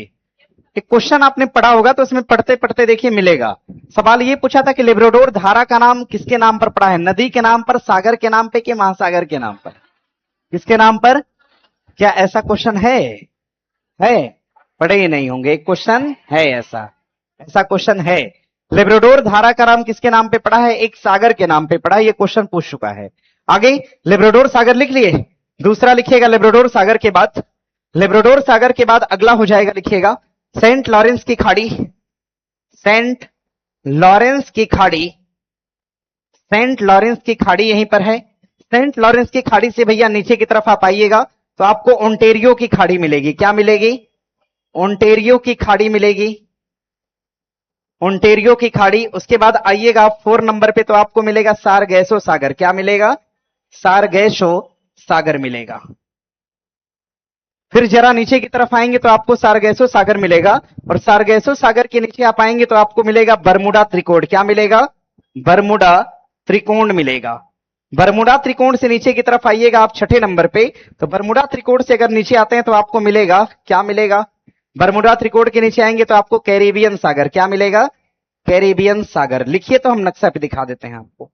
एक क्वेश्चन आपने पढ़ा होगा तो उसमें पढ़ते पढ़ते देखिए मिलेगा। सवाल ये पूछा था कि लेब्राडोर धारा का नाम किसके नाम पर पड़ा है? नदी के नाम पर, सागर के नाम पे, कि महासागर के नाम पर? किसके नाम पर? क्या ऐसा क्वेश्चन है? पढ़े ही नहीं होंगे, एक क्वेश्चन है ऐसा, ऐसा क्वेश्चन है। लेब्राडोर धारा का नाम किसके नाम पे पड़ा है? एक सागर के नाम पे पड़ा है, ये क्वेश्चन पूछ चुका है। आगे लेब्राडोर सागर लिख लिए। दूसरा लिखिएगा लेब्राडोर सागर के बाद, लेब्राडोर सागर के बाद अगला हो जाएगा, लिखिएगा सेंट लॉरेंस की खाड़ी, सेंट लॉरेंस की खाड़ी, सेंट लॉरेंस की खाड़ी यहीं पर है। सेंट लॉरेंस की खाड़ी से भैया नीचे की तरफ आप आइएगा तो आपको ओंटेरियो की खाड़ी मिलेगी। क्या मिलेगी? ओंटेरियो की खाड़ी मिलेगी, ओंटेरियो की खाड़ी। उसके बाद आइएगा आप 4 नंबर पे तो आपको मिलेगा सारगैसो सागर। क्या मिलेगा? सारगैसो सागर मिलेगा। फिर जरा नीचे की तरफ आएंगे तो आपको सारगैसो सागर मिलेगा, और सारगैसो सागर के नीचे आप आएंगे तो आपको मिलेगा बरमुडा त्रिकोण। क्या मिलेगा? बरमुडा त्रिकोण मिलेगा। बरमुडा त्रिकोण से नीचे की तरफ आइएगा आप 6ठे नंबर पे, तो बरमुडा त्रिकोण से अगर नीचे आते हैं तो आपको मिलेगा, क्या मिलेगा? बरमुडा त्रिकोण के नीचे आएंगे तो आपको कैरिबियन सागर। क्या मिलेगा? कैरिबियन सागर। लिखिए तो हम नक्शा पे दिखा देते हैं आपको।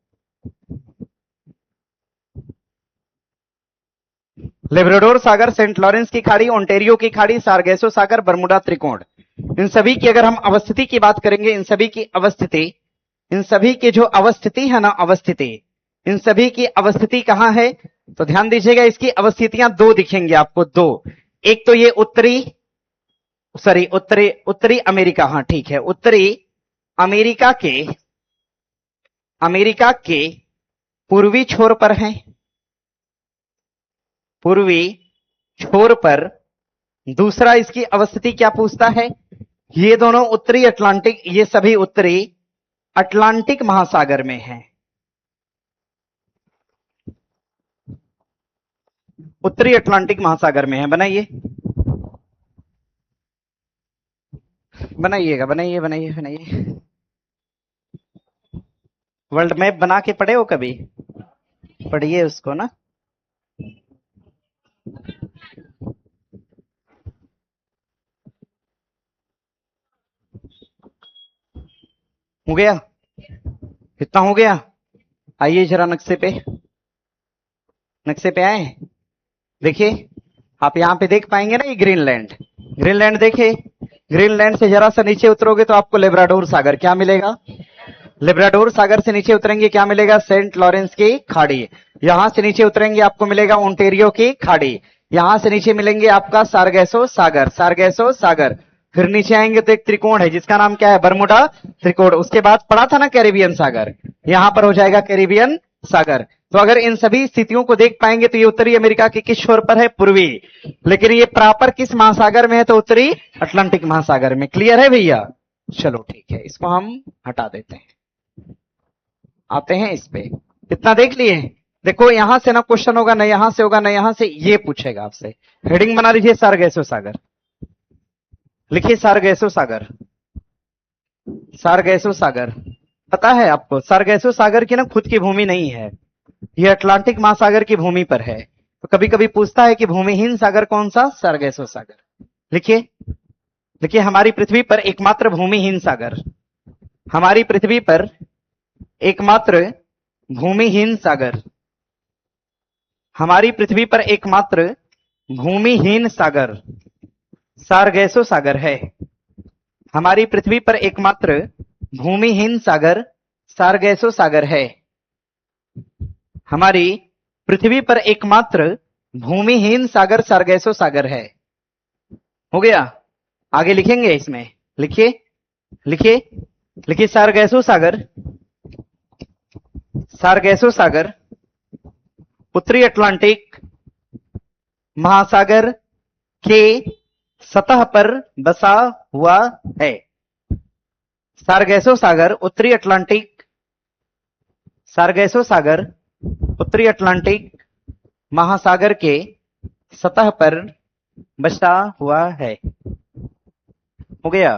लेब्राडोर सागर, सेंट लॉरेंस की खाड़ी, ओंटेरियो की खाड़ी, सारगैसो सागर, बरमुडा त्रिकोण, इन सभी की अगर हम अवस्थिति की बात करेंगे, इन सभी की अवस्थिति, इन सभी की जो अवस्थिति है ना, अवस्थिति, इन सभी की अवस्थिति कहां है? तो ध्यान दीजिएगा, इसकी अवस्थितियां 2 दिखेंगी आपको, 2। एक तो ये उत्तरी अमेरिका, हाँ ठीक है, उत्तरी अमेरिका के पूर्वी छोर पर है, पूर्वी छोर पर। दूसरा इसकी अवस्थिति क्या पूछता है? ये दोनों उत्तरी अटलांटिक, ये सभी उत्तरी अटलांटिक महासागर में हैं, उत्तरी अटलांटिक महासागर में है। बनाइए, बनाइएगा, बनाइए। वर्ल्ड मैप बना के पढ़े हो कभी? पढ़िए उसको ना। हो गया? कितना हो गया? आइए जरा नक्शे पे आए। देखिए आप यहां पे देख पाएंगे ना, ये ग्रीनलैंड देखिए। ग्रीनलैंड से जरा सा नीचे उतरोगे तो आपको लेब्राडोर सागर। क्या मिलेगा? लेब्राडोर सागर से नीचे उतरेंगे क्या मिलेगा? सेंट लॉरेंस की खाड़ी। यहां से नीचे उतरेंगे आपको मिलेगा ओंटेरियो की खाड़ी। यहां से नीचे मिलेंगे आपका सारगैसो सागर। फिर नीचे आएंगे तो एक त्रिकोण है जिसका नाम क्या है? बरमुडा त्रिकोण। उसके बाद पड़ा था ना कैरिबियन सागर, यहां पर हो जाएगा कैरिबियन सागर। तो अगर इन सभी स्थितियों को देख पाएंगे तो ये उत्तरी अमेरिका के किस छोर पर है? पूर्वी। लेकिन ये प्रॉपर किस महासागर में है? तो उत्तरी अटलांटिक महासागर में। क्लियर है भैया? चलो ठीक है, इसको हम हटा देते हैं, आते हैं इस पे। कितना देख लिए? देखो यहां से ना क्वेश्चन होगा, ना यहां से होगा, ना यहां से, ये पूछेगा आपसे। हेडिंग बना लीजिए सारगैसो सागर, लिखिए सारगैसो सागर। पता है आपको सारगैसो सागर की ना खुद की भूमि नहीं है, ये अटलांटिक महासागर की भूमि पर है। तो कभी कभी पूछता है कि भूमिहीन सागर कौन सा? सारगैसो सागर। लिखिए, लिखिए हमारी पृथ्वी पर एकमात्र भूमिहीन सागर, हमारी पृथ्वी पर एकमात्र भूमिहीन सागर, हमारी पृथ्वी पर एकमात्र भूमिहीन सागर सारगैसो सागर है। हमारी पृथ्वी पर एकमात्र भूमिहीन सागर सारगैसो सागर है। हमारी पृथ्वी पर एकमात्र भूमिहीन सागर सारगैसो सागर है। हो गया? आगे लिखेंगे इसमें, लिखिए, लिखिए, लिखिए सारगैसो सागर, सारगैसो सागर उत्तरी अटलांटिक महासागर के सतह पर बसा हुआ है। सारगैसो सागर उत्तरी अटलांटिक, सारगैसो सागर उत्तरी अटलांटिक महासागर के सतह पर बसा हुआ है। हो गया?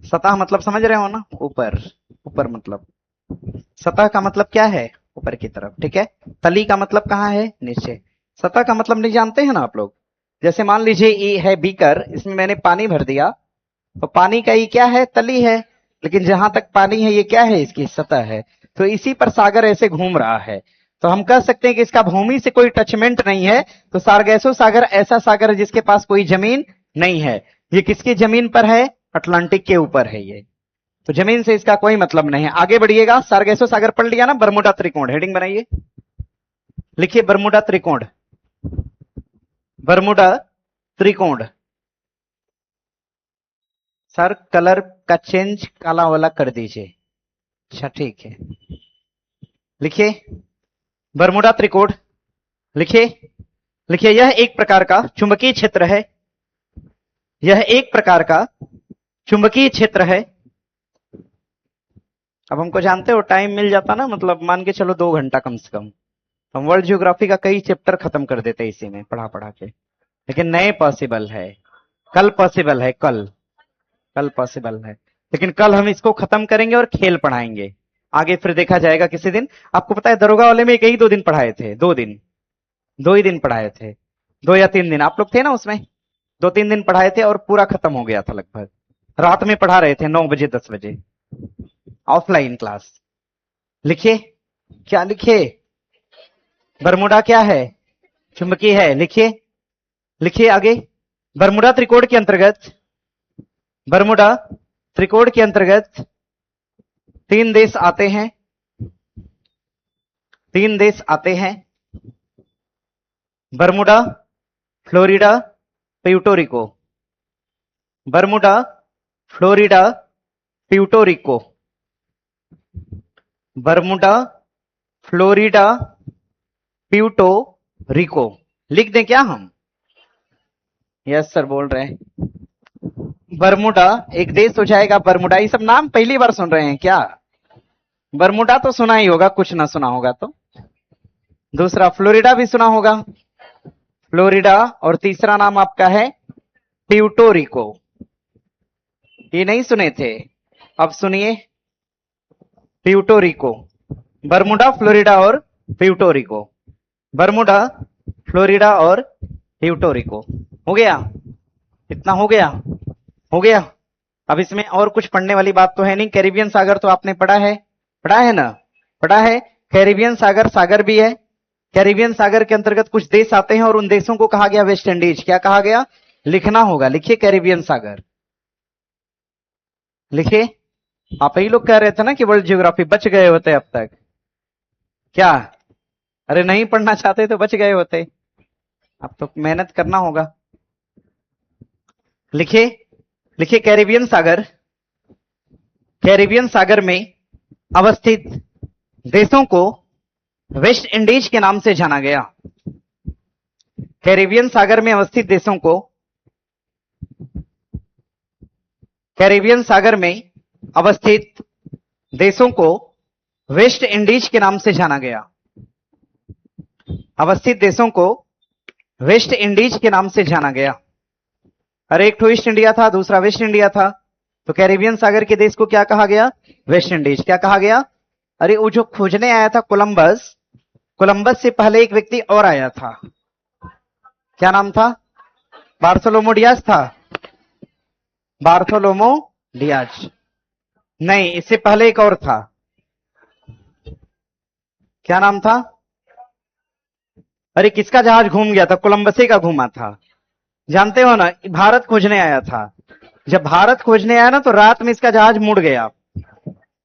सतह मतलब समझ रहे हो ना? ऊपर, ऊपर मतलब सतह का मतलब क्या है? ऊपर की तरफ, ठीक है। तली का मतलब कहाँ है? नीचे। सतह का मतलब नहीं जानते हैं ना आप लोग? जैसे मान लीजिए ये है बीकर, इसमें मैंने पानी भर दिया, तो पानी का ये क्या है? तली है। लेकिन जहां तक पानी है ये क्या है? इसकी सतह है। तो इसी पर सागर ऐसे घूम रहा है, तो हम कह सकते हैं कि इसका भूमि से कोई टचमेंट नहीं है। तो सारगैसो सागर ऐसा सागर है जिसके पास कोई जमीन नहीं है। ये किसकी जमीन पर है? अटलांटिक के ऊपर है ये, तो जमीन से इसका कोई मतलब नहीं है। आगे बढ़िएगा। सारगैसो सागर पढ़ लिया ना? बरमुडा त्रिकोण, हेडिंग बनाइए, लिखिए बरमुडा त्रिकोण, बरमुडा त्रिकोण। सर कलर का चेंज काला वाला कर दीजिए। अच्छा ठीक है, लिखिए बरमुडा त्रिकोण, लिखिए, लिखिए यह एक प्रकार का चुंबकीय क्षेत्र है, यह एक प्रकार का चुंबकीय क्षेत्र है। अब हमको जानते हो टाइम मिल जाता ना, मतलब मान के चलो 2 घंटा कम से कम, हम वर्ल्ड ज्योग्राफी का कई चैप्टर खत्म कर देते इसी में पढ़ा पढ़ा के। लेकिन नहीं पॉसिबल है, कल पॉसिबल है, कल, कल पॉसिबल है। लेकिन कल हम इसको खत्म करेंगे और खेल पढ़ाएंगे, आगे फिर देखा जाएगा किसी दिन। आपको पता है दरोगा वाले में एक ही 2 दिन पढ़ाए थे, 2 दिन, 2 ही दिन पढ़ाए थे, 2 या 3 दिन। आप लोग थे ना उसमें? 2-3 दिन पढ़ाए थे और पूरा खत्म हो गया था लगभग। रात में पढ़ा रहे थे 9 बजे 10 बजे, ऑफलाइन क्लास। लिखिए, क्या लिखे? बरमुडा क्या है? चुंबकीय है। लिखिए, लिखिए आगे। बरमुडा त्रिकोण के अंतर्गत, बरमुडा त्रिकोण के अंतर्गत 3 देश आते हैं, 3 देश आते हैं, Bermuda, Florida, Puerto Bermuda, Florida, Puerto Bermuda, Florida, Puerto Rico. लिख दें क्या हम? यस सर बोल रहे हैं। बरमुडा एक देश हो जाएगा, बरमुडा। ये सब नाम पहली बार सुन रहे हैं क्या? बरमुडा तो सुना ही होगा, कुछ ना सुना होगा तो। दूसरा फ्लोरिडा भी सुना होगा, फ्लोरिडा। और तीसरा नाम आपका है प्यूर्टो रिको। ये नहीं सुने थे? अब सुनिए, प्यूर्टो रिको, बरमुडा, फ्लोरिडा और प्यूर्टो रिको, बरमुडा, फ्लोरिडा और प्यूर्टो रिको। हो गया? इतना हो गया? हो गया। अब इसमें और कुछ पढ़ने वाली बात तो है नहीं। कैरिबियन सागर तो आपने पढ़ा है, पढ़ा है ना? पढ़ा है। कैरिबियन सागर सागर भी है। कैरिबियन सागर के अंतर्गत कुछ देश आते हैं और उन देशों को कहा गया वेस्ट इंडीज। क्या कहा गया? लिखना होगा, लिखिए कैरिबियन सागर, लिखिए। आप ही लोग कह रहे थे ना कि वर्ल्ड ज्योग्राफी, बच गए होते अब तक। क्या? अरे नहीं पढ़ना चाहते तो बच गए होते। अब तो मेहनत करना होगा। लिखिए, लिखिए कैरिबियन सागर, कैरिबियन सागर में अवस्थित देशों को वेस्ट इंडीज के नाम से जाना गया। कैरिबियन सागर में अवस्थित देशों को, कैरिबियन सागर में अवस्थित देशों को वेस्ट इंडीज के नाम से जाना गया। अवस्थित देशों को वेस्ट इंडीज के नाम से जाना गया। अरे एक तो ईस्ट इंडिया था, दूसरा वेस्ट इंडिया था, तो कैरिबियन सागर के देश को क्या कहा गया? West Indies. क्या कहा गया? अरे वो जो खोजने आया था कोलंबस, कोलंबस से पहले एक व्यक्ति और आया था, क्या नाम था? बार्सोलोमो डियाज था। बार्थोलोमो डियाज। नहीं, इससे पहले एक और था, क्या नाम था? अरे किसका जहाज घूम गया था? कोलंबसे का घूमा था, जानते हो ना, भारत खोजने आया था। जब भारत खोजने आया ना तो रात में इसका जहाज मुड़ गया,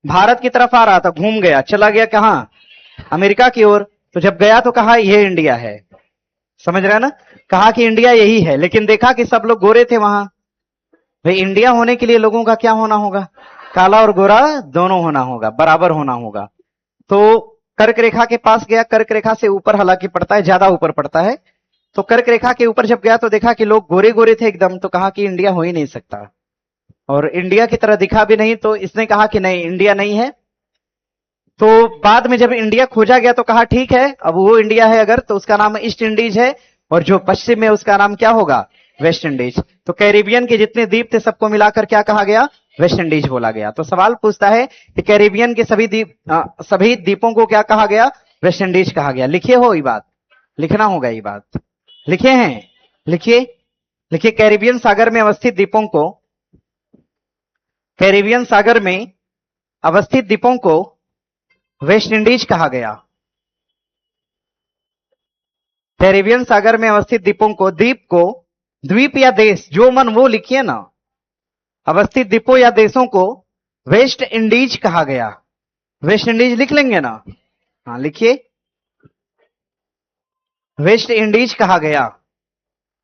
भारत की तरफ आ रहा था, घूम गया, चला गया कहां? अमेरिका की ओर। तो जब गया तो कहा ये इंडिया है, समझ रहे हैं ना, कहा कि इंडिया यही है, लेकिन देखा कि सब लोग गोरे थे वहां। भाई इंडिया होने के लिए लोगों का क्या होना होगा? काला और गोरा दोनों होना होगा, बराबर होना होगा। तो कर्क रेखा के पास गया, कर्क रेखा से ऊपर हालांकि पड़ता है, ज्यादा ऊपर पड़ता है, तो कर्क रेखा के ऊपर जब गया तो देखा कि लोग गोरे गोरे थे एकदम, तो कहा कि इंडिया हो ही नहीं सकता, और इंडिया की तरह दिखा भी नहीं, तो इसने कहा कि नहीं, इंडिया नहीं है। तो बाद में जब इंडिया खोजा गया तो कहा ठीक है, अब वो इंडिया है अगर, तो उसका नाम ईस्ट इंडीज है, और जो पश्चिम में उसका नाम क्या होगा? West Indies. तो कैरिबियन के जितने द्वीप थे सबको मिलाकर क्या कहा गया? वेस्ट इंडीज बोला गया। तो सवाल पूछता है कि कैरिबियन के सभी द्वीपों को क्या कहा गया? वेस्ट इंडीज कहा गया। लिखे हो ये बात? लिखना होगा ये बात, लिखे हैं? लिखिए, लिखिए। कैरिबियन सागर में अवस्थित द्वीपों को, कैरिबियन सागर में अवस्थित द्वीपों को वेस्ट इंडीज कहा गया। कैरिबियन सागर में अवस्थित द्वीपों को, द्वीप को, द्वीप या देश, जो मन वो लिखिए ना, अवस्थित द्वीपों या देशों को वेस्ट इंडीज कहा गया। वेस्ट इंडीज लिख लेंगे ना? हाँ लिखिए, वेस्ट इंडीज कहा गया।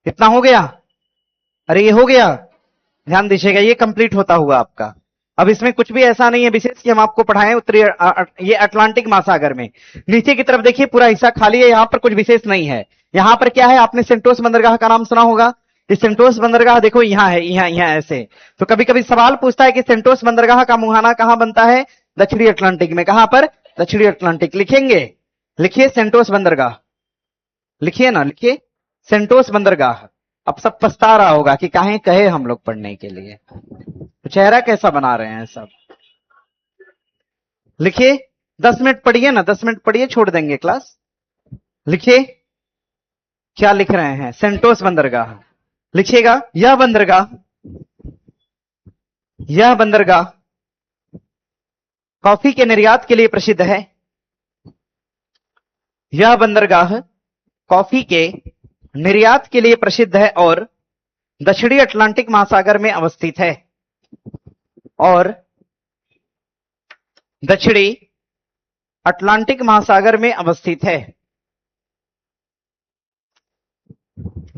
कितना हो गया? अरे ये हो गया, ध्यान दीजिएगा, ये कंप्लीट होता हुआ आपका। अब इसमें कुछ भी ऐसा नहीं है विशेष कि हम आपको पढ़ाएं उत्तरी ये अटलांटिक महासागर में। नीचे की तरफ देखिए, पूरा हिस्सा खाली है, यहां पर कुछ विशेष नहीं है। यहां पर क्या है? आपने सेंटोस बंदरगाह का नाम सुना होगा। ये सेंटोस बंदरगाह देखो यहां है, यहां ऐसे। तो कभी कभी सवाल पूछता है कि सेंटोस बंदरगाह का मुहाना कहां बनता है? दक्षिणी अटलांटिक में। कहां पर? दक्षिणी अटलांटिक। लिखेंगे, लिखिए सेंटोस बंदरगाह, लिखिए ना, लिखिए सेंटोस बंदरगाह। अब सब पछता रहा होगा कि काहे कहे हम लोग पढ़ने के लिए, तो चेहरा कैसा बना रहे हैं सब। लिखिए, 10 मिनट पढ़िए ना, 10 मिनट पढ़िए, छोड़ देंगे क्लास। लिखिए, क्या लिख रहे हैं? सेंटोस बंदरगाह लिखिएगा। यह बंदरगाह, यह बंदरगाह कॉफी के निर्यात के लिए प्रसिद्ध है। यह बंदरगाह कॉफी के निर्यात के लिए प्रसिद्ध है और दक्षिणी अटलांटिक महासागर में अवस्थित है, और दक्षिणी अटलांटिक महासागर में अवस्थित है।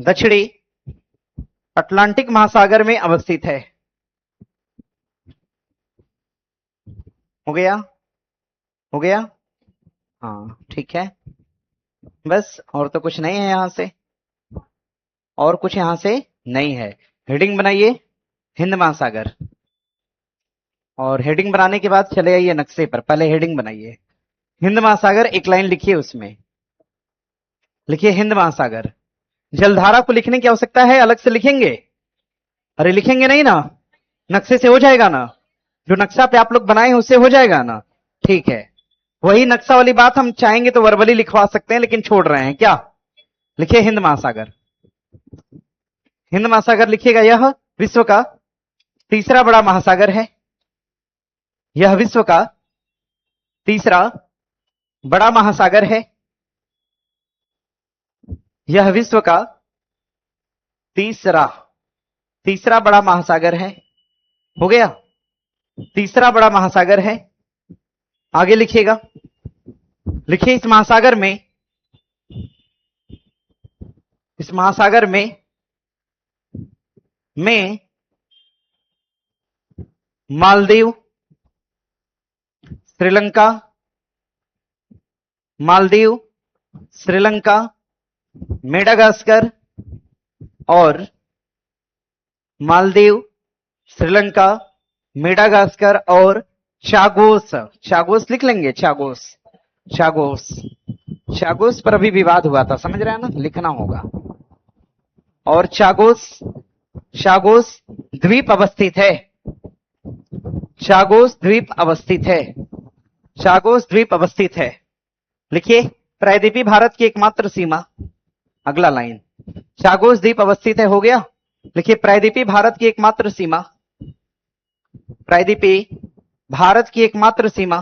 दक्षिणी अटलांटिक महासागर में अवस्थित है। हो गया? हो गया? हाँ ठीक है, बस। और तो कुछ नहीं है यहां से, और कुछ यहां से नहीं है। हेडिंग बनाइए, हिंद महासागर, और हेडिंग बनाने के बाद चले आइए नक्शे पर। पहले हेडिंग बनाइए, हिंद महासागर, एक लाइन लिखिए, उसमें लिखिए हिंद महासागर। जलधारा को लिखने की आवश्यकता है? अलग से लिखेंगे? अरे लिखेंगे नहीं ना, नक्शे से हो जाएगा ना, जो नक्शा पे आप लोग बनाए हैं उससे हो जाएगा ना। ठीक है, वही नक्शा वाली बात हम चाहेंगे तो वर्बली लिखवा सकते हैं, लेकिन छोड़ रहे हैं क्या। लिखिए हिंद महासागर, हिंद महासागर लिखिएगा। यह विश्व का तीसरा बड़ा महासागर है। यह विश्व का तीसरा बड़ा महासागर है। यह विश्व का तीसरा बड़ा महासागर है। हो गया? तीसरा बड़ा महासागर है। आगे लिखिएगा, लिखिए इस महासागर में मालदीव, श्रीलंका, मालदीव, श्रीलंका, मेडागास्कर और मालदीव, श्रीलंका, मेडागास्कर और चागोस। चागोस लिख लेंगे, चागोस, चागोस, चागोस पर अभी विवाद हुआ था, समझ रहे हैं ना, लिखना होगा। और चागोस द्वीप अवस्थित है। चागोस द्वीप अवस्थित है। चागोस द्वीप अवस्थित है। लिखिए, प्रायद्वीपीय भारत की एकमात्र सीमा। अगला लाइन, चागोस द्वीप अवस्थित है। हो गया? लिखिए, प्रायद्वीपीय भारत की एकमात्र सीमा प्रायद्वीपी भारत की एकमात्र सीमा,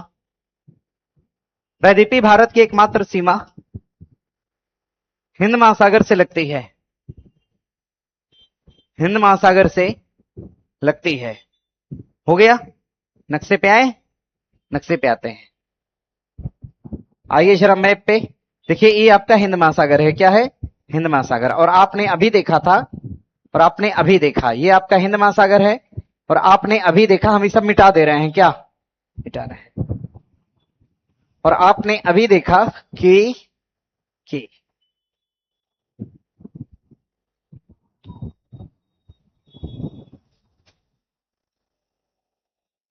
प्रायद्वीपी भारत की एकमात्र सीमा हिंद महासागर से लगती है, हिंद महासागर से लगती है। हो गया? नक्शे पे आए? नक्शे पे आते हैं। आइए जरा मैप पे देखिए, ये आपका हिंद महासागर है। क्या है? हिंद महासागर। और आपने अभी देखा था, और आपने अभी देखा, ये आपका हिंद महासागर है, और आपने अभी देखा हम ये सब मिटा दे रहे हैं। क्या मिटा रहे हैं? और आपने अभी देखा कि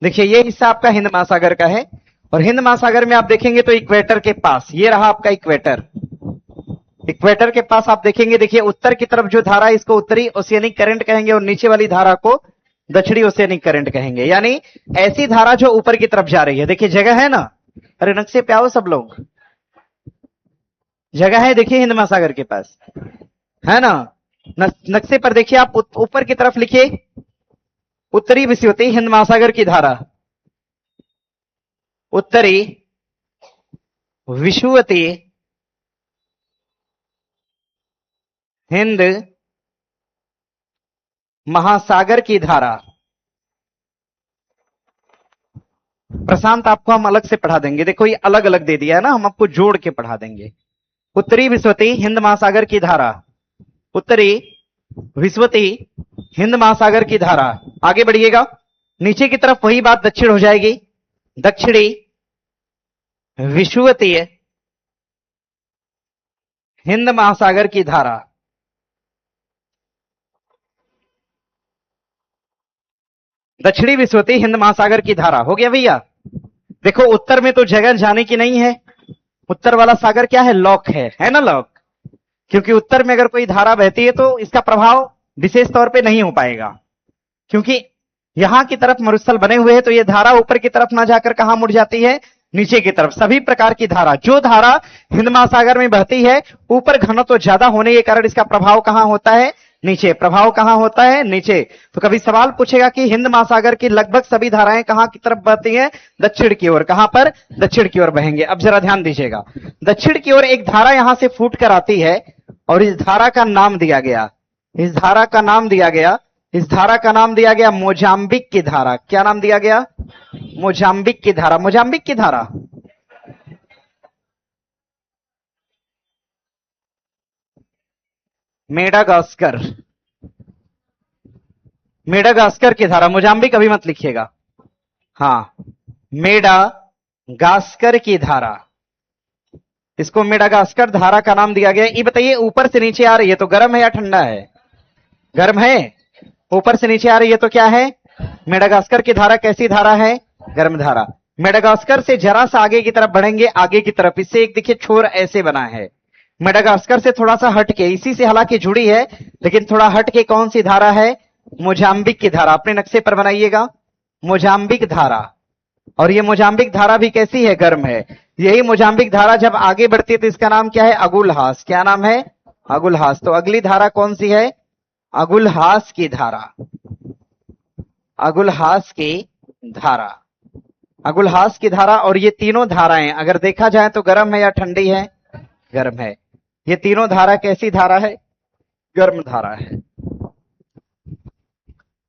देखिए ये हिस्सा आपका हिंद महासागर का है, और हिंद महासागर में आप देखेंगे तो इक्वेटर के पास, ये रहा आपका इक्वेटर। इक्वेटर के पास आप देखेंगे, देखिए उत्तर की तरफ जो धारा है इसको उत्तरी ओशियनिक करंट कहेंगे, और नीचे वाली धारा को दक्षिणी ओशियनिक करंट कहेंगे। यानी ऐसी धारा जो ऊपर की तरफ जा रही है। देखिए जगह है ना, अरे नक्शे पे आओ सब लोग, जगह है देखिए हिंद महासागर के पास, है ना। नक्शे पर देखिए आप ऊपर की तरफ लिखिए उत्तरी विषुवती हिंद महासागर की धारा, उत्तरी विषुवती हिंद महासागर की धारा। प्रशांत आपको हम अलग से पढ़ा देंगे, देखो ये अलग अलग दे दिया है ना, हम आपको जोड़ के पढ़ा देंगे। उत्तरी विषुवती हिंद महासागर की धारा, उत्तरी विषुवती हिंद महासागर की धारा। आगे बढ़िएगा, नीचे की तरफ वही बात दक्षिण हो जाएगी, दक्षिणी विषुवतीय हिंद महासागर की धारा। दक्षिणी विषुवती हिंद महासागर की धारा। हो गया भैया? देखो उत्तर में तो जगह जाने की नहीं है, उत्तर वाला सागर क्या है? लॉक है ना, लॉक। क्योंकि उत्तर में अगर कोई धारा बहती है तो इसका प्रभाव विशेष तौर पे नहीं हो पाएगा, क्योंकि यहां की तरफ मरुस्थल बने हुए हैं, तो ये धारा ऊपर की तरफ ना जाकर कहां मुड़ जाती है? नीचे की तरफ। सभी प्रकार की धारा, जो धारा हिंद महासागर में बहती है, ऊपर घनत्व ज्यादा होने के कारण इसका प्रभाव कहां होता है? नीचे। प्रभाव कहां होता है? नीचे। तो कभी सवाल पूछेगा कि हिंद महासागर की लगभग सभी धाराएं कहां की तरफ बहती हैं? दक्षिण की ओर। कहां पर? दक्षिण की ओर बहेंगे। अब जरा ध्यान दीजिएगा, दक्षिण की ओर एक धारा यहां से फूट कर आती है, और इस धारा का नाम दिया गया, इस धारा का नाम दिया गया, इस धारा का नाम दिया गया मोजाम्बिक की धारा। क्या नाम दिया गया? मोजाम्बिक की धारा। मोजाम्बिक की धारा, मेडागास्कर, मेडागास्कर की धारा। मोजाम्बिक अभी मत लिखिएगा, हाँ, मेडागास्कर की धारा। इसको मेडागास्कर धारा का नाम दिया गया। ये बताइए ऊपर से नीचे आ रही है तो गर्म है या ठंडा है? गर्म है। ऊपर से नीचे आ रही है तो क्या है? मेडागास्कर की धारा कैसी धारा है? गर्म धारा। मेडागास्कर से जरा सा आगे की तरफ बढ़ेंगे, आगे की तरफ, इससे एक देखिए छोर ऐसे बना है। मेडागास्कर से थोड़ा सा हटके, इसी से हालांकि जुड़ी है, लेकिन थोड़ा हटके कौन सी धारा है? मोजाम्बिक की धारा। अपने नक्शे पर बनाइएगा, मोजाम्बिक धारा। और ये मोजाम्बिक धारा भी कैसी है? गर्म है। यही मोजाम्बिक धारा जब आगे बढ़ती है तो इसका नाम क्या है? अगुलहास। क्या नाम है? अगुलहास। तो अगली धारा कौन सी है? अगुलहास की धारा। अगुलहास की धारा, अगुलहास की धारा। और ये तीनों धाराएं अगर देखा जाए तो गर्म है या ठंडी है? गर्म है। ये तीनों धारा कैसी धारा है? गर्म धारा है।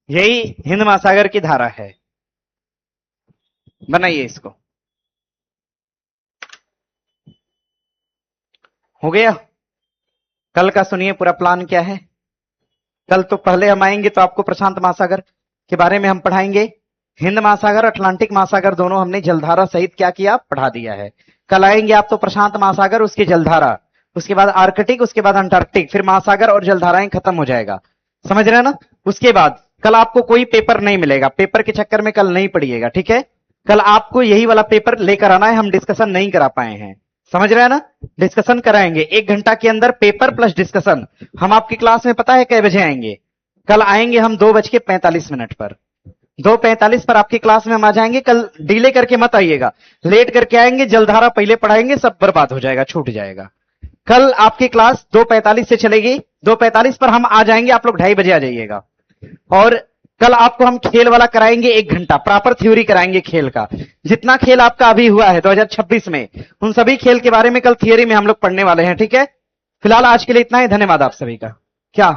यही हिंद महासागर की धारा है। बनाइए इसको। हो गया? कल का सुनिए पूरा प्लान क्या है। कल तो पहले हम आएंगे तो आपको प्रशांत महासागर के बारे में हम पढ़ाएंगे। हिंद महासागर, अटलांटिक महासागर दोनों हमने जलधारा सहित क्या किया? पढ़ा दिया है। कल आएंगे आप तो प्रशांत महासागर, उसकी जलधारा, उसके बाद आर्कटिक, उसके बाद अंटार्कटिक, फिर महासागर और जलधाराएं खत्म हो जाएगा। समझ रहे हैं ना? उसके बाद कल आपको कोई पेपर नहीं मिलेगा, पेपर के चक्कर में कल नहीं पढ़िएगा, ठीक है? कल आपको यही वाला पेपर लेकर आना है, हम डिस्कशन नहीं करा पाए हैं। समझ रहे हैं ना? डिस्कशन कराएंगे 1 घंटा के अंदर, पेपर प्लस डिस्कशन। हम आपकी क्लास में पता है कै बजे आएंगे? कल आएंगे हम 2:45 पर। 2:45 पर आपकी क्लास में हम आ जाएंगे। कल डिले करके मत आइएगा, लेट करके आएंगे, जलधारा पहले पढ़ाएंगे, सब बर्बाद हो जाएगा, छूट जाएगा। कल आपकी क्लास 2:45 से चलेगी, 2:45 पर हम आ जाएंगे, आप लोग 2:30 बजे आ जाइएगा। और कल आपको हम खेल वाला कराएंगे 1 घंटा, प्रॉपर थ्योरी कराएंगे खेल का। जितना खेल आपका अभी हुआ है 2026 में, उन सभी खेल के बारे में कल थियरी में हम लोग पढ़ने वाले हैं, ठीक है। फिलहाल आज के लिए इतना ही, धन्यवाद आप सभी का। क्या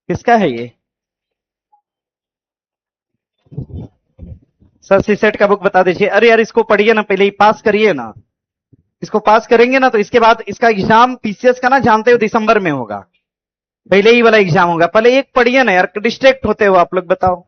किसका है ये? सर सीसेट का बुक बता दीजिए। अरे यार इसको पढ़िए ना, पहले ही पास करिए ना। इसको पास करेंगे ना तो इसके बाद इसका एग्जाम पीसीएस का ना, जानते हो दिसंबर में होगा, पहले ही वाला एग्जाम होगा। पहले एक पढ़िए ना यार, डिस्ट्रैक्ट होते हो आप लोग, बताओ।